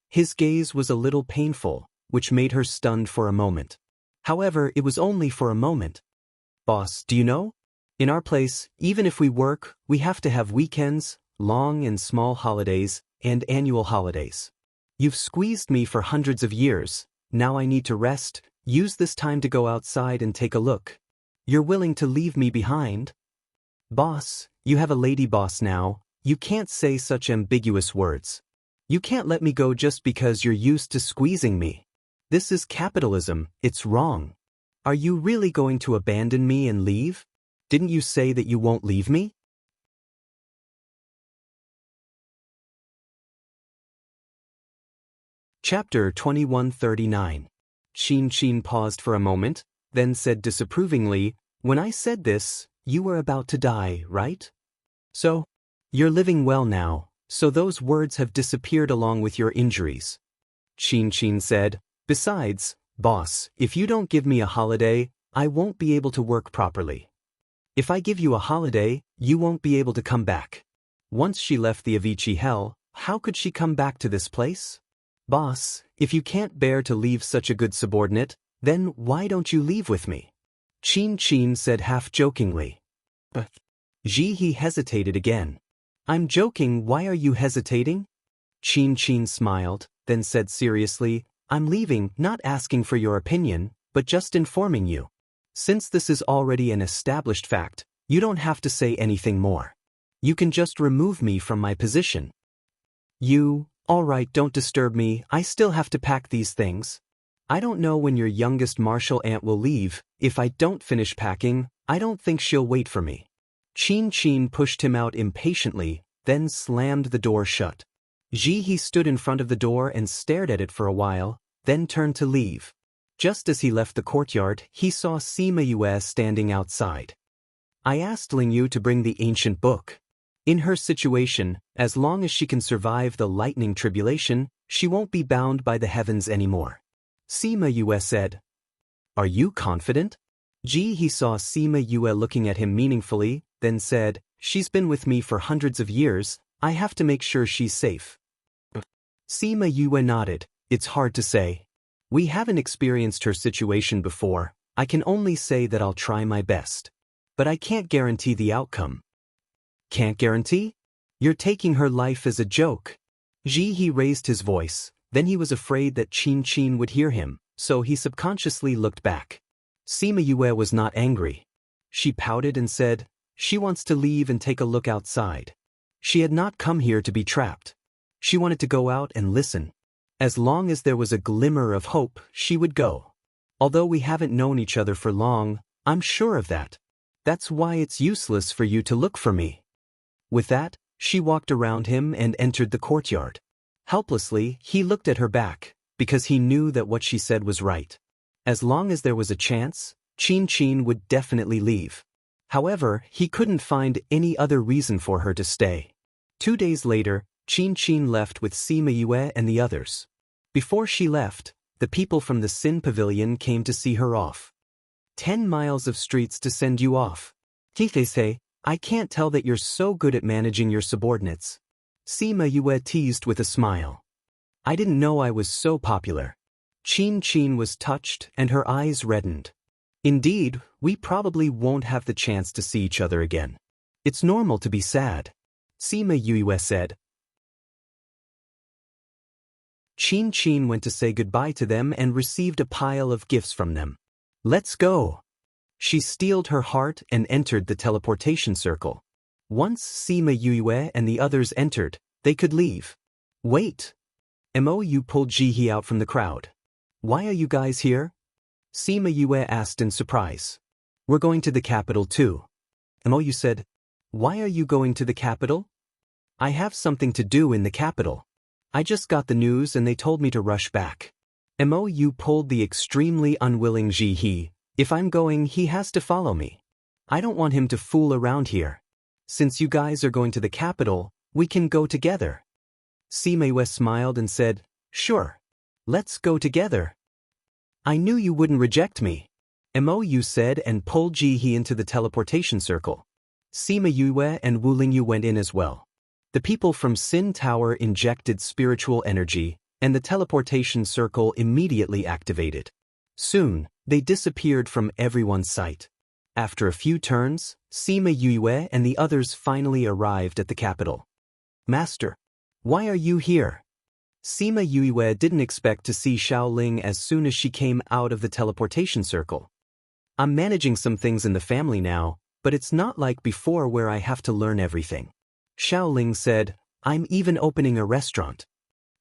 His gaze was a little painful, which made her stunned for a moment. However, it was only for a moment. Boss, do you know? In our place, even if we work, we have to have weekends, long and small holidays, and annual holidays. You've squeezed me for hundreds of years. Now I need to rest. Use this time to go outside and take a look. You're willing to leave me behind? Boss, you have a lady boss now. You can't say such ambiguous words. You can't let me go just because you're used to squeezing me. This is capitalism, it's wrong. Are you really going to abandon me and leave? Didn't you say that you won't leave me? Chapter 2139. Qin paused for a moment, then said disapprovingly, When I said this, you were about to die, right? So, you're living well now, so those words have disappeared along with your injuries. Qin said, Besides, boss, if you don't give me a holiday, I won't be able to work properly. If I give you a holiday, you won't be able to come back. Once she left the Avicii hell, how could she come back to this place? Boss, if you can't bear to leave such a good subordinate, then why don't you leave with me? Qin said half-jokingly. But Ji He hesitated again. I'm joking, why are you hesitating? Qin smiled, then said seriously, I'm leaving, not asking for your opinion, but just informing you. Since this is already an established fact, you don't have to say anything more. You can just remove me from my position. All right, don't disturb me, I still have to pack these things. I don't know when your youngest martial aunt will leave. If I don't finish packing, I don't think she'll wait for me. Qin pushed him out impatiently, then slammed the door shut. Ji He stood in front of the door and stared at it for a while, then turned to leave. Just as he left the courtyard, he saw Sima Yue standing outside. I asked Lingyu to bring the ancient book. In her situation, as long as she can survive the lightning tribulation, she won't be bound by the heavens anymore. Sima Yue said. Are you confident? Ji He saw Sima Yue looking at him meaningfully, then said, She's been with me for hundreds of years, I have to make sure she's safe. Sima Yue nodded, it's hard to say. We haven't experienced her situation before, I can only say that I'll try my best. But I can't guarantee the outcome. Can't guarantee? You're taking her life as a joke. Ji He raised his voice, then he was afraid that Qin would hear him, so he subconsciously looked back. Sima Yue was not angry. She pouted and said, She wants to leave and take a look outside. She had not come here to be trapped. She wanted to go out and listen. As long as there was a glimmer of hope, she would go. Although we haven't known each other for long, I'm sure of that. That's why it's useless for you to look for me. With that, she walked around him and entered the courtyard. Helplessly, he looked at her back, because he knew that what she said was right. As long as there was a chance, Chin would definitely leave. However, he couldn't find any other reason for her to stay. 2 days later, Chin left with Sima Yue and the others. Before she left, the people from the Sin Pavilion came to see her off. 10 miles of streets to send you off. Say, I can't tell that you're so good at managing your subordinates. Sima Yue teased with a smile. I didn't know I was so popular. Chin was touched and her eyes reddened. Indeed, we probably won't have the chance to see each other again. It's normal to be sad. Sima Yue said. Chin went to say goodbye to them and received a pile of gifts from them. Let's go. She steeled her heart and entered the teleportation circle. Once Sima Yue and the others entered, they could leave. Wait. Mou pulled Jihe out from the crowd. Why are you guys here? Sima Yue asked in surprise. We're going to the capital too. Mou said. Why are you going to the capital? I have something to do in the capital. I just got the news and they told me to rush back. Mou pulled the extremely unwilling Jihe. If I'm going, he has to follow me. I don't want him to fool around here. Since you guys are going to the capital, we can go together. Sima Yue smiled and said, Sure. Let's go together. I knew you wouldn't reject me. Mou said and pulled Jihe into the teleportation circle. Sima Yue and Wu Lingyu went in as well. The people from Sin Tower injected spiritual energy, and the teleportation circle immediately activated. Soon, they disappeared from everyone's sight. After a few turns, Sima Yue and the others finally arrived at the capital. Master, why are you here? Sima Yue didn't expect to see Xiaoling as soon as she came out of the teleportation circle. I'm managing some things in the family now, but it's not like before where I have to learn everything. Xiaoling said, I'm even opening a restaurant.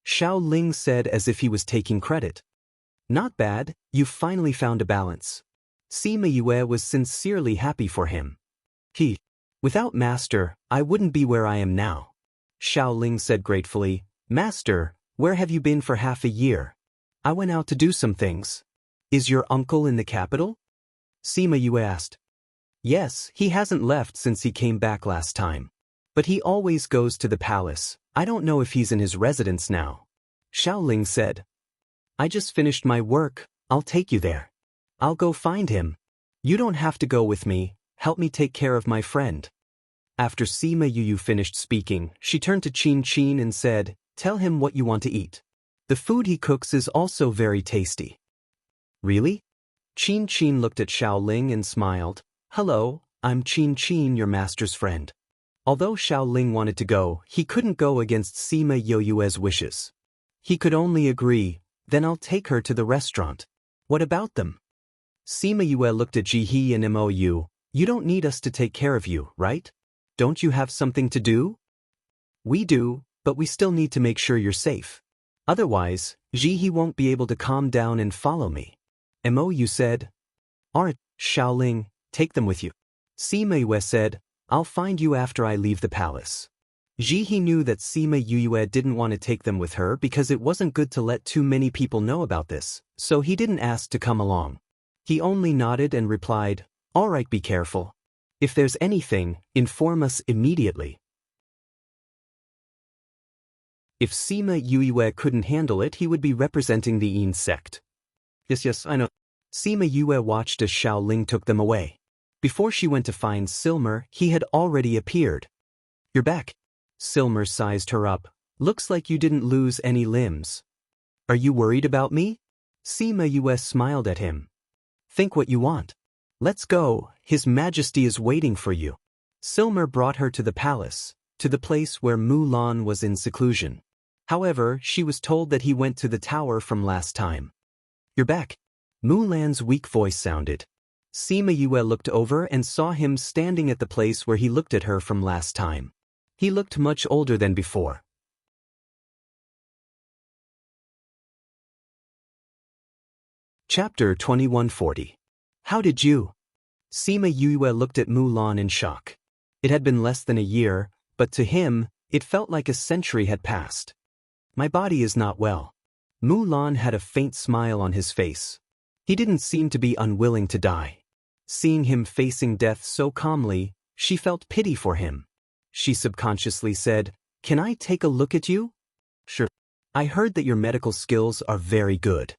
Xiaoling said as if he was taking credit. Not bad, you've finally found a balance. Sima Yue was sincerely happy for him. Without Master, I wouldn't be where I am now. Xiaoling said gratefully, Master, where have you been for half a year? I went out to do some things. Is your uncle in the capital? Sima Yue asked. Yes, he hasn't left since he came back last time. But he always goes to the palace. I don't know if he's in his residence now. Xiaoling said. I just finished my work, I'll take you there. I'll go find him. You don't have to go with me, help me take care of my friend. After Sima Yue finished speaking, she turned to Chin and said, Tell him what you want to eat. The food he cooks is also very tasty. Really? Chin looked at Xiaoling and smiled. Hello, I'm Chin, your master's friend. Although Xiaoling wanted to go, he couldn't go against Sima Yue's wishes. He could only agree, then I'll take her to the restaurant. What about them? Sima Yue looked at Jihe and Mou. You don't need us to take care of you, right? Don't you have something to do? We do, but we still need to make sure you're safe. Otherwise, Jihe won't be able to calm down and follow me. Mou said. Alright, Xiaoling, take them with you. Sima Yue said, I'll find you after I leave the palace. Jihe knew that Sima Yue didn't want to take them with her because it wasn't good to let too many people know about this, so he didn't ask to come along. He only nodded and replied, Alright, be careful. If there's anything, inform us immediately. If Sima Yue couldn't handle it, he would be representing the Yin sect. Yes, I know. Sima Yue watched as Xiaoling took them away. Before she went to find Silmer, he had already appeared. You're back. Silmer sized her up. Looks like you didn't lose any limbs. Are you worried about me? Sima Yue smiled at him. Think what you want. Let's go, His Majesty is waiting for you. Silmer brought her to the palace, to the place where Mulan was in seclusion. However, she was told that he went to the tower from last time. You're back. Mulan's weak voice sounded. Sima Yue looked over and saw him standing at the place where he looked at her from last time. He looked much older than before. Chapter 2140. How did you? Sima Yue looked at Mulan in shock. It had been less than a year, but to him, it felt like a century had passed. My body is not well. Mulan had a faint smile on his face. He didn't seem to be unwilling to die. Seeing him facing death so calmly, she felt pity for him. She subconsciously said, "Can I take a look at you?" "Sure. I heard that your medical skills are very good."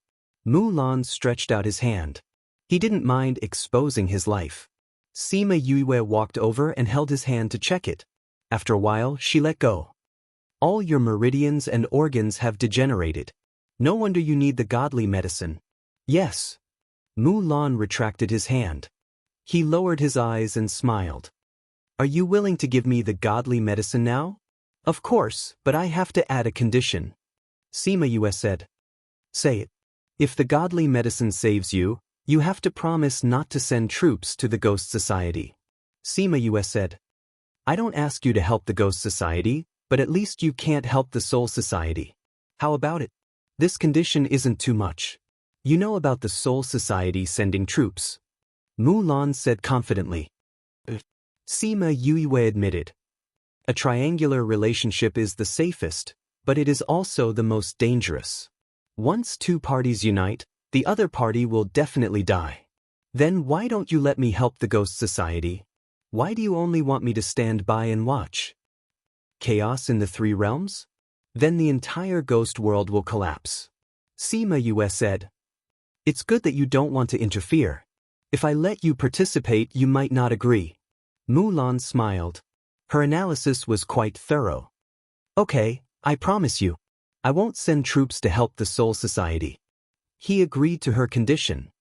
Mulan stretched out his hand. He didn't mind exposing his life. Sima Yue walked over and held his hand to check it. After a while, she let go. "All your meridians and organs have degenerated. No wonder you need the godly medicine." "Yes." Mulan retracted his hand. He lowered his eyes and smiled. "Are you willing to give me the godly medicine now?" "Of course, but I have to add a condition." Sima Yue said. "Say it." "If the godly medicine saves you, you have to promise not to send troops to the Ghost Society." Sima Yue said. "I don't ask you to help the Ghost Society, but at least you can't help the Soul Society. How about it? This condition isn't too much. You know about the Soul Society sending troops." Mulan said confidently. Sima Yue admitted. "A triangular relationship is the safest, but it is also the most dangerous. Once two parties unite, the other party will definitely die. Then why don't you let me help the Ghost Society? Why do you only want me to stand by and watch? Chaos in the three realms? Then the entire ghost world will collapse." Sima Yue said. "It's good that you don't want to interfere. If I let you participate, you might not agree." Mulan smiled. Her analysis was quite thorough. "Okay, I promise you. I won't send troops to help the Soul Society." He agreed to her condition.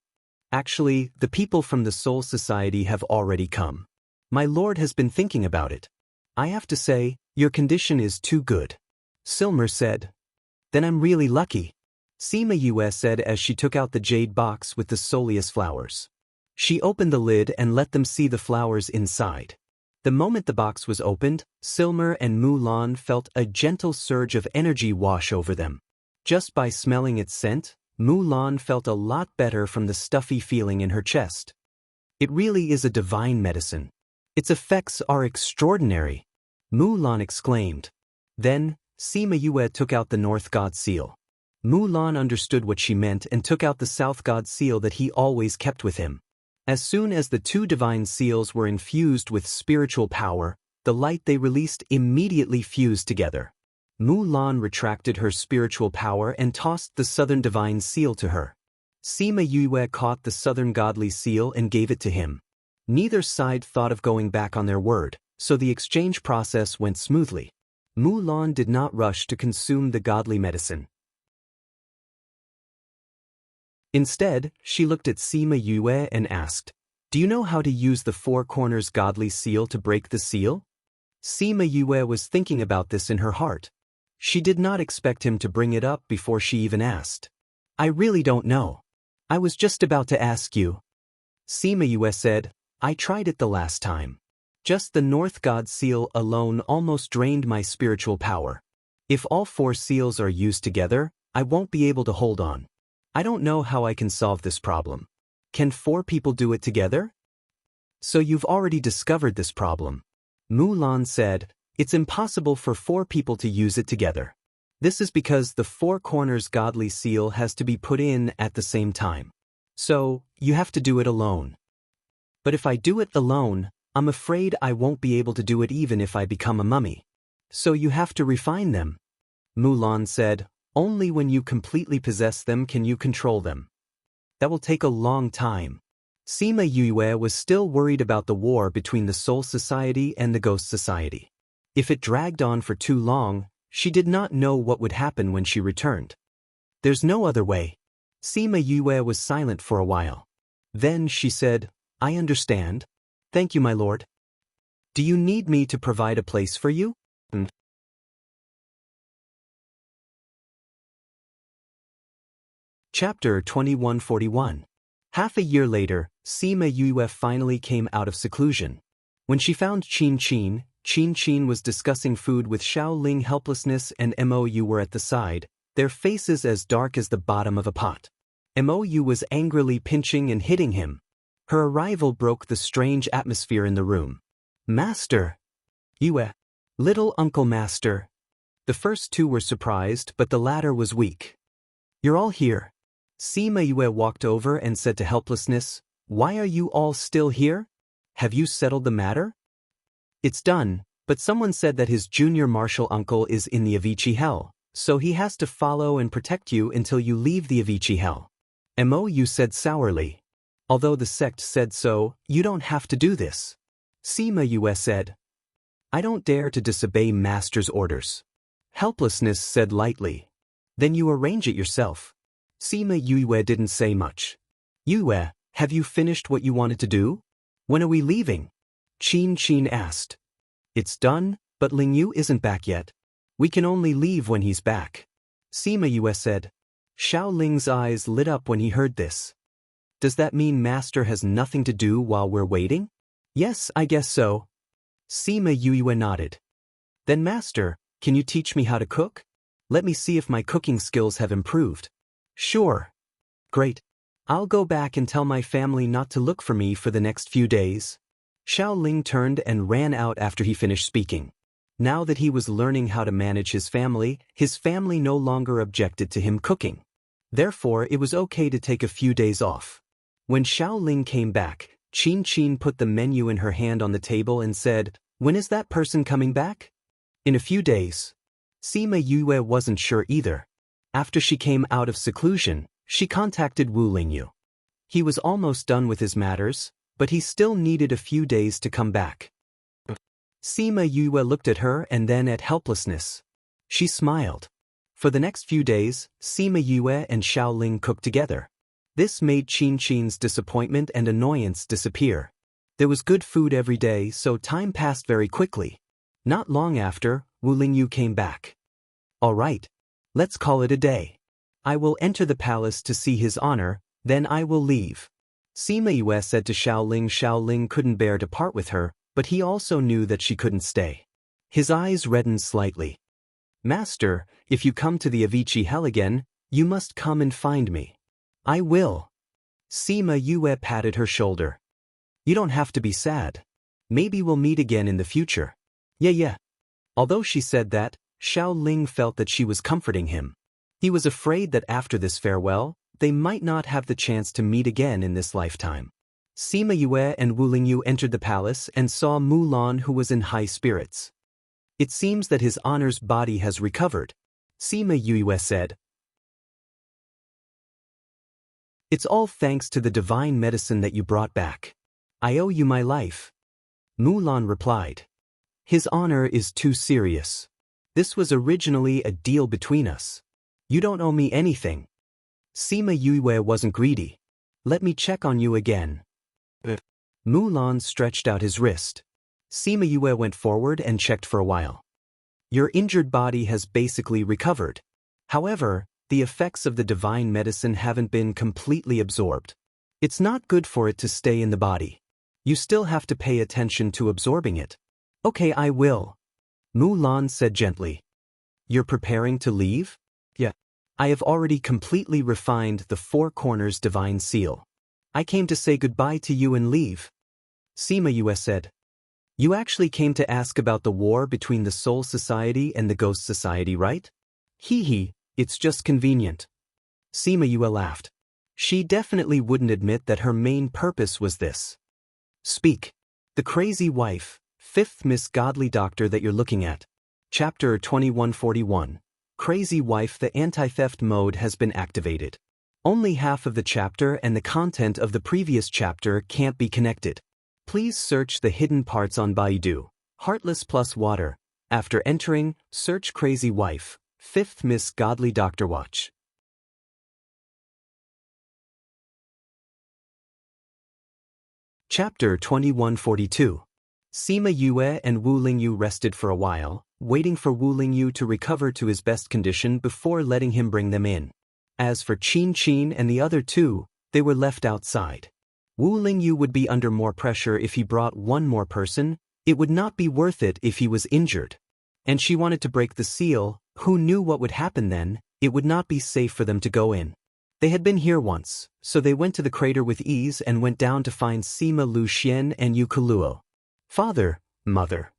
"Actually, the people from the Soul Society have already come. My lord has been thinking about it. I have to say, your condition is too good." Silmer said. "Then I'm really lucky," Sima Yue said as she took out the jade box with the soleus flowers. She opened the lid and let them see the flowers inside. The moment the box was opened, Silmer and Mulan felt a gentle surge of energy wash over them. Just by smelling its scent, Mulan felt a lot better from the stuffy feeling in her chest. It really is a divine medicine. Its effects are extraordinary, Mulan exclaimed. Then, Sima Yue took out the North God seal. Mulan understood what she meant and took out the South God seal that he always kept with him. As soon as the two divine seals were infused with spiritual power, the light they released immediately fused together. Mulan retracted her spiritual power and tossed the Southern divine seal to her. Sima Yue caught the Southern godly seal and gave it to him. Neither side thought of going back on their word, so the exchange process went smoothly. Mulan did not rush to consume the godly medicine. Instead, she looked at Sima Yue and asked, "Do you know how to use the four corners godly seal to break the seal?" Sima Yue was thinking about this in her heart. She did not expect him to bring it up before she even asked. "I really don't know. I was just about to ask you." Sima Yue said, "I tried it the last time. Just the North God seal alone almost drained my spiritual power. If all four seals are used together, I won't be able to hold on. I don't know how I can solve this problem. Can four people do it together?" "So you've already discovered this problem," Mulan said. "It's impossible for four people to use it together. This is because the four corners godly seal has to be put in at the same time. So, you have to do it alone. But if I do it alone, I'm afraid I won't be able to do it even if I become a mummy. So you have to refine them." Mulan said, "Only when you completely possess them can you control them. That will take a long time." Sima Yue was still worried about the war between the Soul Society and the Ghost Society. If it dragged on for too long, she did not know what would happen when she returned. "There's no other way." Sima Yue was silent for a while. Then she said, "I understand. Thank you, my lord. Do you need me to provide a place for you?" Chapter 2141. Half a year later, Sima Yue finally came out of seclusion. When she found Qin Qin was discussing food with Xiao Ling. Helplessness and Mou were at the side, their faces as dark as the bottom of a pot. Mou was angrily pinching and hitting him. Her arrival broke the strange atmosphere in the room. Master! Yue! Little Uncle Master! The first two were surprised, but the latter was weak. You're all here. Sima Yue walked over and said to Helplessness, Why are you all still here? Have you settled the matter? It's done, but someone said that his junior martial uncle is in the Avicii Hell, so he has to follow and protect you until you leave the Avicii Hell. Mou said sourly. Although the sect said so, you don't have to do this. Sima Yue said. I don't dare to disobey Master's orders. Helplessness said lightly. Then you arrange it yourself. Sima Yue didn't say much. Yue, have you finished what you wanted to do? When are we leaving? Qin asked. It's done, but Ling Yu isn't back yet. We can only leave when he's back. Sima Yue said. Xiao Ling's eyes lit up when he heard this. Does that mean Master has nothing to do while we're waiting? Yes, I guess so. Sima Yue nodded. Then Master, can you teach me how to cook? Let me see if my cooking skills have improved. Sure. Great. I'll go back and tell my family not to look for me for the next few days. Xiao Ling turned and ran out after he finished speaking. Now that he was learning how to manage his family no longer objected to him cooking. Therefore, it was okay to take a few days off. When Xiao Ling came back, Qin put the menu in her hand on the table and said, When is that person coming back? In a few days. Sima Yue wasn't sure either. After she came out of seclusion, she contacted Wu Lingyu. He was almost done with his matters, but he still needed a few days to come back. Sima Yue looked at her and then at Helplessness. She smiled. For the next few days, Sima Yue and Xiao Ling cooked together. This made Qin's disappointment and annoyance disappear. There was good food every day, so time passed very quickly. Not long after, Wu Lingyu came back. All right. Let's call it a day. I will enter the palace to see his honor, then I will leave. Sima Yue said to Xiao Ling couldn't bear to part with her, but he also knew that she couldn't stay. His eyes reddened slightly. Master, if you come to the Avicii Hell again, you must come and find me. I will. Sima Yue patted her shoulder. You don't have to be sad. Maybe we'll meet again in the future. Yeah. Although she said that, Xiao Ling felt that she was comforting him. He was afraid that after this farewell, they might not have the chance to meet again in this lifetime. Sima Yue and Wu Lingyu entered the palace and saw Mulan, who was in high spirits. It seems that his honor's body has recovered, Sima Yue said. It's all thanks to the divine medicine that you brought back. I owe you my life. Mulan replied. His honor is too serious. This was originally a deal between us. You don't owe me anything. Sima Yue wasn't greedy. Let me check on you again. Mulan stretched out his wrist. Sima Yue went forward and checked for a while. Your injured body has basically recovered. However, the effects of the divine medicine haven't been completely absorbed. It's not good for it to stay in the body. You still have to pay attention to absorbing it. Okay, I will. Mulan said gently. You're preparing to leave? Yeah. I have already completely refined the Four Corners divine seal. I came to say goodbye to you and leave. Sima Yue said. You actually came to ask about the war between the Soul Society and the Ghost Society, right? Hee, it's just convenient. Sima Yue laughed. She definitely wouldn't admit that her main purpose was this. Speak. The Crazy Wife, 5th Miss Godly Doctor that you're looking at. Chapter 2141. Crazy Wife. The anti-theft mode has been activated. Only half of the chapter and the content of the previous chapter can't be connected. Please search the hidden parts on Baidu. Heartless plus water. After entering, search Crazy Wife, 5th Miss Godly Doctor Watch. Chapter 2142. Sima Yue and Wu Lingyu rested for a while, waiting for Wu Lingyu to recover to his best condition before letting him bring them in. As for Qin and the other two, they were left outside. Wu Lingyu would be under more pressure if he brought one more person. It would not be worth it if he was injured. And she wanted to break the seal. Who knew what would happen then? It would not be safe for them to go in. They had been here once, so they went to the crater with ease and went down to find Sima Lu Xian and Yu Kuluo. Father, mother.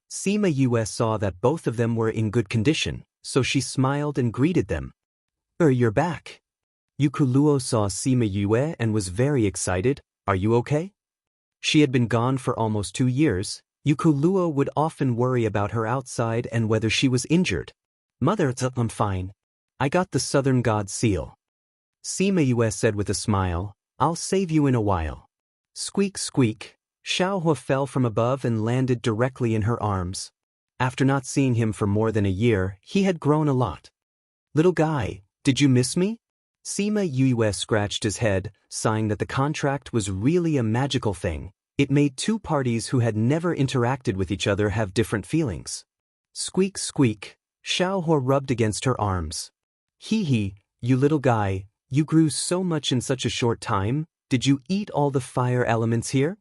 Sima Yue saw that both of them were in good condition, so she smiled and greeted them. You're back. Yu Kuluo saw Sima Yue and was very excited. Are you okay? She had been gone for almost 2 years. Yu Kuluo would often worry about her outside and whether she was injured. Mother, I'm fine. I got the Southern God seal. Sima Yue said with a smile, I'll save you in a while. Squeak, squeak. Xiaohua fell from above and landed directly in her arms. After not seeing him for more than a year, he had grown a lot. Little guy, did you miss me? Sima Yue scratched his head, sighing that the contract was really a magical thing. It made two parties who had never interacted with each other have different feelings. Squeak, squeak. Xiaohua rubbed against her arms. Hee, you little guy, you grew so much in such a short time. Did you eat all the fire elements here?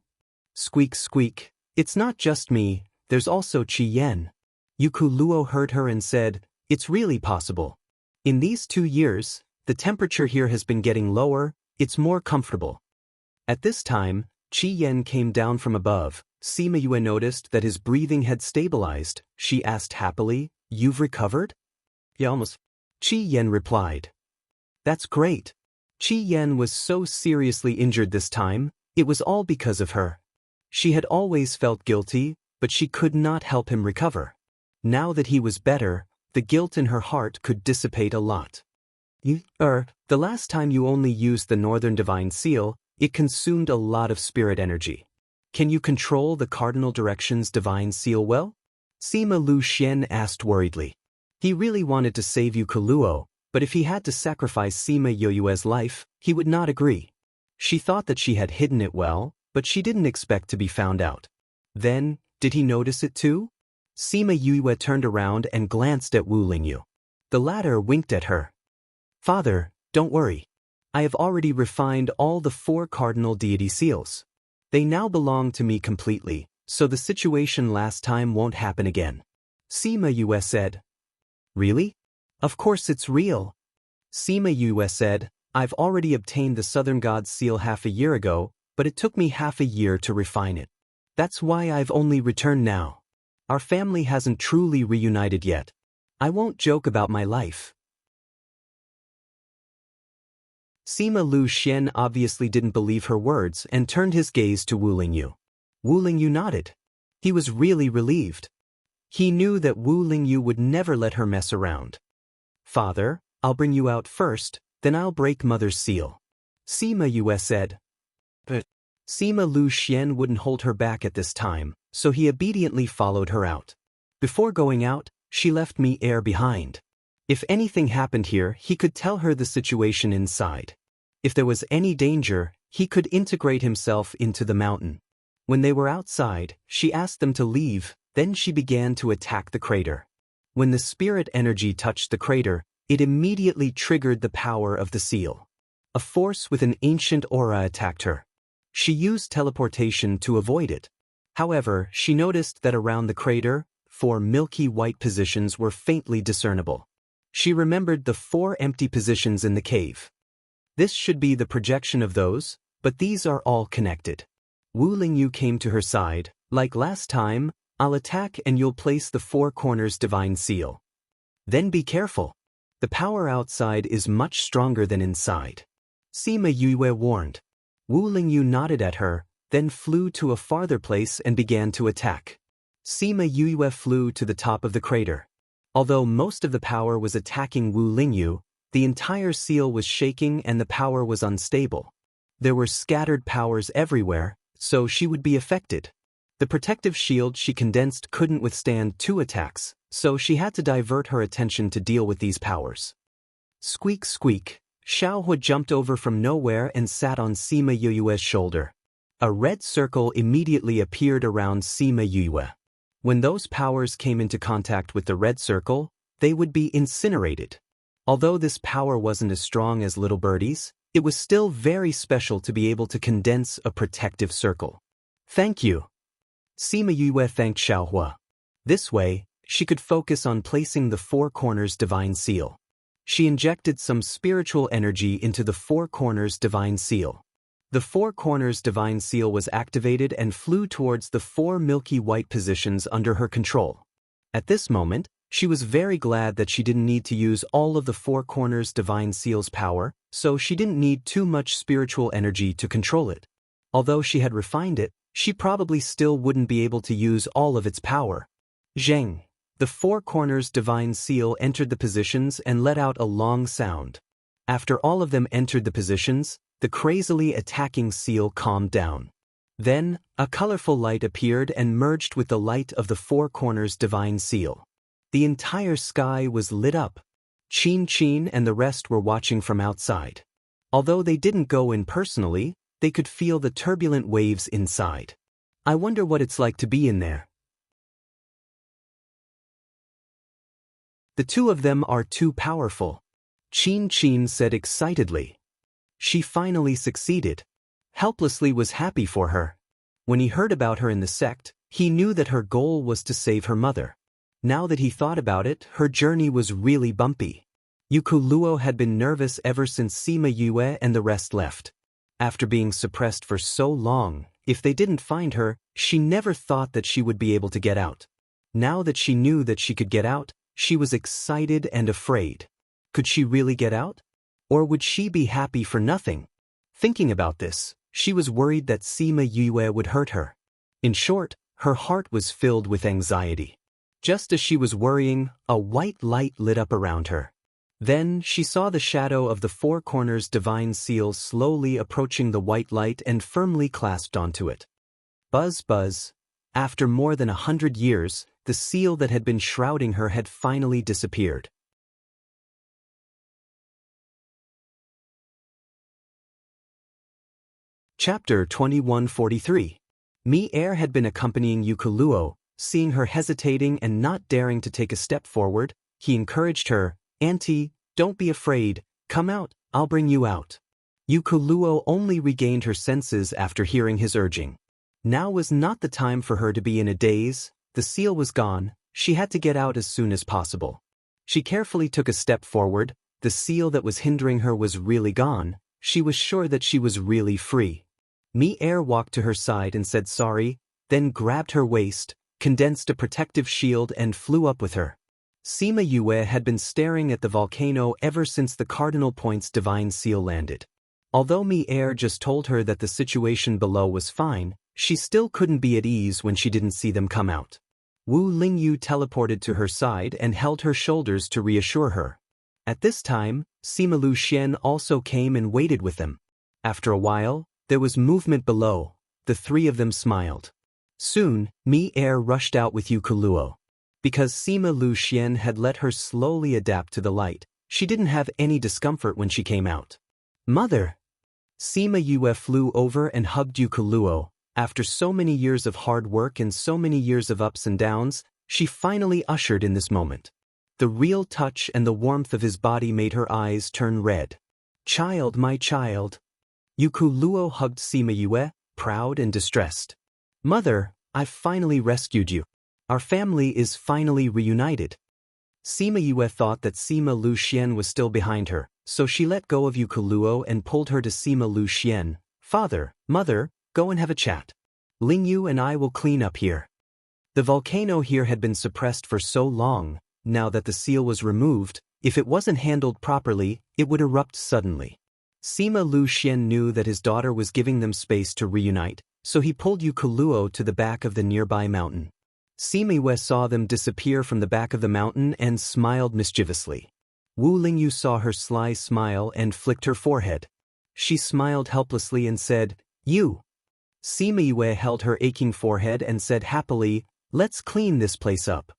Squeak, squeak. It's not just me, there's also Qi Yan. Yu Kuluo heard her and said, it's really possible. In these 2 years, the temperature here has been getting lower, it's more comfortable. At this time, Qi Yan came down from above. Sima Yue noticed that his breathing had stabilized. She asked happily, you've recovered? Yeah, almost. Qi Yan replied. That's great. Qi Yan was so seriously injured this time, it was all because of her. She had always felt guilty, but she could not help him recover. Now that he was better, the guilt in her heart could dissipate a lot. The last time you only used the Northern Divine Seal, it consumed a lot of spirit energy. Can you control the Cardinal Directions Divine Seal well? Sima Lu Xian asked worriedly. He really wanted to save Yu Kuluo, but if he had to sacrifice Sima Yue's life, he would not agree. She thought that she had hidden it well, but she didn't expect to be found out. Then, did he notice it too? Sima Yue turned around and glanced at Wu Lingyu. The latter winked at her. Father, don't worry. I have already refined all the 4 cardinal deity seals. They now belong to me completely, so the situation last time won't happen again. Sima Yue said. Really? Of course it's real. Sima Yue said, I've already obtained the Southern God seal half a year ago, but it took me half a year to refine it. That's why I've only returned now. Our family hasn't truly reunited yet. I won't joke about my life. Sima Lu Xian obviously didn't believe her words and turned his gaze to Wu Lingyu. Wu Lingyu nodded. He was really relieved. He knew that Wu Lingyu would never let her mess around. Father, I'll bring you out first, then I'll break Mother's seal. Sima Yue said. But Sima Lu Xian wouldn't hold her back at this time, so he obediently followed her out. Before going out, she left me air behind. If anything happened here, he could tell her the situation inside. If there was any danger, he could integrate himself into the mountain. When they were outside, she asked them to leave, then she began to attack the crater. When the spirit energy touched the crater, it immediately triggered the power of the seal. A force with an ancient aura attacked her. She used teleportation to avoid it. However, she noticed that around the crater, 4 milky white positions were faintly discernible. She remembered the 4 empty positions in the cave. This should be the projection of those, but these are all connected. Wu Lingyu came to her side. Like last time, I'll attack and you'll place the 4 corners divine seal. Then be careful. The power outside is much stronger than inside. Sima Yue warned. Wu Lingyu nodded at her, then flew to a farther place and began to attack. Sima Yue flew to the top of the crater. Although most of the power was attacking Wu Lingyu, the entire seal was shaking and the power was unstable. There were scattered powers everywhere, so she would be affected. The protective shield she condensed couldn't withstand 2 attacks, so she had to divert her attention to deal with these powers. Squeak, squeak. Xiaohua jumped over from nowhere and sat on Sima Yue's shoulder. A red circle immediately appeared around Sima Yue. When those powers came into contact with the red circle, they would be incinerated. Although this power wasn't as strong as little birdies, it was still very special to be able to condense a protective circle. Thank you. Sima Yue thanked Xiaohua. This way, she could focus on placing the 4 corners divine seal. She injected some spiritual energy into the Four Corners Divine Seal. The Four Corners Divine Seal was activated and flew towards the four milky white positions under her control. At this moment, she was very glad that she didn't need to use all of the Four Corners Divine Seal's power, so she didn't need too much spiritual energy to control it. Although she had refined it, she probably still wouldn't be able to use all of its power. Zheng. The Four Corners Divine Seal entered the positions and let out a long sound. After all of them entered the positions, the crazily attacking seal calmed down. Then, a colorful light appeared and merged with the light of the Four Corners Divine Seal. The entire sky was lit up. Qin and the rest were watching from outside. Although they didn't go in personally, they could feel the turbulent waves inside. I wonder what it's like to be in there. The two of them are too powerful, Qin said excitedly. She finally succeeded. Helplessly was happy for her. When he heard about her in the sect, he knew that her goal was to save her mother. Now that he thought about it, her journey was really bumpy. Yukuluo had been nervous ever since Sima Yue and the rest left. After being suppressed for so long, if they didn't find her, she never thought that she would be able to get out. Now that she knew that she could get out, she was excited and afraid. Could she really get out? Or would she be happy for nothing? Thinking about this, she was worried that Sima Yue would hurt her. In short, her heart was filled with anxiety. Just as she was worrying, a white light lit up around her. Then she saw the shadow of the Four Corners Divine Seal slowly approaching the white light and firmly clasped onto it. Buzz buzz. After more than 100 years, the seal that had been shrouding her had finally disappeared. Chapter 2143. Mi-Er had been accompanying Yukuluo. Seeing her hesitating and not daring to take a step forward, he encouraged her, "Auntie, don't be afraid, come out, I'll bring you out." Yukuluo only regained her senses after hearing his urging. Now was not the time for her to be in a daze. The seal was gone, she had to get out as soon as possible. She carefully took a step forward. The seal that was hindering her was really gone. She was sure that she was really free. Mi-Er walked to her side and said sorry, then grabbed her waist, condensed a protective shield and flew up with her. Sima Yue had been staring at the volcano ever since the Cardinal Point's Divine Seal landed. Although Mi-Er just told her that the situation below was fine, she still couldn't be at ease when she didn't see them come out. Wu Lingyu teleported to her side and held her shoulders to reassure her. At this time, Sima Lu Xian also came and waited with them. After a while, there was movement below. The three of them smiled. Soon, Mi-Er rushed out with Yukuluo. Because Sima Lu Xian had let her slowly adapt to the light, she didn't have any discomfort when she came out. "Mother!" Sima Yue flew over and hugged Yukuluo. After so many years of hard work and so many years of ups and downs, she finally ushered in this moment. The real touch and the warmth of his body made her eyes turn red. "Child, my child." Yukuluo hugged Sima Yue, proud and distressed. "Mother, I've finally rescued you. Our family is finally reunited." Sima Yue thought that Sima Lu Xian was still behind her, so she let go of Yukuluo and pulled her to Sima Lu Xian. "Father, Mother, go and have a chat. Lingyu and I will clean up here." The volcano here had been suppressed for so long. Now that the seal was removed, if it wasn't handled properly, it would erupt suddenly. Sima Lu Xian knew that his daughter was giving them space to reunite, so he pulled Yukuluo to the back of the nearby mountain. Sima Yue saw them disappear from the back of the mountain and smiled mischievously. Wu Lingyu saw her sly smile and flicked her forehead. She smiled helplessly and said, "You." Sima Yue held her aching forehead and said happily, "Let's clean this place up."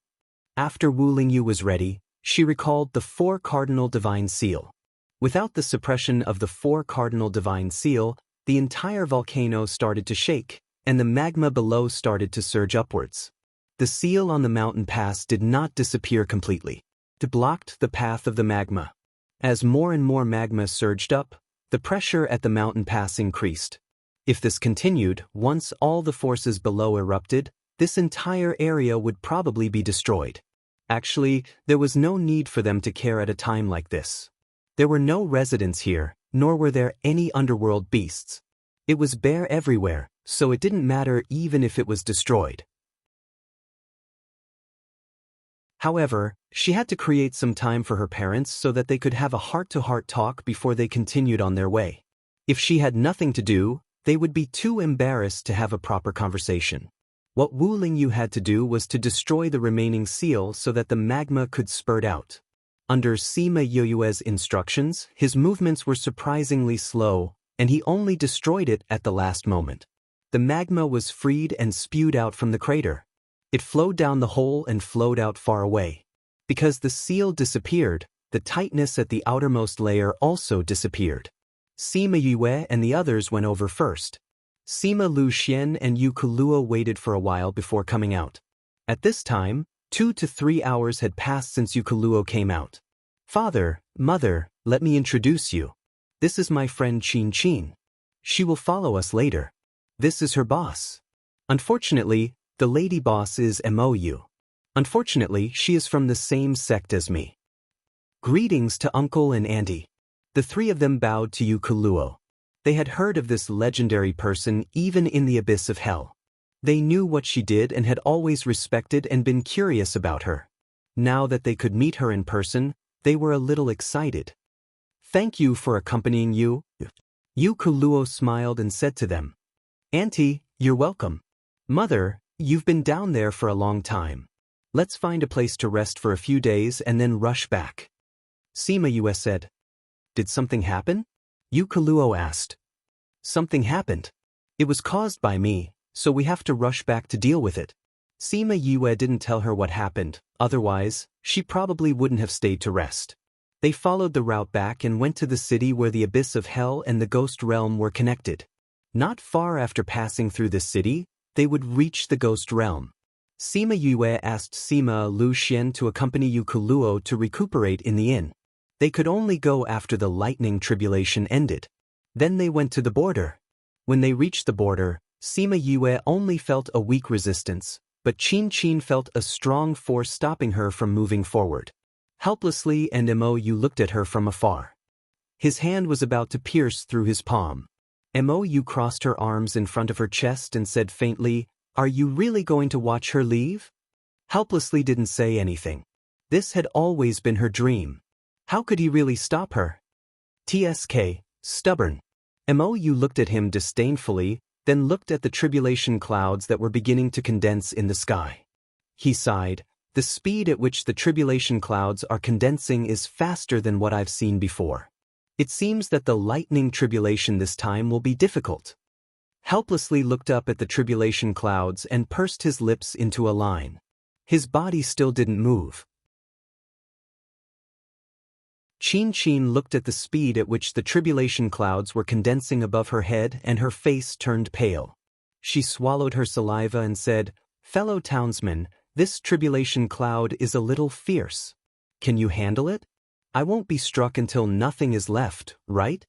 After Wu Lingyu was ready, she recalled the Four Cardinal Divine Seal. Without the suppression of the Four Cardinal Divine Seal, the entire volcano started to shake, and the magma below started to surge upwards. The seal on the mountain pass did not disappear completely. It blocked the path of the magma. As more and more magma surged up, the pressure at the mountain pass increased. If this continued, once all the forces below erupted, this entire area would probably be destroyed. Actually, there was no need for them to care at a time like this. There were no residents here, nor were there any underworld beasts. It was bare everywhere, so it didn't matter even if it was destroyed. However, she had to create some time for her parents so that they could have a heart-to-heart talk before they continued on their way. If she had nothing to do, they would be too embarrassed to have a proper conversation. What Wu Lingyu had to do was to destroy the remaining seal so that the magma could spurt out. Under Sima Yoyue's instructions, his movements were surprisingly slow, and he only destroyed it at the last moment. The magma was freed and spewed out from the crater. It flowed down the hole and flowed out far away. Because the seal disappeared, the tightness at the outermost layer also disappeared. Sima Yue and the others went over first. Sima Lu Xian and Yu Kuluo waited for a while before coming out. At this time, 2 to 3 hours had passed since Yu Kuluo came out. Father, mother, let me introduce you. This is my friend Qin Qin. She will follow us later. This is her boss. Unfortunately, the lady boss is Mou. Unfortunately, she is from the same sect as me. Greetings to uncle and auntie. The three of them bowed to Yu Kuluo. They had heard of this legendary person even in the abyss of hell. They knew what she did and had always respected and been curious about her. Now that they could meet her in person, they were a little excited. Thank you for accompanying you. Yu Kuluo smiled and said to them, Auntie, you're welcome. Mother, you've been down there for a long time. Let's find a place to rest for a few days and then rush back. Sima Yue said. Did something happen? Yu Kuluo asked. Something happened. It was caused by me, so we have to rush back to deal with it. Sima Yue didn't tell her what happened, otherwise, she probably wouldn't have stayed to rest. They followed the route back and went to the city where the abyss of hell and the ghost realm were connected. Not far after passing through this city, they would reach the ghost realm. Sima Yue asked Sima Lu Xian to accompany Yu Kuluo to recuperate in the inn. They could only go after the lightning tribulation ended. Then they went to the border. When they reached the border, Sima Yue only felt a weak resistance, but Qin Qin felt a strong force stopping her from moving forward. Helplessly, and Mou looked at her from afar. His hand was about to pierce through his palm. Mou crossed her arms in front of her chest and said faintly, Are you really going to watch her leave? Helplessly didn't say anything. This had always been her dream. How could he really stop her? TSK, stubborn. Mou looked at him disdainfully, then looked at the tribulation clouds that were beginning to condense in the sky. He sighed. The speed at which the tribulation clouds are condensing is faster than what I've seen before. It seems that the lightning tribulation this time will be difficult. Helplessly looked up at the tribulation clouds and pursed his lips into a line. His body still didn't move. Qin Qin looked at the speed at which the tribulation clouds were condensing above her head and her face turned pale. She swallowed her saliva and said, Fellow townsmen, this tribulation cloud is a little fierce. Can you handle it? I won't be struck until nothing is left, right?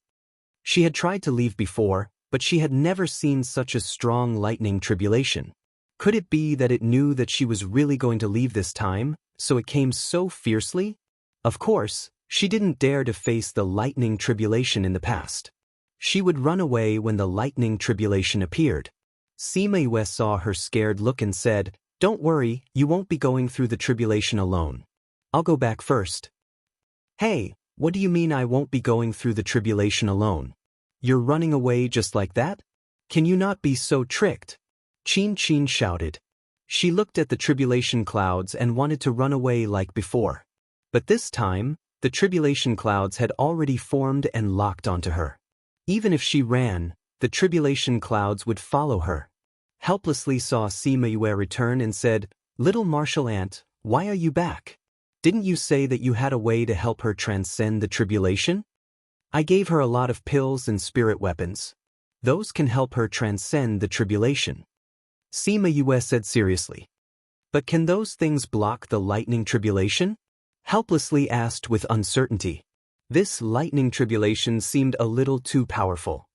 She had tried to leave before, but she had never seen such a strong lightning tribulation. Could it be that it knew that she was really going to leave this time, so it came so fiercely? Of course, she didn't dare to face the lightning tribulation in the past. She would run away when the lightning tribulation appeared. Sima Yue saw her scared look and said, Don't worry, you won't be going through the tribulation alone. I'll go back first. Hey, what do you mean I won't be going through the tribulation alone? You're running away just like that? Can you not be so tricked? Qin Qin shouted. She looked at the tribulation clouds and wanted to run away like before. But this time, the tribulation clouds had already formed and locked onto her. Even if she ran, the tribulation clouds would follow her. Helplessly saw Sima Yue return and said, Little martial ant, why are you back? Didn't you say that you had a way to help her transcend the tribulation? I gave her a lot of pills and spirit weapons. Those can help her transcend the tribulation. Sima Yue said seriously. But can those things block the lightning tribulation? Helplessly asked with uncertainty. This lightning tribulation seemed a little too powerful.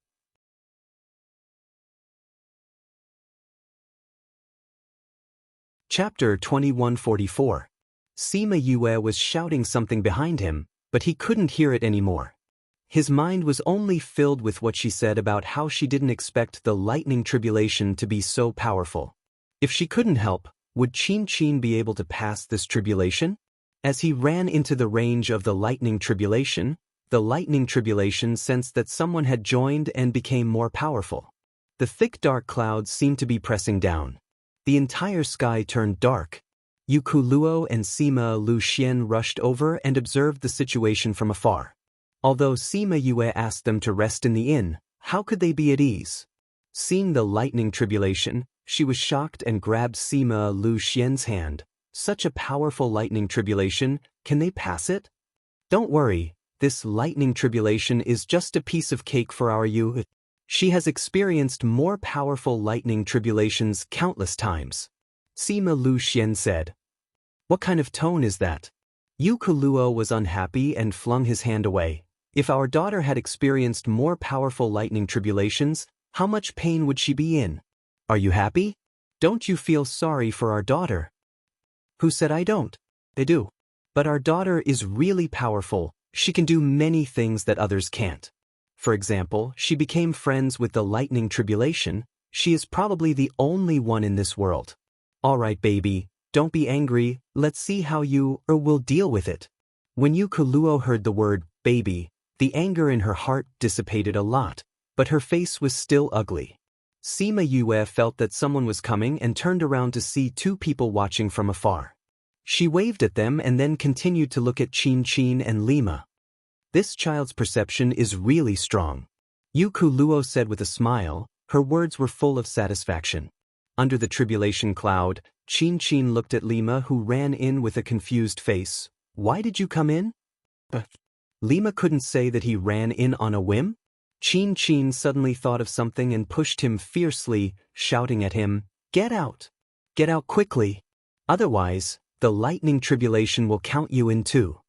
Chapter 2144. Sima Yue was shouting something behind him, but he couldn't hear it anymore. His mind was only filled with what she said about how she didn't expect the lightning tribulation to be so powerful. If she couldn't help, would Qin Qin be able to pass this tribulation? As he ran into the range of the lightning tribulation sensed that someone had joined and became more powerful. The thick dark clouds seemed to be pressing down. The entire sky turned dark. Yu Kuluo and Sima Lu Xian rushed over and observed the situation from afar. Although Sima Yue asked them to rest in the inn, how could they be at ease? Seeing the lightning tribulation, she was shocked and grabbed Sima Lu Xian's hand. Such a powerful lightning tribulation, can they pass it? Don't worry, this lightning tribulation is just a piece of cake for our Yu. She has experienced more powerful lightning tribulations countless times. Sima Lu Xian said. What kind of tone is that? Yu Kuluo was unhappy and flung his hand away. If our daughter had experienced more powerful lightning tribulations, how much pain would she be in? Are you happy? Don't you feel sorry for our daughter? Who said I don't? I do. But our daughter is really powerful. She can do many things that others can't. For example, she became friends with the lightning tribulation. She is probably the only one in this world. All right, baby, don't be angry. Let's see how you will deal with it. When Yu Kuluo heard the word baby, the anger in her heart dissipated a lot, but her face was still ugly. Sima Yue felt that someone was coming and turned around to see two people watching from afar. She waved at them and then continued to look at Qin Qin and Lima. This child's perception is really strong. Yu Kuluo said with a smile. Her words were full of satisfaction. Under the tribulation cloud, Qin Qin looked at Lima, who ran in with a confused face. Why did you come in? Lima couldn't say that he ran in on a whim. Qin Qin suddenly thought of something and pushed him fiercely, shouting at him, Get out! Get out quickly! Otherwise, the lightning tribulation will count you in too.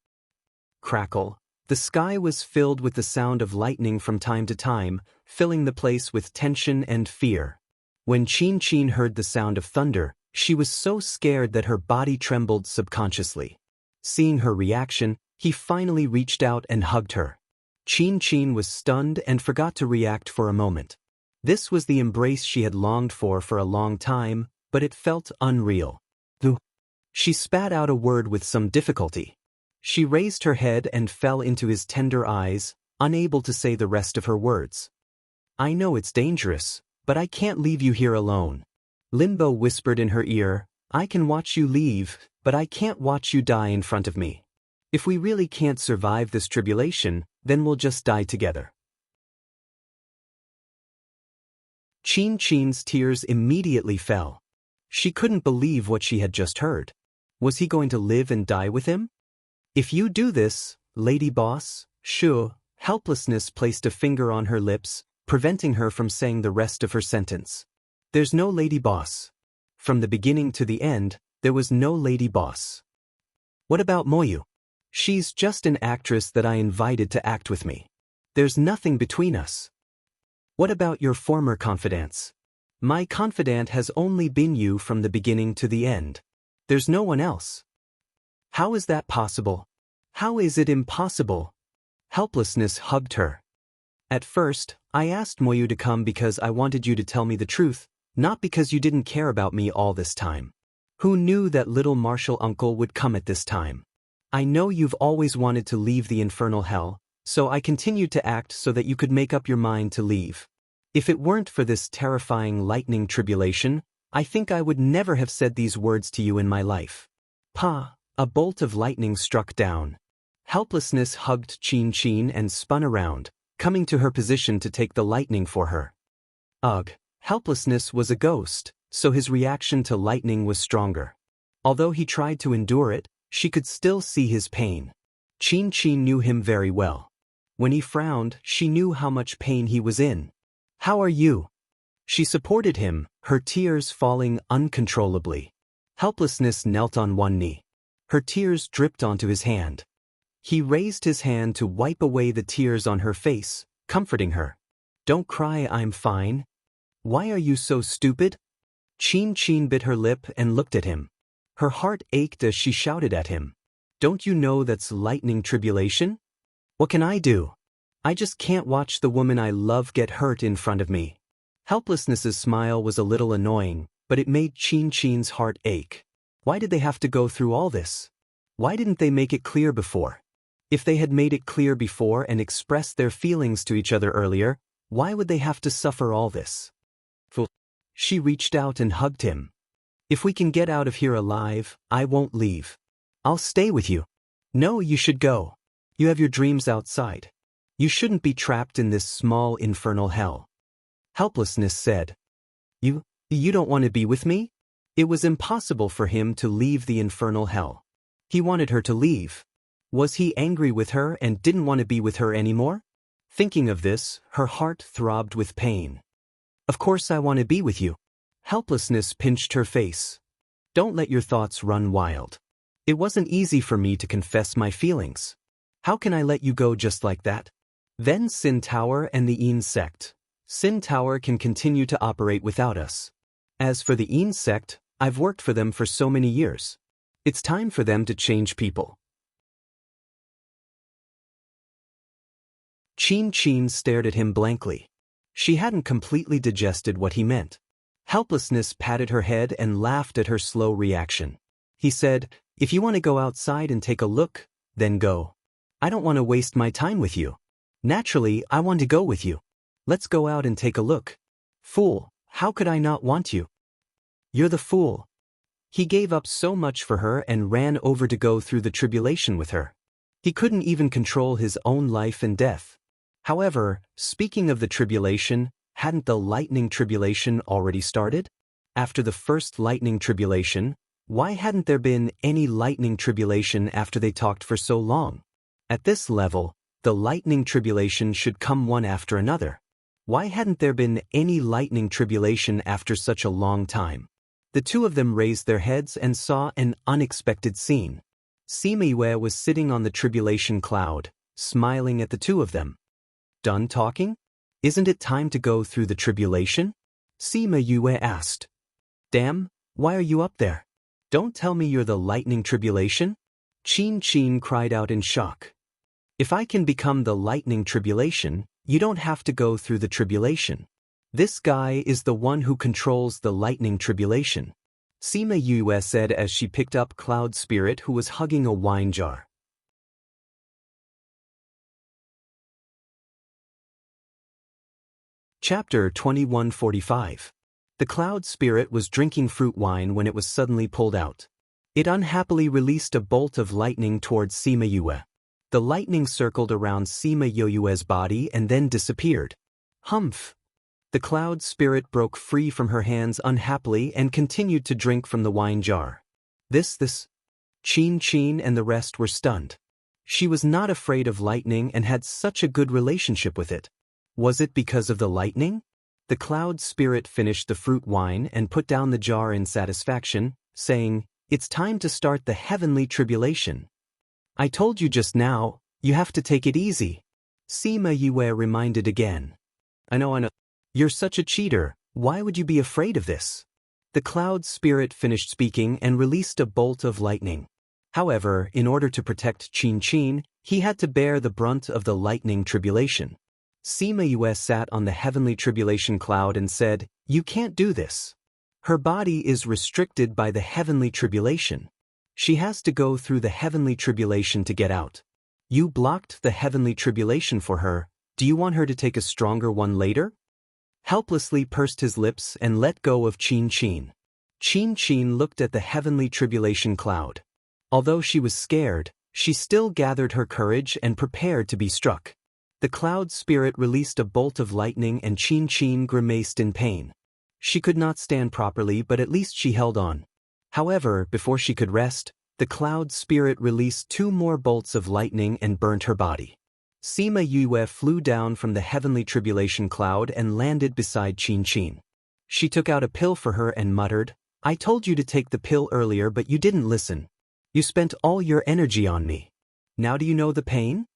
Crackle. The sky was filled with the sound of lightning from time to time, filling the place with tension and fear. When Qin Qin heard the sound of thunder, she was so scared that her body trembled subconsciously. Seeing her reaction, he finally reached out and hugged her. Qin Qin was stunned and forgot to react for a moment. This was the embrace she had longed for a long time, but it felt unreal. She spat out a word with some difficulty. She raised her head and fell into his tender eyes, unable to say the rest of her words. I know it's dangerous, but I can't leave you here alone. Limbo whispered in her ear, I can watch you leave, but I can't watch you die in front of me. If we really can't survive this tribulation, then we'll just die together. Qin Qin's tears immediately fell. She couldn't believe what she had just heard. Was he going to live and die with him? If you do this, lady boss, sure. Helplessness placed a finger on her lips, preventing her from saying the rest of her sentence. There's no lady boss. From the beginning to the end, there was no lady boss. What about Moyu? She's just an actress that I invited to act with me. There's nothing between us. What about your former confidants? My confidant has only been you from the beginning to the end. There's no one else. How is that possible? How is it impossible? Helplessness hugged her. At first, I asked Moyu to come because I wanted you to tell me the truth, not because you didn't care about me all this time. Who knew that little martial uncle would come at this time? I know you've always wanted to leave the infernal hell, so I continued to act so that you could make up your mind to leave. If it weren't for this terrifying lightning tribulation, I think I would never have said these words to you in my life. Pa! A bolt of lightning struck down. Helplessness hugged Qin Qin and spun around, coming to her position to take the lightning for her. Ugh! Helplessness was a ghost, so his reaction to lightning was stronger. Although he tried to endure it, she could still see his pain. Qin Qin knew him very well. When he frowned, she knew how much pain he was in. How are you? She supported him, her tears falling uncontrollably. Helplessness knelt on one knee. Her tears dripped onto his hand. He raised his hand to wipe away the tears on her face, comforting her. Don't cry, I'm fine. Why are you so stupid? Qin Qin bit her lip and looked at him. Her heart ached as she shouted at him. Don't you know that's lightning tribulation? What can I do? I just can't watch the woman I love get hurt in front of me. Helplessness's smile was a little annoying, but it made Chin-Chin's heart ache. Why did they have to go through all this? Why didn't they make it clear before? If they had made it clear before and expressed their feelings to each other earlier, why would they have to suffer all this? She reached out and hugged him. If we can get out of here alive, I won't leave. I'll stay with you. No, you should go. You have your dreams outside. You shouldn't be trapped in this small infernal hell. Helplessness said. You don't want to be with me? It was impossible for him to leave the infernal hell. He wanted her to leave. Was he angry with her and didn't want to be with her anymore? Thinking of this, her heart throbbed with pain. Of course I want to be with you. Helplessness pinched her face. Don't let your thoughts run wild. It wasn't easy for me to confess my feelings. How can I let you go just like that? Then Sin Tower and the Een sect. Sin Tower can continue to operate without us. As for the Een sect, I've worked for them for so many years. It's time for them to change people. Chin-Chin stared at him blankly. She hadn't completely digested what he meant. Helplessness patted her head and laughed at her slow reaction. He said, if you want to go outside and take a look, then go. I don't want to waste my time with you. Naturally, I want to go with you. Let's go out and take a look. Fool, how could I not want you? You're the fool. He gave up so much for her and ran over to go through the tribulation with her. He couldn't even control his own life and death. However, speaking of the tribulation, hadn't the lightning tribulation already started? After the first lightning tribulation, why hadn't there been any lightning tribulation after they talked for so long? At this level, the lightning tribulation should come one after another. Why hadn't there been any lightning tribulation after such a long time? The two of them raised their heads and saw an unexpected scene. Sima Yue was sitting on the tribulation cloud, smiling at the two of them. Done talking? Isn't it time to go through the tribulation? Sima Yue asked. Damn, why are you up there? Don't tell me you're the lightning tribulation? Chin-Chin cried out in shock. If I can become the lightning tribulation, you don't have to go through the tribulation. This guy is the one who controls the lightning tribulation. Sima Yue said as she picked up Cloud Spirit, who was hugging a wine jar. Chapter 2145. The Cloud Spirit was drinking fruit wine when it was suddenly pulled out. It unhappily released a bolt of lightning towards Sima Yue. The lightning circled around Sima Yue's body and then disappeared. Humph! The Cloud Spirit broke free from her hands unhappily and continued to drink from the wine jar. This. Chin-Chin and the rest were stunned. She was not afraid of lightning and had such a good relationship with it. Was it because of the lightning? The Cloud Spirit finished the fruit wine and put down the jar in satisfaction, saying, It's time to start the heavenly tribulation. I told you just now, you have to take it easy. Sima Yue reminded again. I know. You're such a cheater, why would you be afraid of this? The Cloud Spirit finished speaking and released a bolt of lightning. However, in order to protect Chin-Chin, he had to bear the brunt of the lightning tribulation. Sima Yue sat on the heavenly tribulation cloud and said, You can't do this. Her body is restricted by the heavenly tribulation. She has to go through the heavenly tribulation to get out. You blocked the heavenly tribulation for her. Do you want her to take a stronger one later? Helplessly pursed his lips and let go of Chin-Chin. Chin-Chin looked at the heavenly tribulation cloud. Although she was scared, she still gathered her courage and prepared to be struck. The Cloud Spirit released a bolt of lightning and Chin-Chin grimaced in pain. She could not stand properly, but at least she held on. However, before she could rest, the Cloud Spirit released 2 more bolts of lightning and burnt her body. Sima Yue flew down from the heavenly tribulation cloud and landed beside Chin-Chin. She took out a pill for her and muttered, I told you to take the pill earlier, but you didn't listen. You spent all your energy on me. Now do you know the pain?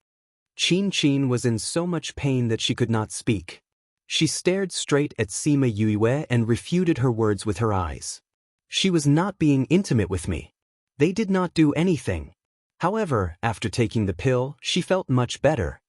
Chin-Chin was in so much pain that she could not speak. She stared straight at Sima Yue and refuted her words with her eyes. She was not being intimate with me. They did not do anything. However, after taking the pill, she felt much better.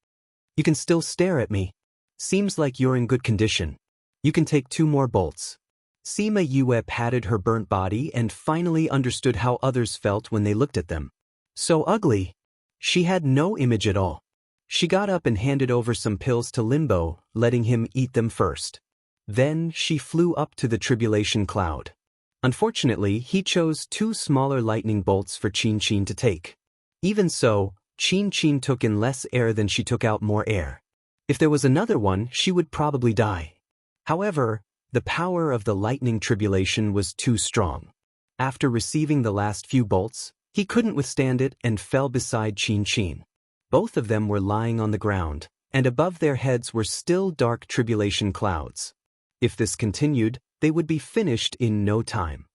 You can still stare at me. Seems like you're in good condition. You can take 2 more bolts. Sima Yue patted her burnt body and finally understood how others felt when they looked at them. So ugly. She had no image at all. She got up and handed over some pills to Limbo, letting him eat them first. Then she flew up to the tribulation cloud. Unfortunately, he chose 2 smaller lightning bolts for Qin Qin to take. Even so, Qin Qin took in less air than she took out more air. If there was another one, she would probably die. However, the power of the lightning tribulation was too strong. After receiving the last few bolts, he couldn't withstand it and fell beside Qin Qin. Both of them were lying on the ground, and above their heads were still dark tribulation clouds. If this continued, they would be finished in no time.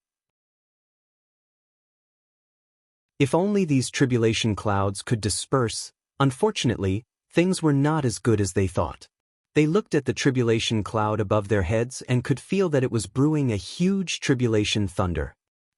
If only these tribulation clouds could disperse. Unfortunately, things were not as good as they thought. They looked at the tribulation cloud above their heads and could feel that it was brewing a huge tribulation thunder.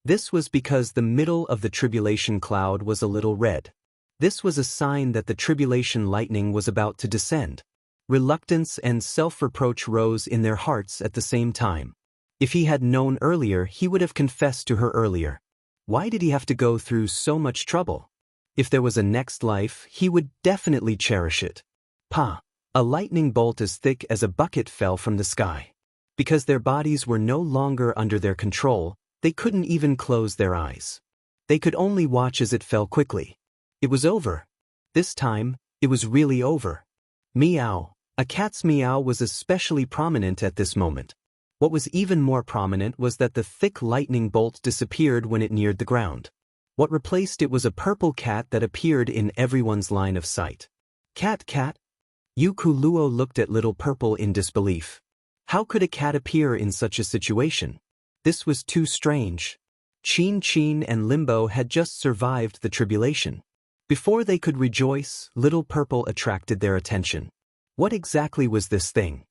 This was because the middle of the tribulation cloud was a little red. This was a sign that the tribulation lightning was about to descend. Reluctance and self-reproach rose in their hearts at the same time. If he had known earlier, he would have confessed to her earlier. Why did he have to go through so much trouble? If there was a next life, he would definitely cherish it. Pa! A lightning bolt as thick as a bucket fell from the sky. Because their bodies were no longer under their control, they couldn't even close their eyes. They could only watch as it fell quickly. It was over. This time, it was really over. Meow. A cat's meow was especially prominent at this moment. What was even more prominent was that the thick lightning bolt disappeared when it neared the ground. What replaced it was a purple cat that appeared in everyone's line of sight. Cat. Yu Kuluo looked at Little Purple in disbelief. How could a cat appear in such a situation? This was too strange. Qin Qin and Limbo had just survived the tribulation. Before they could rejoice, Little Purple attracted their attention. What exactly was this thing?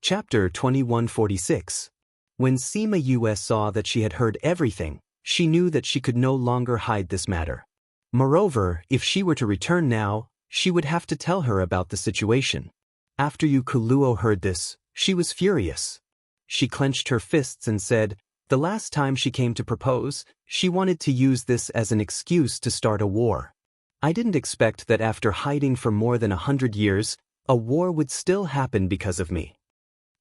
Chapter 2146. When Sima Yue saw that she had heard everything, she knew that she could no longer hide this matter. Moreover, if she were to return now, she would have to tell her about the situation. After Yu Kuluo heard this, she was furious. She clenched her fists and said, the last time she came to propose, she wanted to use this as an excuse to start a war. I didn't expect that after hiding for more than 100 years, a war would still happen because of me.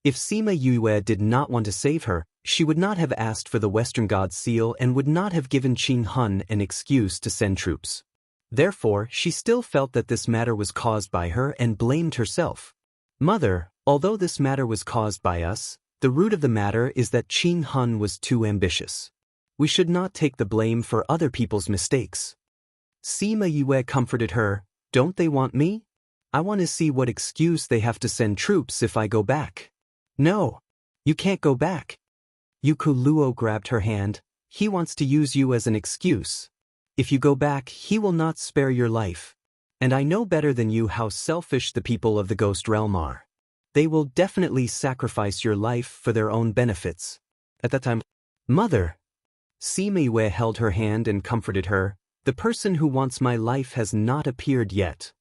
If Sima Yue did not want to save her, she would not have asked for the Western God seal and would not have given Qin Hun an excuse to send troops. Therefore, she still felt that this matter was caused by her and blamed herself. Mother, although this matter was caused by us, the root of the matter is that Qin Hun was too ambitious. We should not take the blame for other people's mistakes. Sima Yue comforted her, don't they want me? I want to see what excuse they have to send troops if I go back. No. You can't go back. Yu Kuluo grabbed her hand. He wants to use you as an excuse. If you go back, he will not spare your life. And I know better than you how selfish the people of the Ghost Realm are. They will definitely sacrifice your life for their own benefits. At that time, Mother. Sima Yue held her hand and comforted her. The person who wants my life has not appeared yet.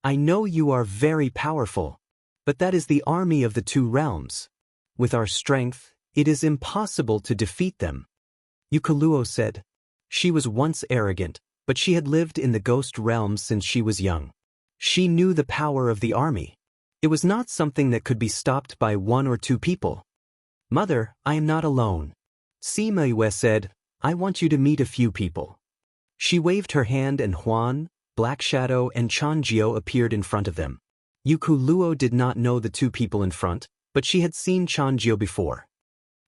I know you are very powerful. But that is the army of the 2 realms. With our strength, it is impossible to defeat them. Yu Kuluo said. She was once arrogant, but she had lived in the Ghost Realm since she was young. She knew the power of the army. It was not something that could be stopped by 1 or 2 people. Mother, I am not alone. Sima Yue said, I want you to meet a few people. She waved her hand and Huan, Black Shadow and Chanjiu appeared in front of them. Yu Kuluo did not know the 2 people in front, but she had seen Chanjiu before.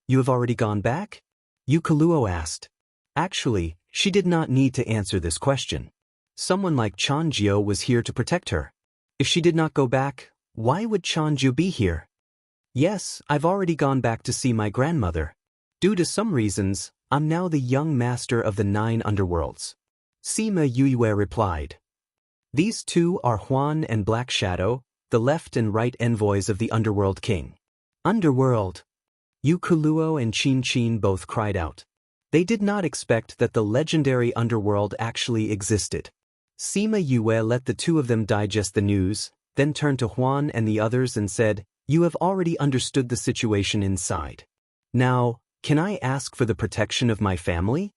You have already gone back? Yu Kuluo asked. Actually, she did not need to answer this question. Someone like Chanjiu was here to protect her. If she did not go back, why would Chanjiu be here? Yes, I've already gone back to see my grandmother. Due to some reasons, I'm now the young master of the 9 underworlds. Sima Yue replied. These 2 are Huan and Black Shadow. the left and right envoys of the Underworld King. Underworld! Yukuluo and Chin Chin both cried out. They did not expect that the legendary underworld actually existed. Sima Yue let the two of them digest the news, then turned to Huan and the others and said, "You have already understood the situation inside. Now, can I ask for the protection of my family?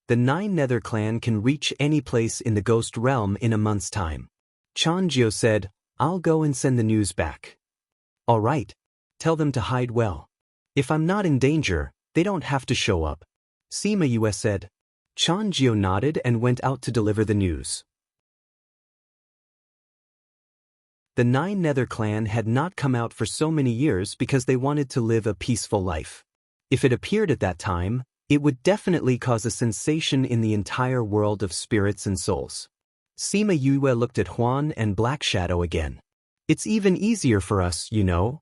The Nine Nether clan can reach any place in the Ghost Realm in a month's time." Changjio said, "I'll go and send the news back." "All right. Tell them to hide well. If I'm not in danger, they don't have to show up." Sima Yue said. Changjio nodded and went out to deliver the news. The Nine Nether clan had not come out for so many years because they wanted to live a peaceful life. If it appeared at that time, it would definitely cause a sensation in the entire world of spirits and souls. Sima Yue looked at Huan and Black Shadow again. "It's even easier for us, you know,"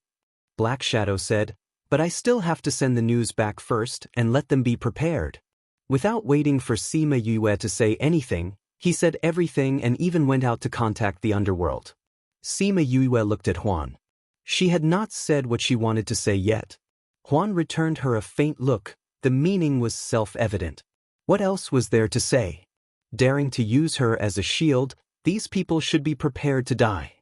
Black Shadow said, "but I still have to send the news back first and let them be prepared." Without waiting for Sima Yue to say anything, he said everything and even went out to contact the underworld. Sima Yue looked at Huan. She had not said what she wanted to say yet. Huan returned her a faint look. The meaning was self-evident. What else was there to say? Daring to use her as a shield, these people should be prepared to die.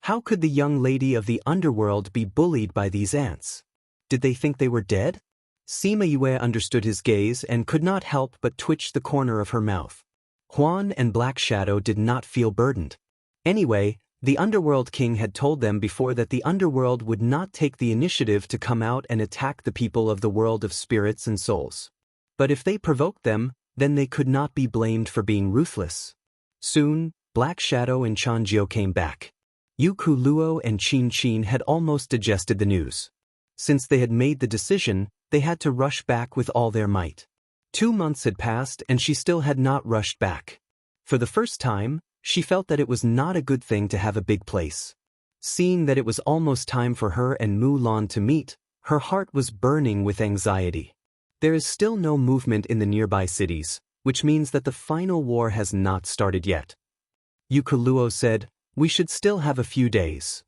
How could the young lady of the underworld be bullied by these ants? Did they think they were dead? Sima Yue understood his gaze and could not help but twitch the corner of her mouth. Huan and Black Shadow did not feel burdened. Anyway, the Underworld King had told them before that the underworld would not take the initiative to come out and attack the people of the world of spirits and souls. But if they provoked them, then they could not be blamed for being ruthless. Soon, Black Shadow and Changjio came back. Yuku Luo and Chin Chin had almost digested the news. Since they had made the decision, they had to rush back with all their might. 2 months had passed and she still had not rushed back. For the first time, she felt that it was not a good thing to have a big place. Seeing that it was almost time for her and Mulan to meet, her heart was burning with anxiety. There is still no movement in the nearby cities, which means that the final war has not started yet. Yukuluo said, "We should still have a few days."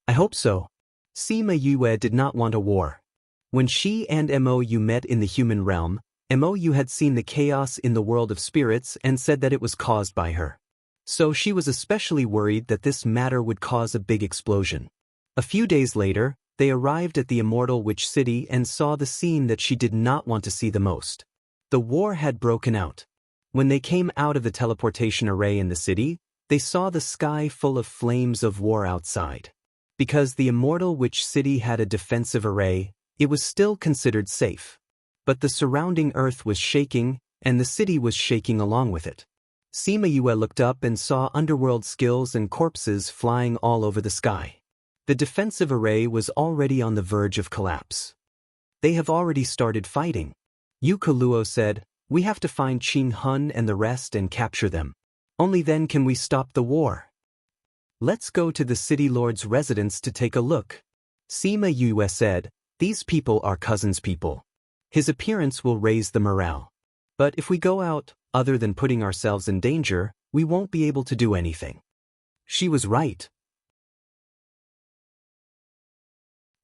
"I hope so." Sima Yue did not want a war. When she and Mou met in the human realm, Mou had seen the chaos in the world of spirits and said that it was caused by her. So she was especially worried that this matter would cause a big explosion. A few days later, they arrived at the Immortal Witch City and saw the scene that she did not want to see the most. The war had broken out. When they came out of the teleportation array in the city, they saw the sky full of flames of war outside. Because the Immortal Witch City had a defensive array, it was still considered safe. But the surrounding earth was shaking, and the city was shaking along with it. Sima Yue looked up and saw underworld skills and corpses flying all over the sky. The defensive array was already on the verge of collapse. "They have already started fighting." Yukuluo said, "We have to find Qin Hun and the rest and capture them. Only then can we stop the war." "Let's go to the city lord's residence to take a look." Sima Yue said, "These people are cousins' people. His appearance will raise the morale. But if we go out, other than putting ourselves in danger, we won't be able to do anything." She was right.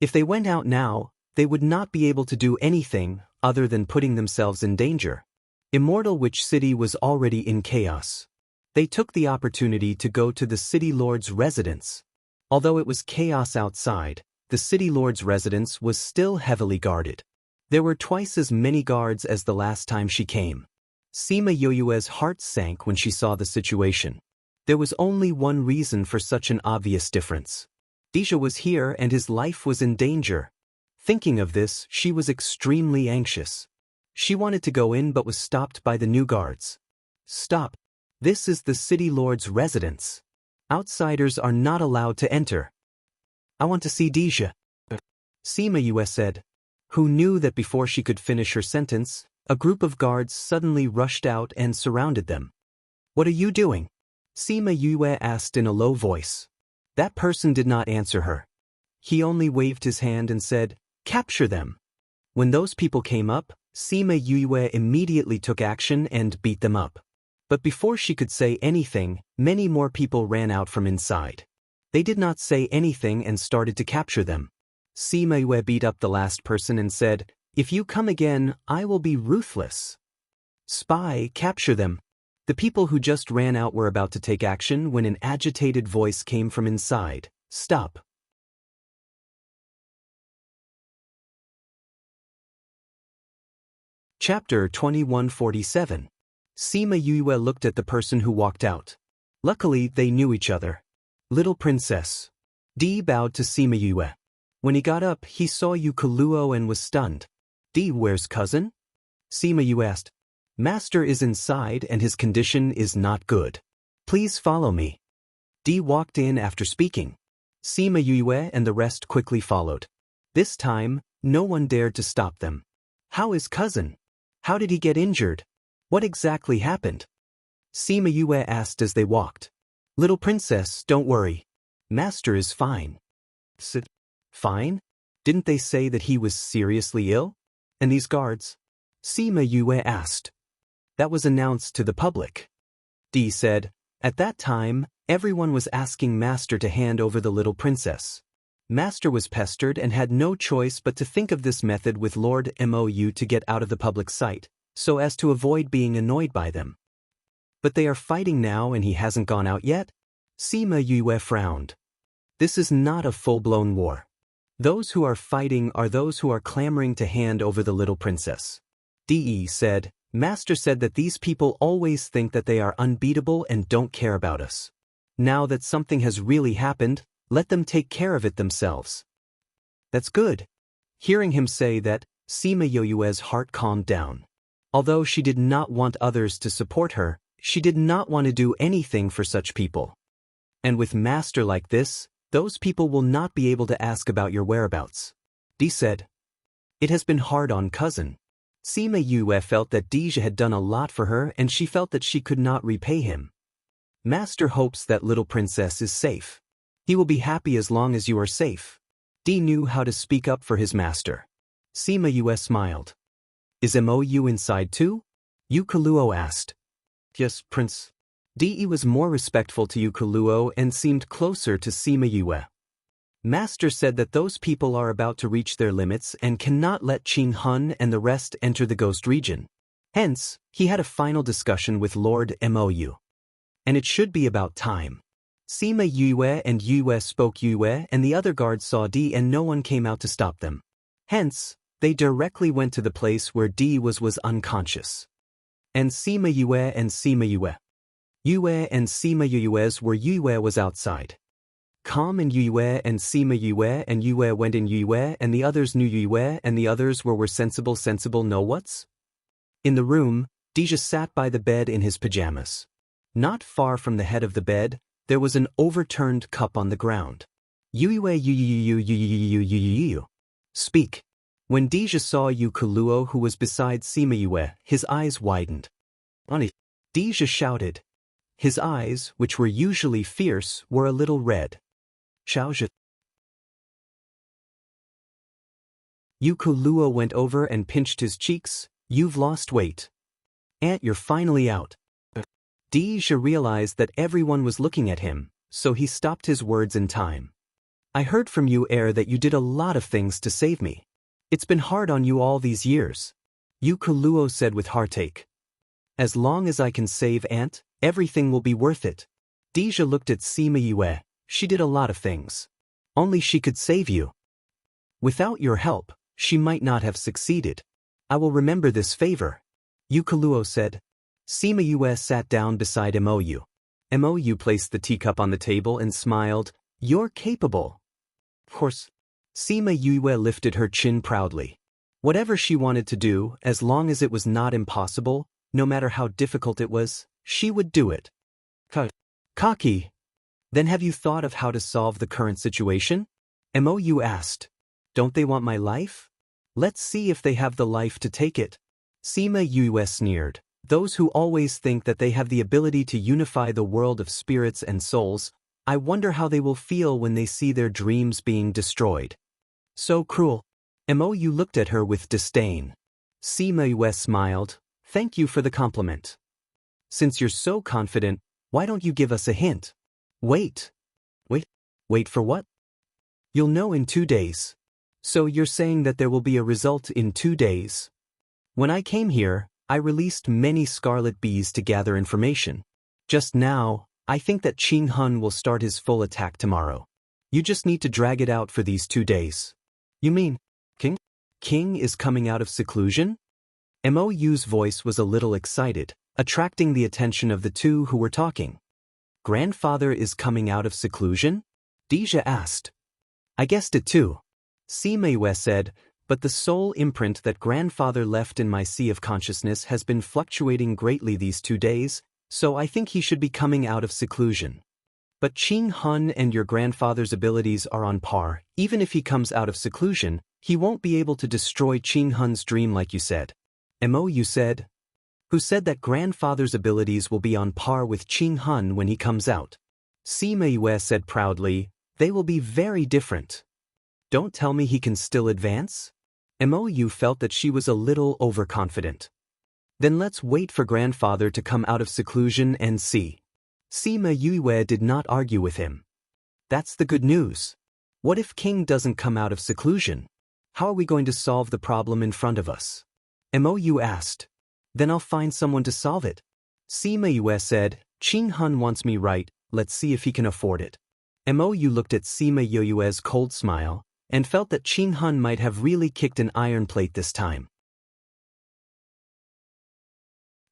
If they went out now, they would not be able to do anything other than putting themselves in danger. Immortal Witch City was already in chaos. They took the opportunity to go to the city lord's residence. Although it was chaos outside, the city lord's residence was still heavily guarded. There were twice as many guards as the last time she came. Sima Yue's heart sank when she saw the situation. There was only one reason for such an obvious difference. Deja was here and his life was in danger. Thinking of this, she was extremely anxious. She wanted to go in but was stopped by the new guards. "Stop. This is the city lord's residence. Outsiders are not allowed to enter." "I want to see Deja," Sima Yue said, who knew that before she could finish her sentence, a group of guards suddenly rushed out and surrounded them. "What are you doing?" Sima Yue asked in a low voice. That person did not answer her. He only waved his hand and said, "Capture them." When those people came up, Sima Yue immediately took action and beat them up. But before she could say anything, many more people ran out from inside. They did not say anything and started to capture them. Sima Yue beat up the last person and said, "If you come again, I will be ruthless." Spy, capture them. The people who just ran out were about to take action when an agitated voice came from inside. Stop. Chapter 2147. Sima Yue looked at the person who walked out. Luckily, they knew each other. Little princess. Di bowed to Sima Yue. When he got up, he saw Yukuluo and was stunned. Di, where's cousin? Sima Yue asked. Master is inside and his condition is not good. Please follow me. Di walked in after speaking. Sima Yue and the rest quickly followed. This time, no one dared to stop them. How is cousin? How did he get injured? What exactly happened? Sima Yue asked as they walked. Little princess, don't worry. Master is fine. Fine? Didn't they say that he was seriously ill? And these guards? Sima Yue asked. That was announced to the public. Di said, at that time, everyone was asking Master to hand over the little princess. Master was pestered and had no choice but to think of this method with Lord Mou to get out of the public sight, so as to avoid being annoyed by them. But they are fighting now and he hasn't gone out yet? Sima Yue frowned. This is not a full-blown war. Those who are fighting are those who are clamoring to hand over the little princess. Di said, Master said that these people always think that they are unbeatable and don't care about us. Now that something has really happened, let them take care of it themselves. That's good. Hearing him say that, Sima Yue's heart calmed down. Although she did not want others to support her, she did not want to do anything for such people. And with Master like this, those people will not be able to ask about your whereabouts. Di said. It has been hard on cousin. Sima Yue felt that Dija had done a lot for her and she felt that she could not repay him. Master hopes that little princess is safe. He will be happy as long as you are safe. Di knew how to speak up for his master. Sima Yue smiled. Is Mou inside too? Yukuluo asked. Yes, Prince. Di was more respectful to Yukuluo and seemed closer to Sima Yue. Master said that those people are about to reach their limits and cannot let Qin Hun and the rest enter the ghost region. Hence, he had a final discussion with Lord Mou. And it should be about time. Sima Yue and Yue spoke Yue and the other guards saw Di and no one came out to stop them. Hence, they directly went to the place where Di was unconscious. And Sima Yue and Sima Yue. Yue and Sima Yue's where Yue was outside. Calm and Yue and Sima Yue and Yue went in Yue and the others knew Yue and the others were sensible know what's? In the room, Dija sat by the bed in his pajamas. Not far from the head of the bed, there was an overturned cup on the ground. Speak. When Dija saw Yukuluo who was beside Sima Yue, his eyes widened. Dija shouted. His eyes, which were usually fierce, were a little red. Xiaozhi. Yukuluo went over and pinched his cheeks. You've lost weight. Aunt, you're finally out. Dija realized that everyone was looking at him, so he stopped his words in time. I heard from you, heir, that you did a lot of things to save me. It's been hard on you all these years. Yukuluo said with heartache. As long as I can save Aunt, everything will be worth it. Dija looked at Sima Yue. She did a lot of things. Only she could save you. Without your help, she might not have succeeded. I will remember this favor. Yukuluo said. Sima Yue sat down beside Mou. Mou placed the teacup on the table and smiled. You're capable. Of course. Sima Yue lifted her chin proudly. Whatever she wanted to do, as long as it was not impossible, no matter how difficult it was, she would do it. Cocky. Then have you thought of how to solve the current situation? Mou asked. Don't they want my life? Let's see if they have the life to take it. Sima Yue sneered. Those who always think that they have the ability to unify the world of spirits and souls, I wonder how they will feel when they see their dreams being destroyed. So cruel. Mou looked at her with disdain. Sima Yue smiled. Thank you for the compliment. Since you're so confident, why don't you give us a hint? Wait. Wait for what? You'll know in 2 days. So you're saying that there will be a result in 2 days? When I came here, I released many scarlet bees to gather information. Just now, I think that Qing Hun will start his full attack tomorrow. You just need to drag it out for these 2 days. You mean, King? King is coming out of seclusion? Mou's voice was a little excited, attracting the attention of the two who were talking. Grandfather is coming out of seclusion? Deja asked. I guessed it too. Sima said, but the soul imprint that grandfather left in my sea of consciousness has been fluctuating greatly these 2 days, so I think he should be coming out of seclusion. But Qing Hun and your grandfather's abilities are on par. Even if he comes out of seclusion, he won't be able to destroy Qing Hun's dream like you said. Mou said. Who said that grandfather's abilities will be on par with Qing Hun when he comes out? Sima said proudly, they will be very different. Don't tell me he can still advance? Mou felt that she was a little overconfident. Then let's wait for grandfather to come out of seclusion and see. Sima Yue did not argue with him. That's the good news. What if King doesn't come out of seclusion? How are we going to solve the problem in front of us? Mou asked. Then I'll find someone to solve it. Sima Yue said, Qing Hun wants me right, let's see if he can afford it. Mou looked at Sima Yue's cold smile, and felt that Qing Hun might have really kicked an iron plate this time.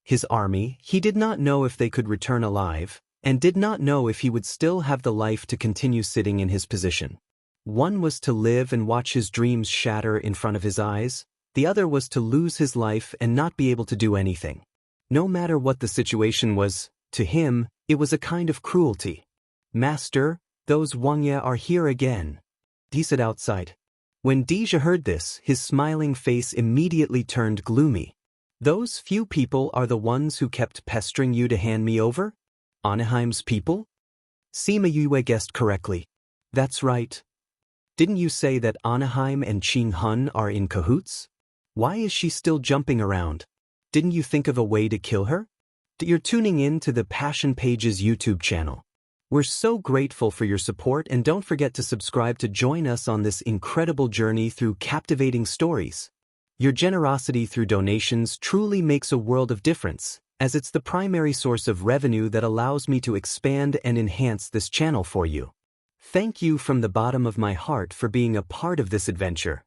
His army, he did not know if they could return alive, and did not know if he would still have the life to continue sitting in his position. One was to live and watch his dreams shatter in front of his eyes, the other was to lose his life and not be able to do anything. No matter what the situation was, to him, it was a kind of cruelty. Master, those Wangye are here again. He said outside. When Deja heard this, his smiling face immediately turned gloomy. Those few people are the ones who kept pestering you to hand me over? Anaheim's people? Sima Yue guessed correctly. That's right. Didn't you say that Anaheim and Qing Hun are in cahoots? Why is she still jumping around? Didn't you think of a way to kill her? You're tuning in to the Passion Pages YouTube channel. We're so grateful for your support, and don't forget to subscribe to join us on this incredible journey through captivating stories. Your generosity through donations truly makes a world of difference, as it's the primary source of revenue that allows me to expand and enhance this channel for you. Thank you from the bottom of my heart for being a part of this adventure.